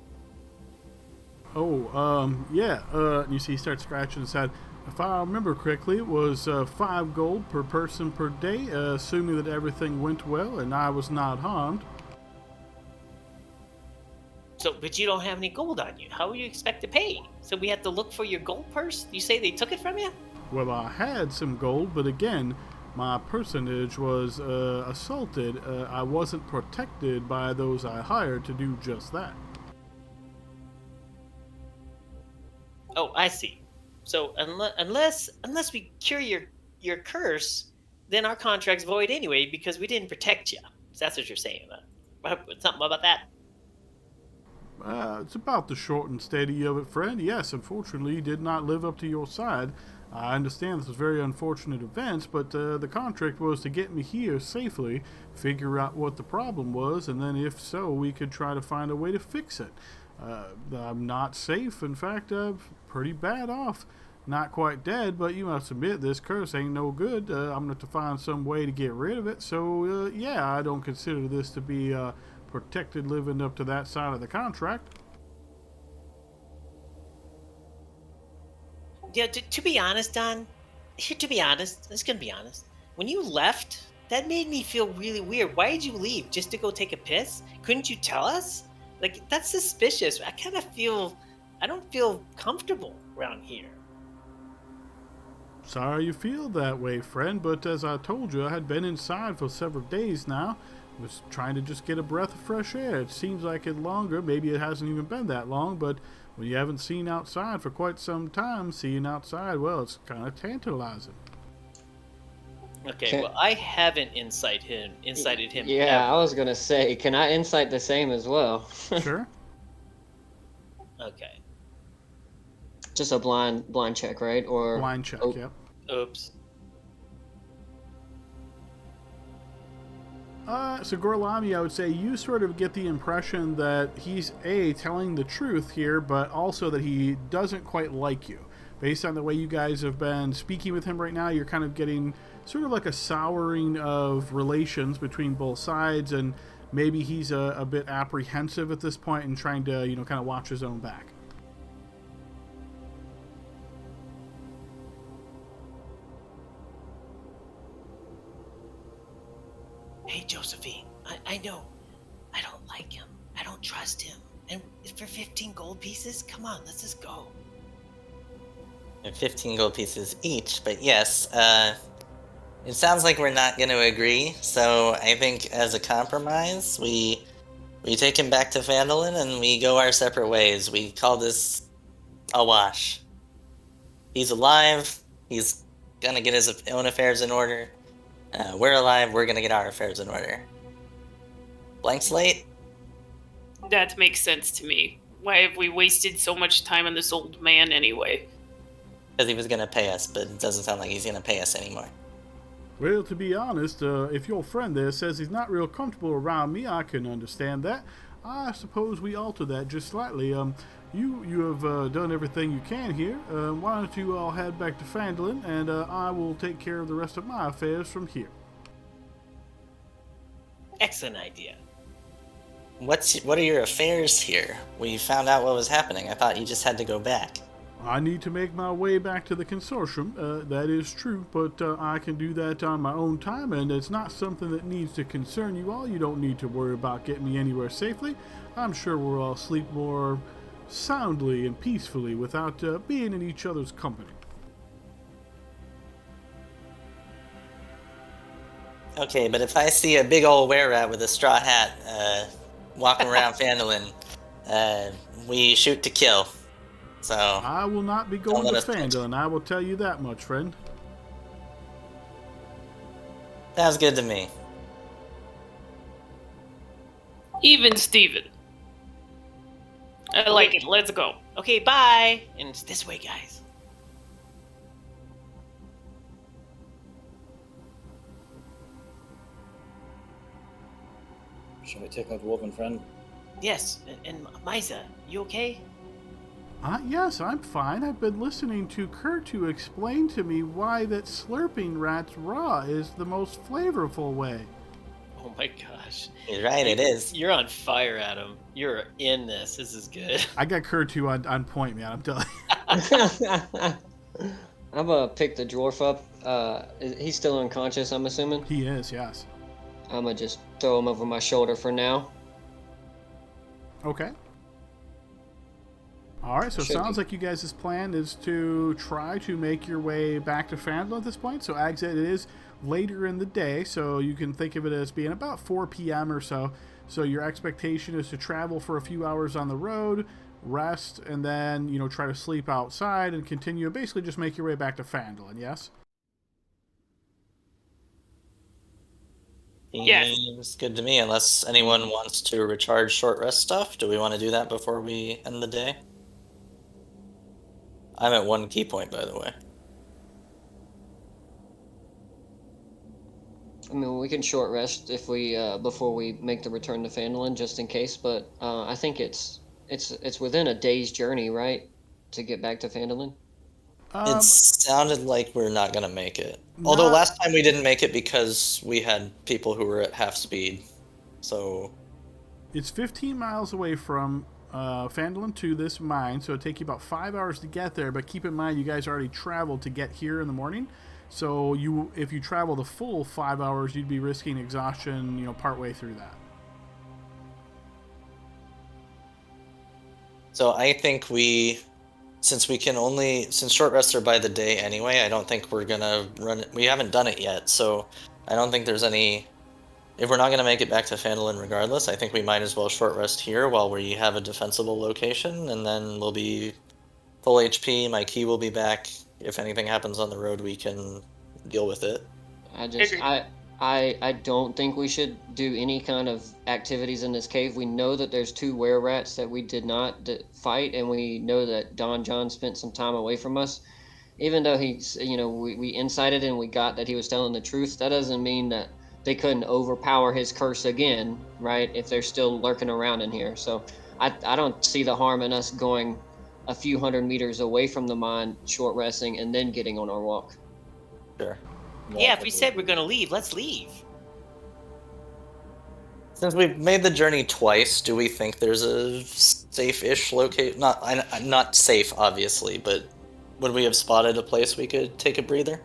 You see he starts scratching his head. If I remember correctly, it was 5 gold per person per day, assuming that everything went well and I was not harmed. So, but you don't have any gold on you. How will you expect to pay? So we have to look for your gold purse? You say they took it from you? Well, I had some gold, but again, my personage was assaulted. I wasn't protected by those I hired to do just that. Oh, I see. So unless we cure your curse, then our contract's void anyway because we didn't protect you. So that's what you're saying. Something about that? It's about the short and steady of it, friend. Yes, unfortunately, he did not live up to your side. I understand this was very unfortunate events, but the contract was to get me here safely, figure out what the problem was, and then if so, we could try to find a way to fix it. I'm not safe. In fact, I'm pretty bad off. Not quite dead, but you must admit this curse ain't no good. I'm going to have to find some way to get rid of it. So, yeah, I don't consider this to be protected living up to that side of the contract. Yeah, to be honest, Don, to be honest, let's gonna be honest. When you left, that made me feel really weird. Why did you leave? Just to go take a piss? Couldn't you tell us? Like, that's suspicious. I don't feel comfortable around here. Sorry you feel that way, friend, but as I told you, I had been inside for several days now. Was trying to just get a breath of fresh air. It seems like it longer. Maybe it hasn't even been that long, but when you haven't seen outside for quite some time, seeing outside, well, it's kind of tantalizing. Okay, well, I haven't incited him. Yeah, ever. I was gonna say, can I insight the same as well? Sure. Okay. Just a blind check, right? Or Blind check, oh, yep. Oops. So Gorlami, I would say you sort of get the impression that he's telling the truth here, but also that he doesn't quite like you. Based on the way you guys have been speaking with him right now, you're kind of getting sort of like a souring of relations between both sides, and maybe he's a bit apprehensive at this point and trying to, kind of watch his own back. Hey, Josephine, I know. I don't like him. I don't trust him. And for 15 gold pieces? Come on, let's just go. 15 gold pieces each, but yes, it sounds like we're not going to agree, so I think as a compromise, we take him back to Phandalin and we go our separate ways. We call this a wash. He's alive, he's gonna get his own affairs in order. We're alive, we're gonna get our affairs in order. Blank slate? That makes sense to me. Why have we wasted so much time on this old man anyway? Because he was gonna pay us, but it doesn't sound like he's gonna pay us anymore. Well, to be honest, if your friend there says he's not real comfortable around me, I can understand that. I suppose we alter that just slightly. You have done everything you can here. Why don't you all head back to Phandalin, and I will take care of the rest of my affairs from here. Excellent idea. What are your affairs here? We found out what was happening. I thought you just had to go back. I need to make my way back to the consortium, that is true, but I can do that on my own time, and it's not something that needs to concern you all. You don't need to worry about getting me anywhere safely. I'm sure we'll all sleep more soundly and peacefully without being in each other's company. Okay, but if I see a big old were-rat with a straw hat walking around Phandalin, we shoot to kill. So I will not be going Don't to let us touch Phandalin, I will tell you that much, friend. sounds good to me. Even Steven. I like it. Let's go. Okay, bye. And it's this way, guys. Shall we take our dwarven friend? Yes, and Misa, you okay? Yes, I'm fine. I've been listening to Kurtu explain to me why that slurping rat's raw is the most flavorful way. Oh my gosh. He's right, it is. You're on fire, Adam. You're in this. This is good. I got Kurtu on point, man. I'm telling you. I'm gonna pick the dwarf up. He's still unconscious, I'm assuming. He is, yes. I'm gonna just throw him over my shoulder for now. Okay. All right, so it Should sounds be. like you guys' plan is to try to make your way back to Phandalin at this point. So, Ag said it is later in the day, so you can think of it as being about 4 p.m. or so. So your expectation is to travel for a few hours on the road, rest, and then, try to sleep outside and continue and basically just make your way back to Phandalin, yes? Yes. Seems good to me, unless anyone wants to recharge short rest stuff. Do we want to do that before we end the day? I'm at 1 key point, by the way. I mean, we can short rest if we before we make the return to Phandalin, just in case. But I think it's within a day's journey, right, to get back to Phandalin. It sounded like we're not gonna make it. Although Not last time we didn't make it because we had people who were at half speed. So It's 15 miles away from Phandalin to this mine, so it'd take you about 5 hours to get there. But keep in mind, you guys already traveled to get here in the morning. So if you travel the full 5 hours, you'd be risking exhaustion, partway through that. So I think since short rests are by the day anyway, I don't think we're gonna run it. We haven't done it yet, so I don't think there's any. If we're not gonna make it back to Phandalin regardless, I think we might as well short rest here while we have a defensible location, and then we'll be full HP. My key will be back. If anything happens on the road, we can deal with it. Agreed. I don't think we should do any kind of activities in this cave. We know that there's 2 were-rats that we did not fight, and we know that Don John spent some time away from us. Even though he's, we incited and we got that he was telling the truth, that doesn't mean that they couldn't overpower his curse again, right? If they're still lurking around in here. So I don't see the harm in us going a few hundred meters away from the mine, short resting, and then getting on our walk. Sure. Yeah, if we said we're gonna leave, let's leave. Since we've made the journey twice, do we think there's a safe-ish location? Not safe, obviously, but would we have spotted a place we could take a breather?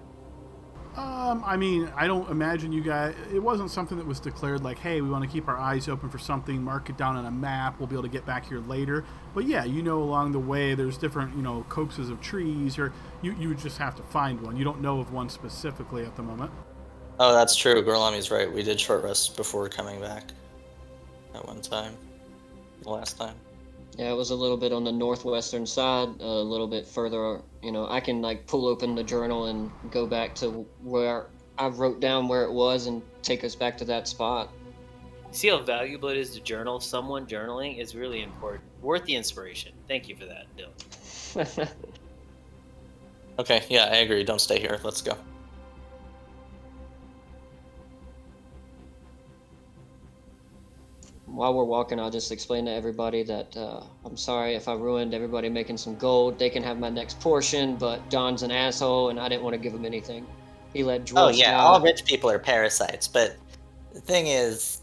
I mean, I don't imagine you guys. It wasn't something that was declared like, "Hey, we want to keep our eyes open for something. Mark it down on a map. We'll be able to get back here later." But yeah, along the way, there's different, copses of trees, or you would just have to find one. You don't know of one specifically at the moment. Oh, that's true. Gorlami's right. We did short rest before coming back at one time. The last time. Yeah, it was a little bit on the northwestern side, a little bit further. I can pull open the journal and go back to where I wrote down where it was and take us back to that spot. See how valuable it is to journal? Someone journaling is really important. Worth the inspiration. Thank you for that, Dylan. Okay, yeah, I agree. Don't stay here. Let's go. While we're walking, I'll just explain to everybody that I'm sorry if I ruined everybody making some gold. They can have my next portion, but Don's an asshole, and I didn't want to give him anything. He let dwarves Oh yeah, die. all rich people are parasites, but the thing is,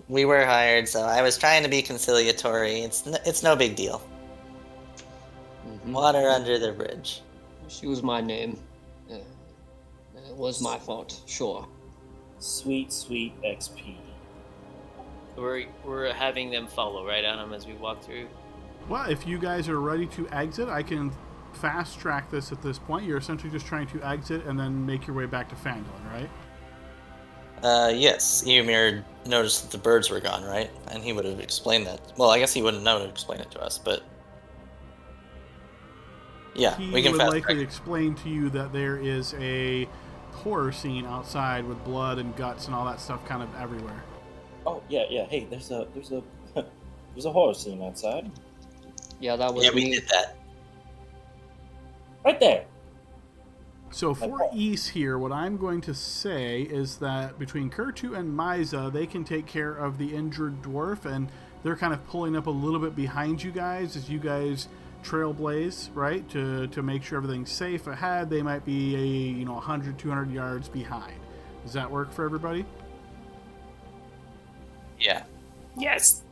we were hired, so I was trying to be conciliatory. It's no big deal. Mhm. Water under the bridge. She was my name. It was my fault, sure. Sweet, sweet XP. We're having them follow, right, Adam, as we walk through? Well, if you guys are ready to exit, I can fast track this at this point. You're essentially just trying to exit and then make your way back to Phandalin, right? Yes, Eumir noticed that the birds were gone, right? And he would have explained that. Well, I guess he wouldn't know to explain it to us, but yeah, He we can would fast likely track. explain to you that there is a horror scene outside with blood and guts and all that stuff kind of everywhere. Oh yeah. Hey, there's a there's a horror scene outside. Yeah, that was Yeah, we me. did that. Right there. So for East here, what I'm going to say is that between Kurtu and Miza, they can take care of the injured dwarf, and they're kind of pulling up a little bit behind you guys as you guys trailblaze, right, to make sure everything's safe ahead. They might be 100, 200 yards behind. Does that work for everybody? Yeah. Yes.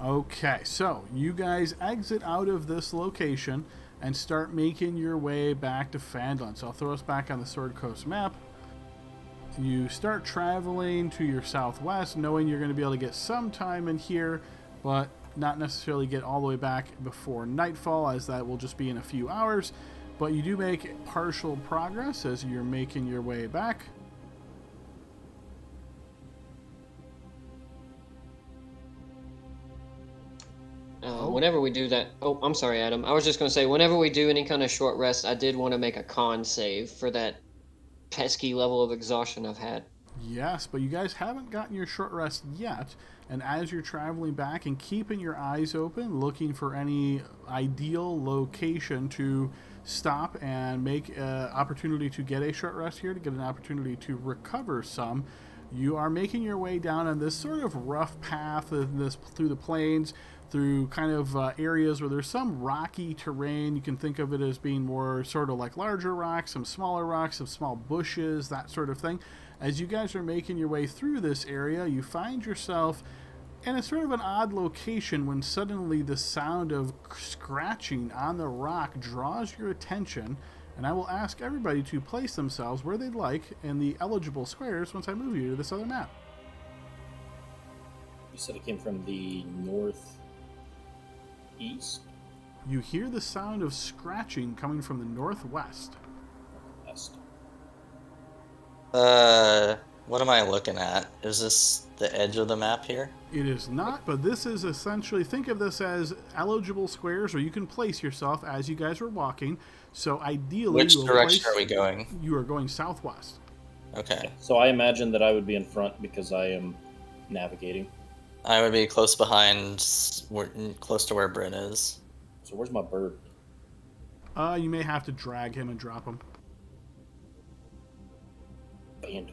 Okay, so you guys exit out of this location and start making your way back to Phandalin. So I'll throw us back on the Sword Coast map. You start traveling to your southwest, knowing you're going to be able to get some time in here, but not necessarily get all the way back before nightfall, as that will just be in a few hours. But you do make partial progress as you're making your way back. Whenever we do that, oh, I'm sorry, Adam. I was just going to say, whenever we do any kind of short rest, I did want to make a con save for that pesky level of exhaustion I've had. Yes, but you guys haven't gotten your short rest yet. And as you're traveling back and keeping your eyes open, looking for any ideal location to stop and make an opportunity to get a short rest here, to get an opportunity to recover some. You are making your way down on this sort of rough path through the plains, through kind of areas where there's some rocky terrain. You can think of it as being more sort of like larger rocks, some smaller rocks, some small bushes, that sort of thing. As you guys are making your way through this area, you find yourself in a sort of an odd location when suddenly the sound of scratching on the rock draws your attention. And I will ask everybody to place themselves where they'd like in the eligible squares once I move you to this other map. You said it came from the northeast? You hear the sound of scratching coming from the northwest. West. What am I looking at? Is this the edge of the map here? It is not, but this is essentially, think of this as eligible squares where you can place yourself as you guys are walking. So ideally, Which direction are we going? You are going southwest. Okay. So I imagine that I would be in front because I am navigating. I would be close behind, close to where Bryn is. So where's my bird? You may have to drag him and drop him. Bando.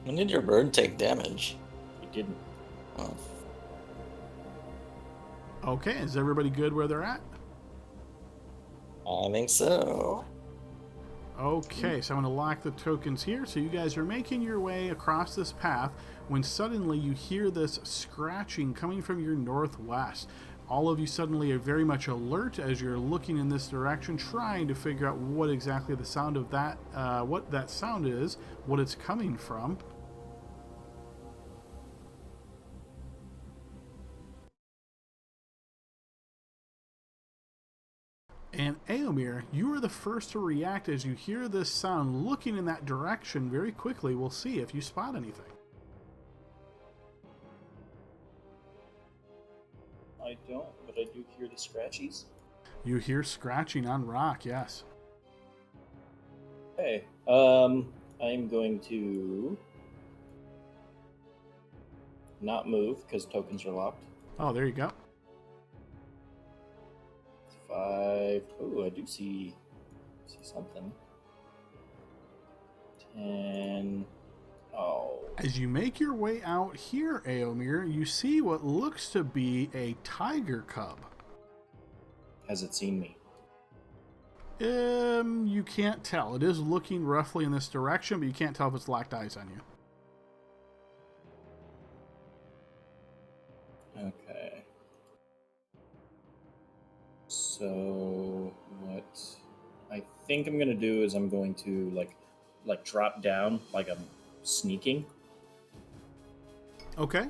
When did your bird take damage? It didn't. Oh. Okay, is everybody good where they're at? I think so. Okay, so I'm going to lock the tokens here. So you guys are making your way across this path when suddenly you hear this scratching coming from your northwest. All of you suddenly are very much alert as you're looking in this direction, trying to figure out what exactly the sound of that, what that sound is, what it's coming from. And Eomir, you are the first to react as you hear this sound, looking in that direction very quickly. We'll see if you spot anything. I don't, but I do hear the scratchies. You hear scratching on rock, yes. Okay. I'm going to not move because tokens are locked. Oh, there you go. 5. Oh, I do see something. 10. Oh. As you make your way out here, Eomir, you see what looks to be a tiger cub. Has it seen me? You can't tell. It is looking roughly in this direction, but you can't tell if it's locked eyes on you. Okay. So what I think I'm gonna do is I'm going to like drop down like I'm sneaking. Okay.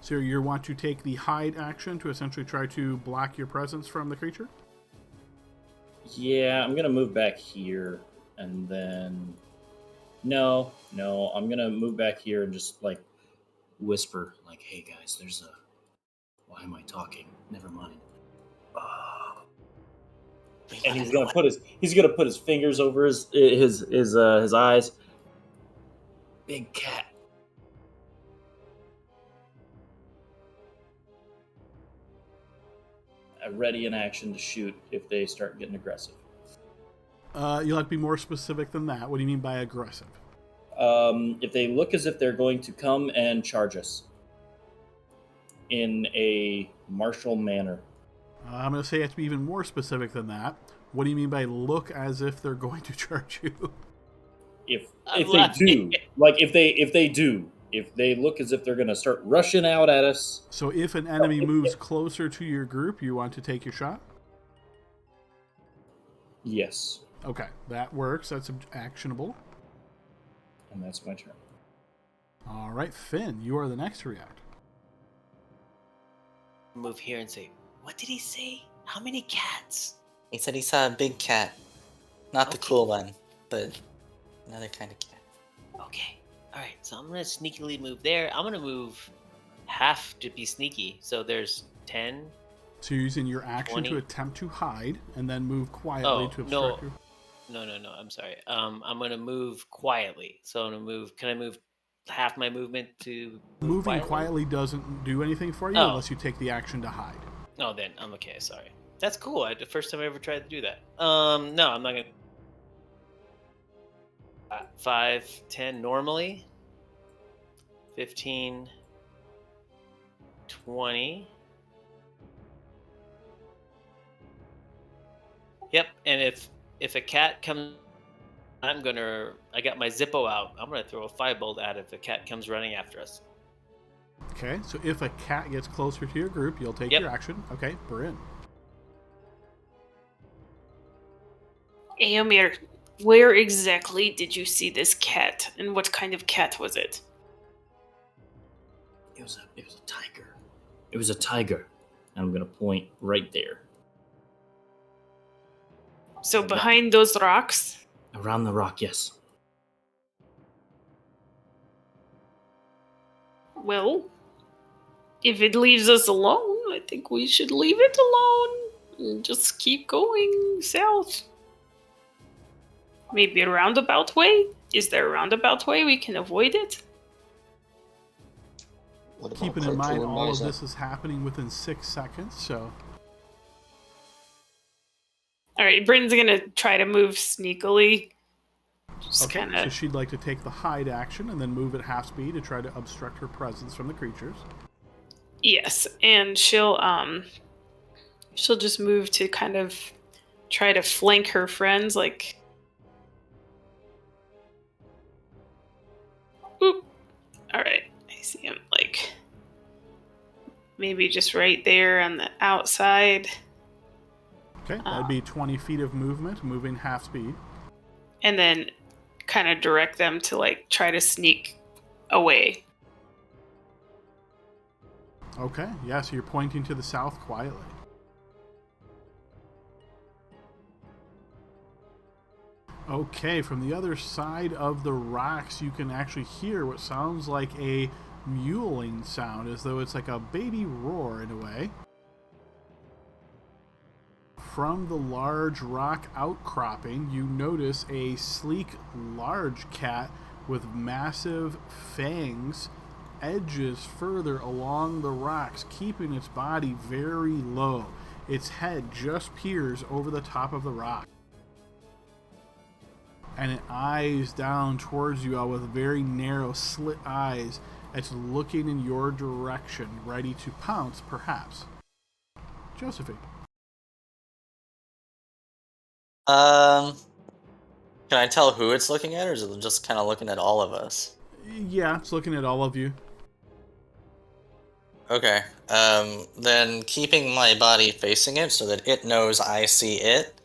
So you want to take the hide action to essentially try to block your presence from the creature? Yeah, I'm gonna move back here and then no, I'm gonna move back here and just like whisper like, hey guys, there's a why am I talking? Never mind. And he's gonna put his fingers over his eyes. Big cat. Ready in action to shoot if they start getting aggressive. You'll have to be more specific than that. What do you mean by aggressive? If they look as if they're going to come and charge us in a martial manner. I'm going to say you have to be even more specific than that. What do you mean by look as if they're going to charge you? If they do, like if they look as if they're going to start rushing out at us. So if an enemy moves closer to your group, you want to take your shot? Yes. Okay, that works. That's actionable. And that's my turn. All right, Finn, you are the next to react. Move here and say, what did he say? How many cats? He said he saw a big cat. Not the cool one, but another kind of cat. Okay. Alright, so I'm going to sneakily move there. I'm going to move half to be sneaky. So there's 10. So you're using your action 20. to attempt to hide and then move quietly to obstruct you. No, I'm sorry. I'm going to move quietly. So I'm going to move. Can I move half my movement to move Moving quietly doesn't do anything for you unless you take the action to hide. Oh, then I'm okay. Sorry. That's cool. The first time I ever tried to do that. No, I'm not gonna. 5, 10 normally. 15, 20. Yep, and if a cat comes, I got my Zippo out. I'm gonna throw a firebolt at it if a cat comes running after us. Okay, so if a cat gets closer to your group, you'll take Yep. your action. Okay, Bryn. Aomir, where exactly did you see this cat, and what kind of cat was it? It was a tiger. It was a tiger. I'm gonna point right there. So behind those rocks? Around the rock, yes. Well, if it leaves us alone, I think we should leave it alone and just keep going south. Maybe a roundabout way? Is there a roundabout way we can avoid it? What about Keeping in Cartoon mind all of Miser? this is happening within 6 seconds, so Alright, Bryn's gonna try to move sneakily. Just okay. kinda. So she'd like to take the hide action and then move at half speed to try to obstruct her presence from the creatures. Yes, and she'll just move to kind of try to flank her friends, like. Oop. Alright, I see him, like. Maybe just right there on the outside. Okay, that'd be 20 feet of movement, moving half speed. And then kind of direct them to, like, try to sneak away. Okay, yeah, so you're pointing to the south quietly. Okay, from the other side of the rocks, you can actually hear what sounds like a mewling sound, as though it's like a baby roar in a way. From the large rock outcropping, you notice a sleek, large cat with massive fangs, edges further along the rocks, keeping its body very low. Its head just peers over the top of the rock. And it eyes down towards you all with very narrow slit eyes. It's looking in your direction, ready to pounce, perhaps. Josephine. Can I tell who it's looking at, or is it just kind of looking at all of us? Yeah, it's looking at all of you. Okay. Then keeping my body facing it so that it knows I see it,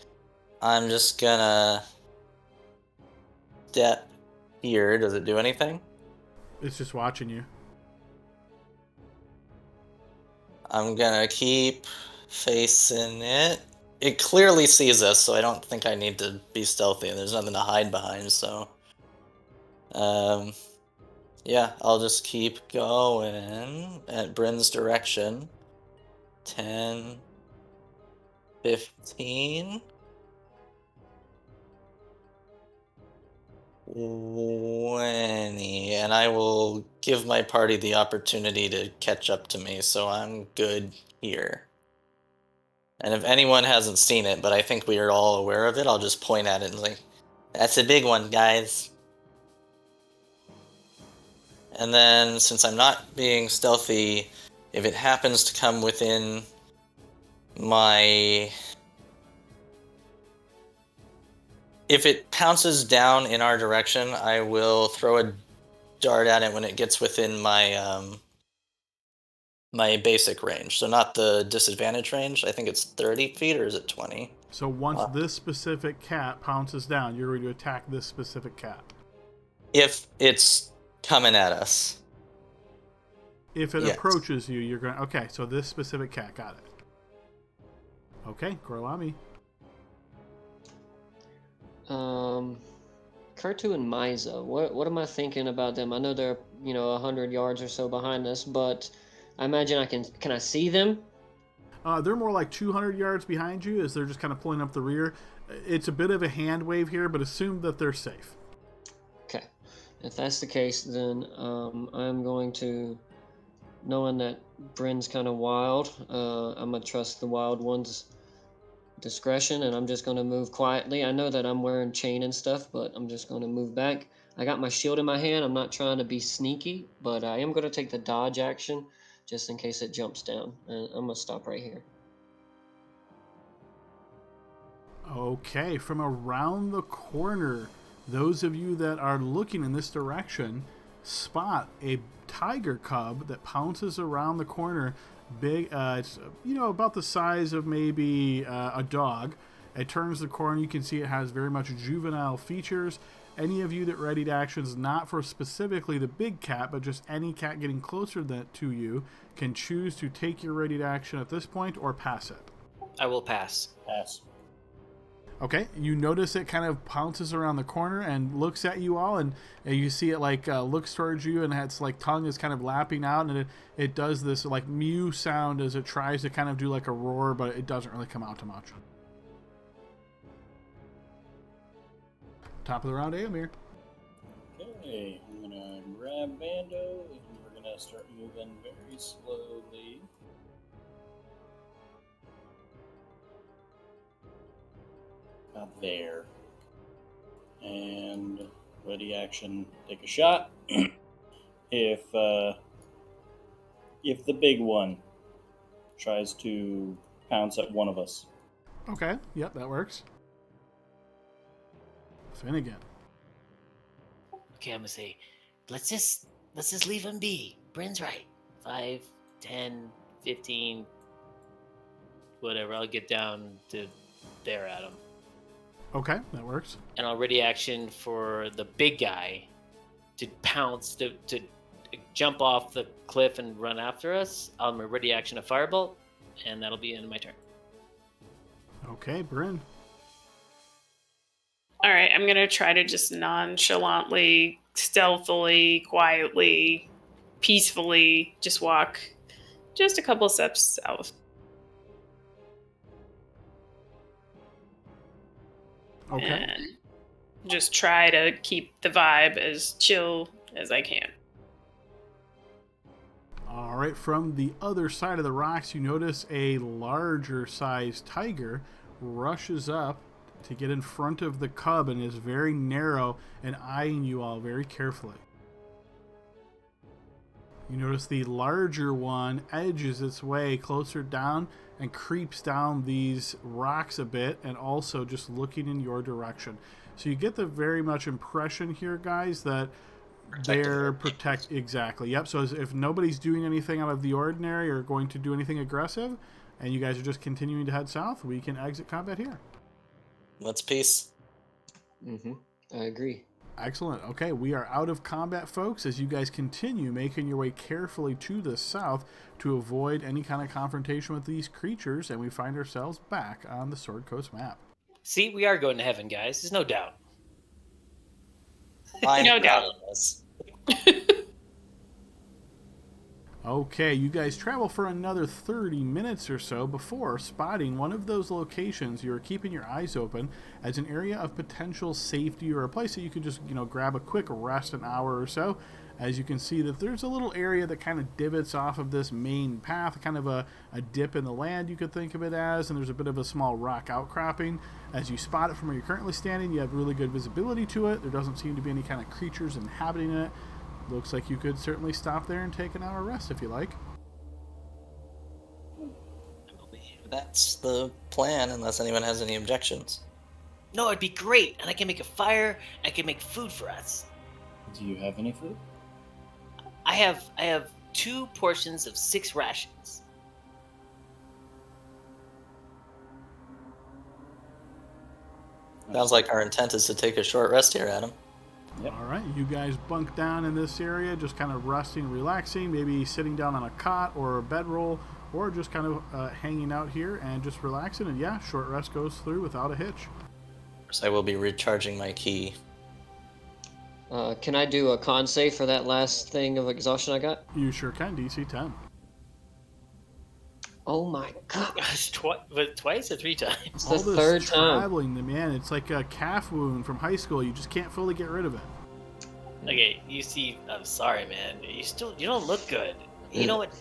I'm just gonna step here. Does it do anything? It's just watching you. I'm gonna keep facing it. It clearly sees us, so I don't think I need to be stealthy. There's nothing to hide behind, so... yeah, I'll just keep going at Bryn's direction. 10... 15... 20... And I will give my party the opportunity to catch up to me, so I'm good here. And if anyone hasn't seen it, but I think we are all aware of it, I'll just point at it and like, that's a big one, guys. And then, since I'm not being stealthy, if it happens to come within my... If it pounces down in our direction, I will throw a dart at it when it gets within my my basic range. So not the disadvantage range. I think it's 30 feet, or is it 20? So once this specific cat pounces down, you're going to attack this specific cat. If it's coming at us. If it Yes. approaches you, you're going... Okay, so this specific cat, got it. Okay, Gorlami. Kertu and Miza, what am I thinking about them? I know they're 100 yards or so behind us, but I imagine can I see them? They're more like 200 yards behind you as they're just kind of pulling up the rear. It's a bit of a hand wave here, but assume that they're safe. Okay, if that's the case, then I'm going to, knowing that Bryn's kind of wild, I'm gonna trust the wild ones discretion, and I'm just going to move quietly. I know that I'm wearing chain and stuff, but I'm just going to move back. I got my shield in my hand. I'm not trying to be sneaky, but I am going to take the dodge action just in case it jumps down. And I'm going to stop right here. Okay, from around the corner, those of you that are looking in this direction spot a tiger cub that pounces around the corner. Big, it's about the size of maybe a dog. It turns the corner. You can see it has very much juvenile features. Any of you that readied actions, not for specifically the big cat, but just any cat getting closer to you, can choose to take your readied action at this point or pass it. I will pass. Pass. Okay, you notice it kind of pounces around the corner and looks at you all, and you see it looks towards you, and its tongue is kind of lapping out, and it does this mew sound as it tries to kind of do a roar, but it doesn't really come out too much. Top of the round, Amir. Okay, I'm gonna grab Bando, and we're gonna start moving very slowly. About there. And ready action, take a shot. If the big one tries to pounce at one of us. Okay, yep, that works. Finnegan. Okay, I'm gonna say, let's just leave him be. Bryn's right. 5, 10, 15, whatever. I'll get down to there at him. Okay, that works. And I'll ready action for the big guy to pounce, to jump off the cliff and run after us. I'm gonna ready action a firebolt, and that'll be the end of my turn. Okay, Bryn. All right, I'm going to try to just nonchalantly, stealthily, quietly, peacefully just walk just a couple steps south. Okay. And just try to keep the vibe as chill as I can. All right, from the other side of the rocks, you notice a larger sized tiger rushes up to get in front of the cub and is very narrow and eyeing you all very carefully. You notice the larger one edges its way closer down and creeps down these rocks a bit, and also just looking in your direction. So you get the very much impression here, guys, that they're exactly. Yep. So if nobody's doing anything out of the ordinary or going to do anything aggressive, and you guys are just continuing to head south, we can exit combat here. Let's peace. I agree. Excellent. Okay, we are out of combat, folks, as you guys continue making your way carefully to the south to avoid any kind of confrontation with these creatures, and we find ourselves back on the Sword Coast map. See, we are going to heaven, guys. There's no doubt. I'm No proud doubt. of this. Okay, you guys travel for another 30 minutes or so before spotting one of those locations you're keeping your eyes open as an area of potential safety, or a place that you can just, grab a quick rest, an hour or so. As you can see that there's a little area that kind of divots off of this main path, kind of a dip in the land, you could think of it as, and there's a bit of a small rock outcropping. As you spot it from where you're currently standing, you have really good visibility to it. There doesn't seem to be any kind of creatures inhabiting it. Looks like you could certainly stop there and take an hour rest if you like. That's the plan, unless anyone has any objections. No, it'd be great, and I can make a fire. I can make food for us. Do you have any food? I have 2 portions of 6 rations. Sounds like our intent is to take a short rest here, Adam. Yep. All right, you guys bunk down in this area, just kind of resting, relaxing, maybe sitting down on a cot or a bedroll, or just kind of hanging out here and just relaxing. And yeah, short rest goes through without a hitch. So I will be recharging my key. Can I do a con save for that last thing of exhaustion I got? You sure can, DC 10. Oh my god. Gosh, twice or 3 times? It's All the this third time. traveling, man, it's like a calf wound from high school. You just can't fully get rid of it. Okay, you see, I'm sorry, man. You don't look good. You know what?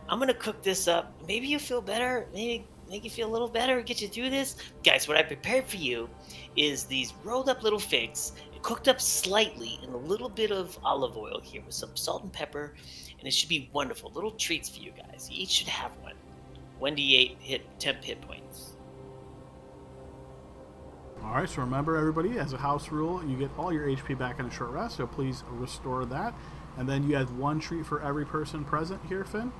I'm gonna cook this up. Maybe you feel better. Maybe make you feel a little better, get you through this? Guys, what I prepared for you is these rolled up little figs, cooked up slightly in a little bit of olive oil here with some salt and pepper, and it should be wonderful. Little treats for you guys. You each should have one. 1d8 temp hit points. All right, so remember, everybody, as a house rule, you get all your HP back in a short rest, so please restore that. And then you have 1 treat for every person present here, Finn.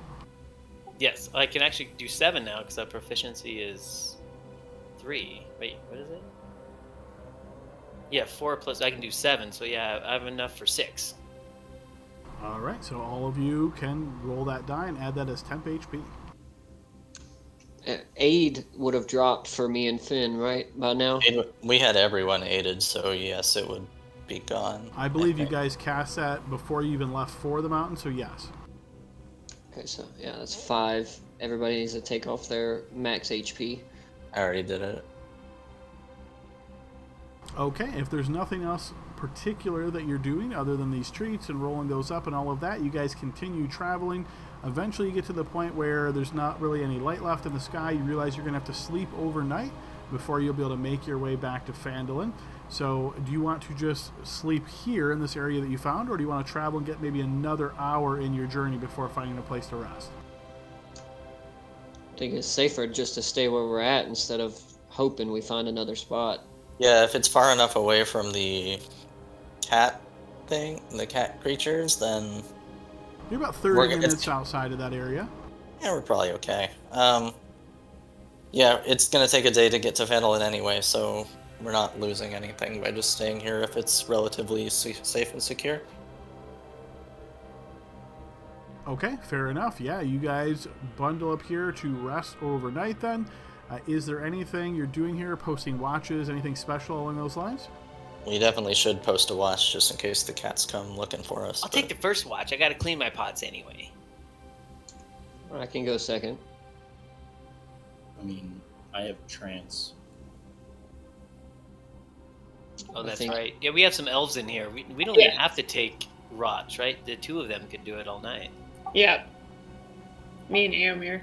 Yes, I can actually do 7 now because our proficiency is 3. Wait, what is it? Yeah, 4 plus, I can do 7, so yeah, I have enough for 6. All right, so all of you can roll that die and add that as temp HP. Aid would have dropped for me and Finn, right, by now? We had everyone aided, so yes, it would be gone. I believe you guys cast that before you even left for the mountain, so yes. Okay, so yeah, that's 5. Everybody needs to take off their max HP. I already did it. Okay, if there's nothing else particular that you're doing other than these treats and rolling those up and all of that, you guys continue traveling. Eventually you get to the point where there's not really any light left in the sky. You realize you're going to have to sleep overnight before you'll be able to make your way back to Phandalin. So do you want to just sleep here in this area that you found, or do you want to travel and get maybe another hour in your journey before finding a place to rest? I think it's safer just to stay where we're at instead of hoping we find another spot. Yeah, if it's far enough away from the cat thing, the cat creatures, then You're about 30 minutes outside of that area. yeah, we're probably okay. Yeah, it's gonna take a day to get to Phandalin anyway, so we're not losing anything by just staying here if it's relatively safe and secure. Okay, fair enough. Yeah, you guys bundle up here to rest overnight then. Is there anything you're doing here, posting watches, anything special along those lines? We definitely should post a watch just in case the cats come looking for us. I'll take the first watch. I gotta clean my pots anyway. I can go second. I mean, I have trance. Oh, I that's think- right. Yeah, we have some elves in here. We don't even have to take Rotch, right? The 2 of them could do it all night. Yeah. Me and Eomir.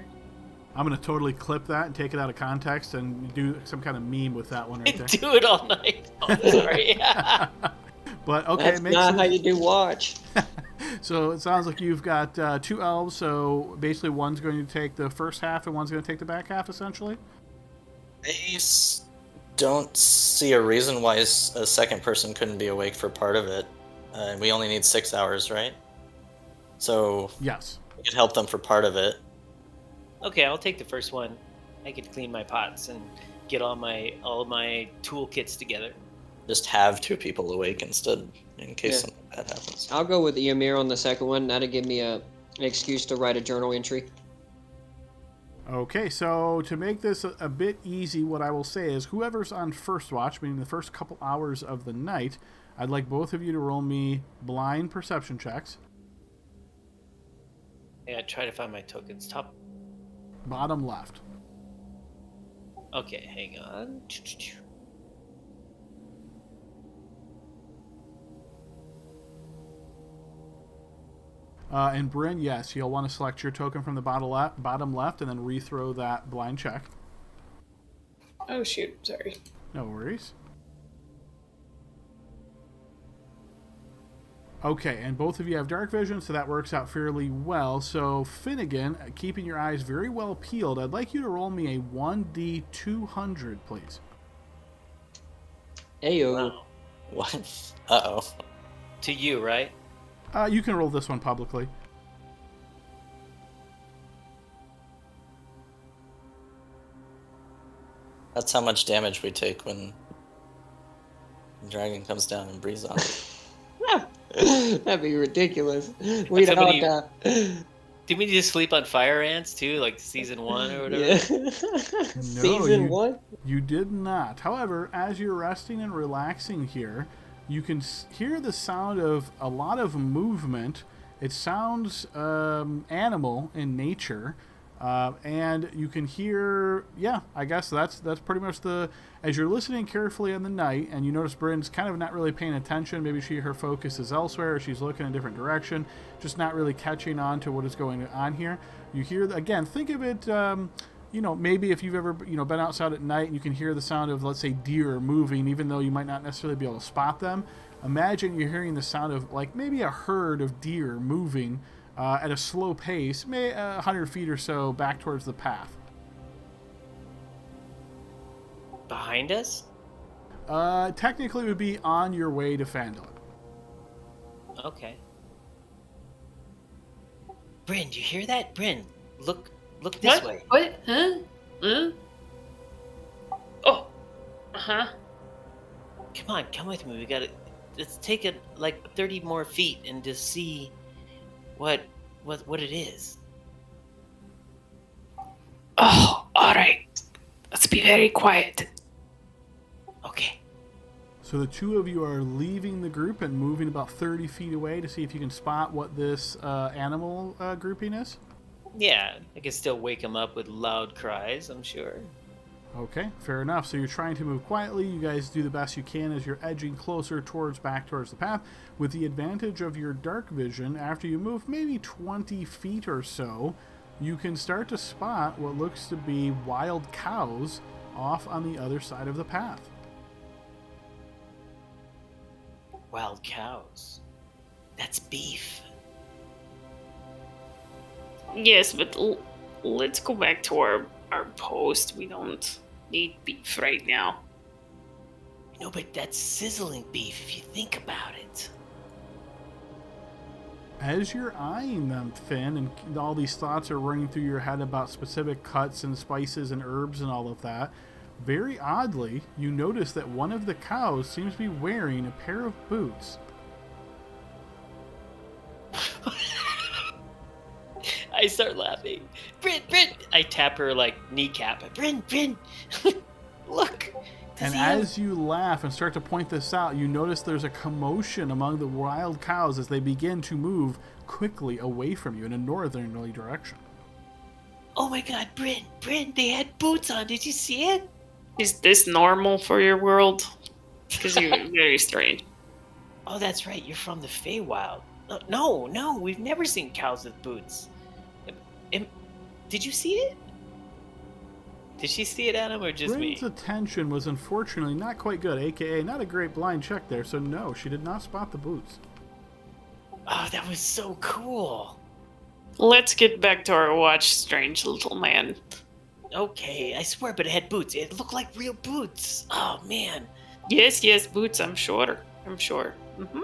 I'm going to totally clip that and take it out of context and do some kind of meme with that one right there. Do it all night. Oh, sorry. But okay, That's it makes not sense. how you do watch. So it sounds like you've got 2 elves, so basically one's going to take the first half and one's going to take the back half, essentially? Don't see a reason why a second person couldn't be awake for part of it. We only need 6 hours, right? So Yes. we could help them for part of it. Okay, I'll take the first one. I could clean my pots and get all my toolkits together. Just have 2 people awake instead, in case Yeah. something bad happens. I'll go with Eomir on the second one. That'll give me an excuse to write a journal entry. Okay, so to make this a bit easy, what I will say is whoever's on first watch, meaning the first couple hours of the night, I'd like both of you to roll me blind perception checks. Yeah, try to find my tokens. Top. Bottom left. Okay, hang on. And Bryn, yes, you'll want to select your token from the bottom left and then rethrow that blind check. Oh, shoot. Sorry. No worries. Okay, and both of you have dark vision, so that works out fairly well. So, Finnegan, keeping your eyes very well peeled, I'd like you to roll me a 1d200, please. Ayo. Wow. What? Uh-oh. To you, right? You can roll this one publicly. That's how much damage we take when the dragon comes down and breathes on it. That'd be ridiculous. We'd all somebody- die. Did we just sleep on fire ants too, like season 1 or whatever? Yeah. No, Season 1? You did not. However, as you're resting and relaxing here, you can hear the sound of a lot of movement. It sounds animal in nature. And you can hear, yeah, I guess that's pretty much as you're listening carefully in the night, and you notice Bryn's kind of not really paying attention. Maybe her focus is elsewhere, or she's looking in a different direction, just not really catching on to what is going on here. You hear, again, think of it, maybe if you've ever, been outside at night and you can hear the sound of, let's say, deer moving, even though you might not necessarily be able to spot them, imagine you're hearing the sound of, like, maybe a herd of deer moving at a slow pace, 100 feet or so back towards the path. Behind us? Technically, it would be on your way to Phandalin. Okay. Bryn, do you hear that? Bryn, look this way. What? Huh? Huh? Oh. Uh-huh. Come with me. Let's take it like 30 more feet and just see what it is. Oh, all right. Let's be very quiet. Okay. So the two of you are leaving the group and moving about 30 feet away to see if you can spot what this animal grouping is? Yeah, I can still wake him up with loud cries, I'm sure. Okay, fair enough. So you're trying to move quietly. You guys do the best you can as you're edging closer back towards the path. With the advantage of your dark vision, after you move maybe 20 feet or so, you can start to spot what looks to be wild cows off on the other side of the path. Wild cows. That's beef. Yes, but let's go back to our post. We don't need beef right now. No, but that's sizzling beef if you think about it. As you're eyeing them, Finn, and all these thoughts are running through your head about specific cuts and spices and herbs and all of that, very oddly, you notice that one of the cows seems to be wearing a pair of boots. I start laughing. Bryn! I tap her like kneecap. Bryn! Look! And as you laugh and start to point this out, you notice there's a commotion among the wild cows as they begin to move quickly away from you in a northerly direction. Oh my god, Bryn, they had boots on. Did you see it? Is this normal for your world? Because you're very strange. Oh, that's right. You're from the Feywild. No, we've never seen cows with boots. Did you see it? Did she see it, Adam, or just Bryn's me? attention was unfortunately not quite good, aka not a great blind check there, so no, she did not spot the boots. Oh, that was so cool. Let's get back to our watch, strange little man. Okay, I swear, but it had boots. It looked like real boots. Oh, man. Yes, boots, I'm sure. Mm-hmm.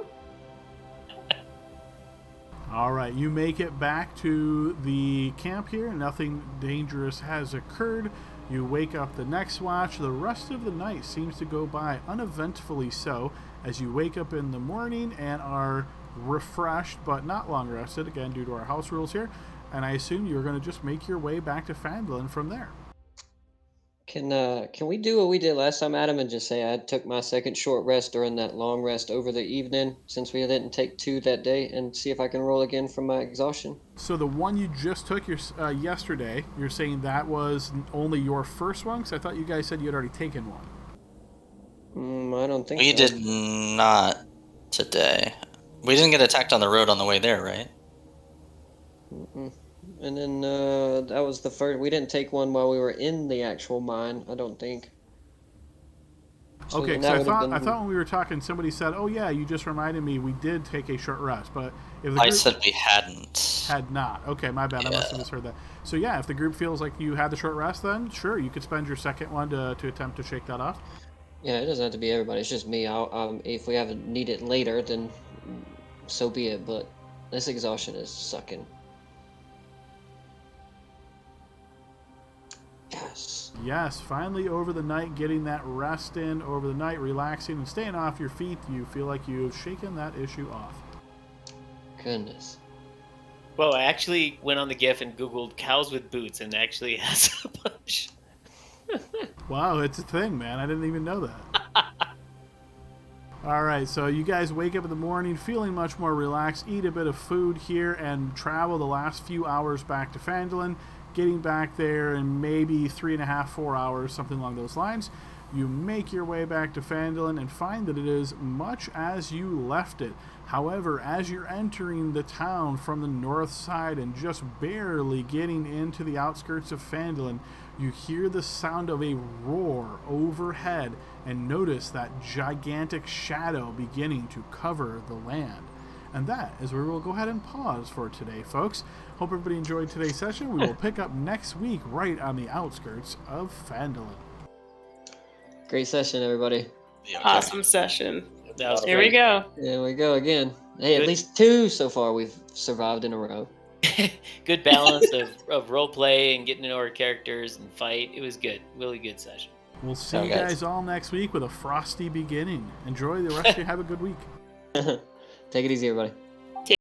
All right, you make it back to the camp here. Nothing dangerous has occurred. You wake up the next watch. The rest of the night seems to go by uneventfully so as you wake up in the morning and are refreshed but not long rested, again due to our house rules here. And I assume you're going to just make your way back to Phandalin from there. Can we do what we did last time, Adam, and just say I took my second short rest during that long rest over the evening, since we didn't take 2 that day, and see if I can roll again from my exhaustion? So the one you just took yesterday, you're saying that was only your first one? Because I thought you guys said you had already taken one. I don't think We so. did not today. We didn't get attacked on the road on the way there, right? Mm-mm. And then that was the first. We didn't take one while we were in the actual mine, I don't think. So Okay, then so that would've I been- thought when we were talking, somebody said, "Oh yeah, you just reminded me we did take a short rest." But if the I group said we hadn't. had not, okay, my bad, I must have misheard that. So yeah, if the group feels like you had the short rest, then sure, you could spend your second one to attempt to shake that off. Yeah, it doesn't have to be everybody. It's just me. If we have need it later, then so be it. But this exhaustion is sucking. Yes. Yes, finally over the night, getting that rest in over the night, relaxing and staying off your feet, you feel like you've shaken that issue off. Goodness. Well, I actually went on the GIF and Googled cows with boots and actually has a bunch. Wow, it's a thing, man. I didn't even know that. All right, so you guys wake up in the morning feeling much more relaxed, eat a bit of food here, and travel the last few hours back to Phandalin, getting back there in maybe 3.5, 4 hours, something along those lines. You make your way back to Phandalin and find that it is much as you left it. However, as you're entering the town from the north side and just barely getting into the outskirts of Phandalin, you hear the sound of a roar overhead and notice that gigantic shadow beginning to cover the land. And that is where we'll go ahead and pause for today, folks. Hope everybody enjoyed today's session. We will pick up next week right on the outskirts of Phandalin. Great session, everybody. Awesome session. That was Here we great. go. There we go again. Hey, Good. at least 2 so far we've survived in a row. Good balance of role play and getting to know our characters and fight. It was good. Really good session. We'll see So, you guys. guys all next week with a frosty beginning. Enjoy the rest of you. Have a good week. Take it easy, everybody.